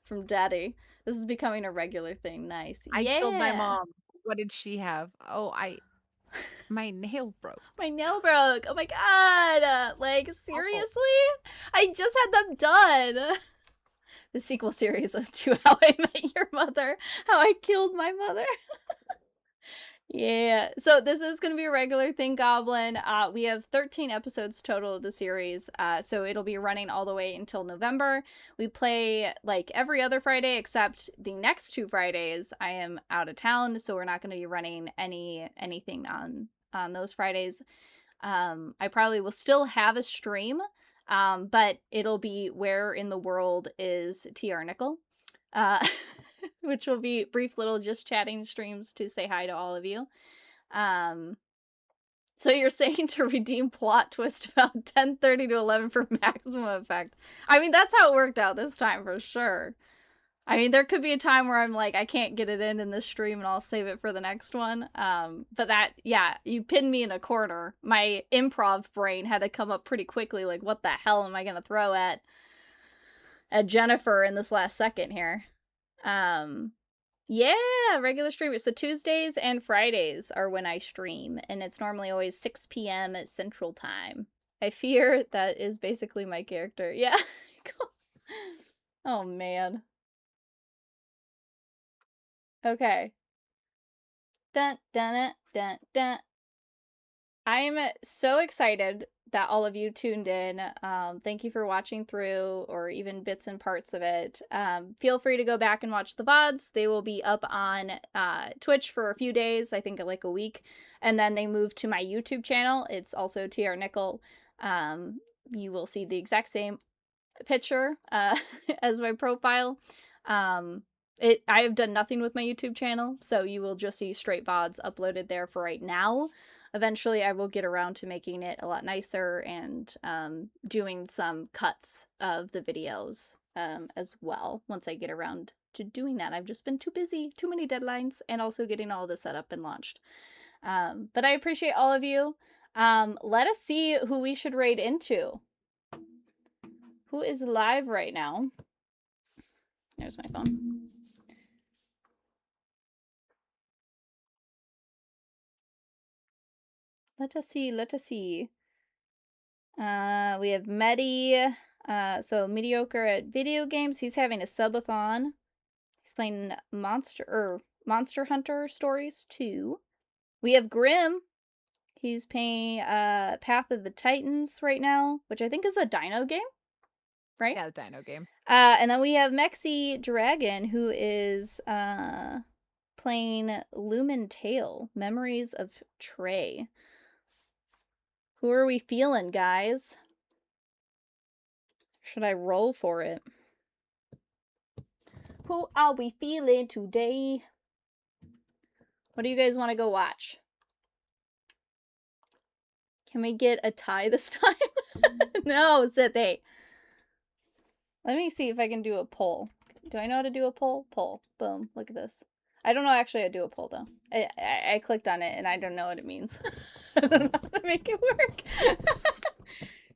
Speaker 1: from daddy. This is becoming a regular thing. Nice.
Speaker 2: I killed my
Speaker 1: Yeah.
Speaker 2: mom. What did she have? Oh, my nail broke.
Speaker 1: My nail broke. Oh my god. Like
Speaker 2: Oh.
Speaker 1: seriously? I just had them done. The sequel series to How I Met Your Mother. How I Killed My Mother. Yeah. So this is going to be a regular thing, Goblin. We have 13 episodes total of the series. So it'll be running all the way until November. We play like every other Friday except the next 2 Fridays. I am out of town, so we're not going to be running anything on those Fridays. I probably will still have a stream, but it'll be Where in the World is TR Nickel? Which will be brief little just chatting streams to say hi to all of you. So you're saying to redeem plot twist about 10:30 to 11 for maximum effect. I mean, that's how it worked out this time for sure. I mean, there could be a time where I'm like, I can't get it in this stream and I'll save it for the next one. But that, yeah, you pinned me in a corner. My improv brain had to come up pretty quickly, like, what the hell am I gonna throw at Jennifer in this last second here? Yeah, regular streamers. So Tuesdays and Fridays are when I stream, and it's normally always 6 p.m. at Central Time. I fear that is basically my character. Yeah. Oh, man. Okay. Dun, dun, dun, dun. I'm so excited that all of you tuned in. Thank you for watching through, or even bits and parts of it. Feel free to go back and watch the VODs. They will be up on Twitch for a few days, I think like a week. And then they move to my YouTube channel. It's also TR Nickel. You will see the exact same picture as my profile. I have done nothing with my YouTube channel, so you will just see straight VODs uploaded there for right now. Eventually, I will get around to making it a lot nicer and doing some cuts of the videos as well once I get around to doing that. I've just been too busy, too many deadlines, and also getting all this set up and launched. But I appreciate all of you. Let us see who we should raid into. Who is live right now? There's my phone. Let us see, let us see. We have Medi, so mediocre at video games. He's having a subathon. He's playing Monster Hunter Stories 2. We have Grim. He's playing Path of the Titans right now, which I think is a dino game, right?
Speaker 2: Yeah, the dino game.
Speaker 1: And then we have Mexi Dragon, who is playing Lumen Tale, Memories of Trey. Who are we feeling, guys? Should I roll for it? Who are we feeling today? What do you guys want to go watch? Can we get a tie this time? No, Sithy. Let me see if I can do a poll. Do I know how to do a poll? Poll. Boom. Look at this. I don't know actually how to do a poll, though. I clicked on it, and I don't know what it means. I don't know how to make it work.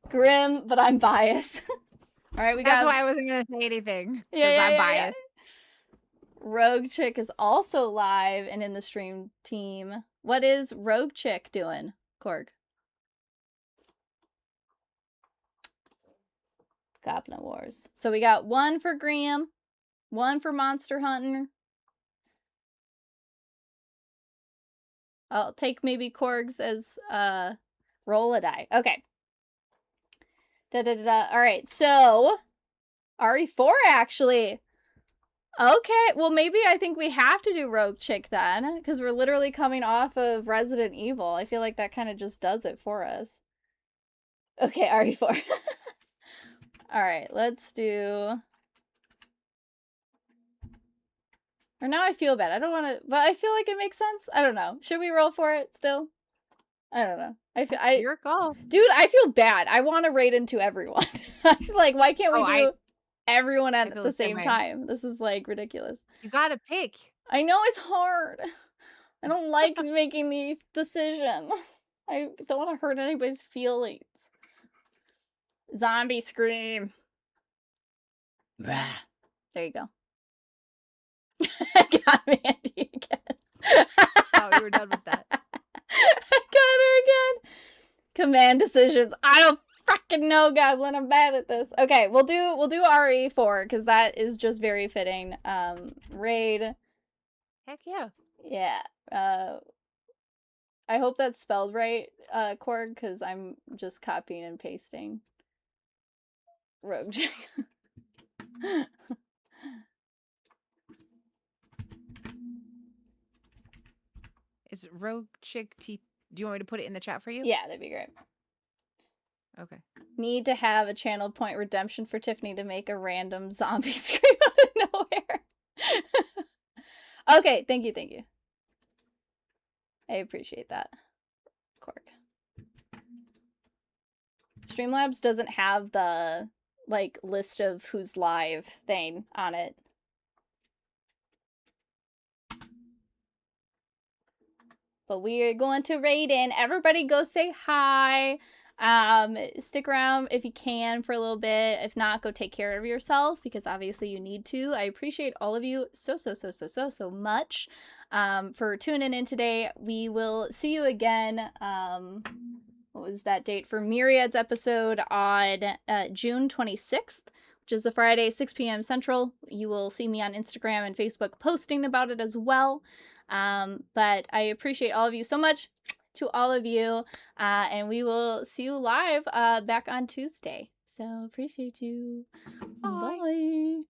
Speaker 1: Grim, but I'm biased. All right, we got...
Speaker 2: That's why I wasn't going to say anything.
Speaker 1: Yeah,
Speaker 2: I'm biased.
Speaker 1: Rogue Chick is also live and in the stream team. What is Rogue Chick doing, Korg? Goblin Wars. So we got one for Graham, one for Monster Hunter. I'll take maybe Korg's as roll a die. Okay. Alright, so RE4 actually. Okay, well maybe I think we have to do Rogue Chick then, because we're literally coming off of Resident Evil. I feel like that kind of just does it for us. Okay, RE4. Alright, let's do... Or now I feel bad. I don't want to... But I feel like it makes sense. I don't know. Should we roll for it still? I don't know.
Speaker 2: Your call.
Speaker 1: Dude, I feel bad. I want to raid into everyone. I was like, why can't we do everyone at the same time? This is like ridiculous.
Speaker 2: You gotta pick.
Speaker 1: I know it's hard. I don't like making these decisions. I don't want to hurt anybody's feelings. Zombie scream. Brah. There you go. I got Mandy again.
Speaker 2: Oh, we were done with that.
Speaker 1: I got her again. Command decisions. I don't fucking know, Goblin. I'm bad at this. Okay, we'll do RE4 because that is just very fitting. Raid.
Speaker 2: Heck yeah.
Speaker 1: Yeah. I hope that's spelled right, Korg, because I'm just copying and pasting. Rogue Chick.
Speaker 2: Is Rogue Chick T... Do you want me to put it in the chat for you?
Speaker 1: Yeah, that'd be great.
Speaker 2: Okay.
Speaker 1: Need to have a channel point redemption for Tiffany to make a random zombie scream out of nowhere. Okay, thank you, thank you. I appreciate that, Korg. Streamlabs doesn't have the, like, list of who's live thing on it. But we are going to raid in. Everybody go say hi. Stick around if you can for a little bit. If not, go take care of yourself because obviously you need to. I appreciate all of you so much for tuning in today. We will see you again. What was that date for Myriad's episode on June 26th, which is the Friday, 6 p.m. Central. You will see me on Instagram and Facebook posting about it as well. But I appreciate all of you so much. to all of you. And we will see you live back on Tuesday. So appreciate you.
Speaker 2: Bye.
Speaker 1: Bye.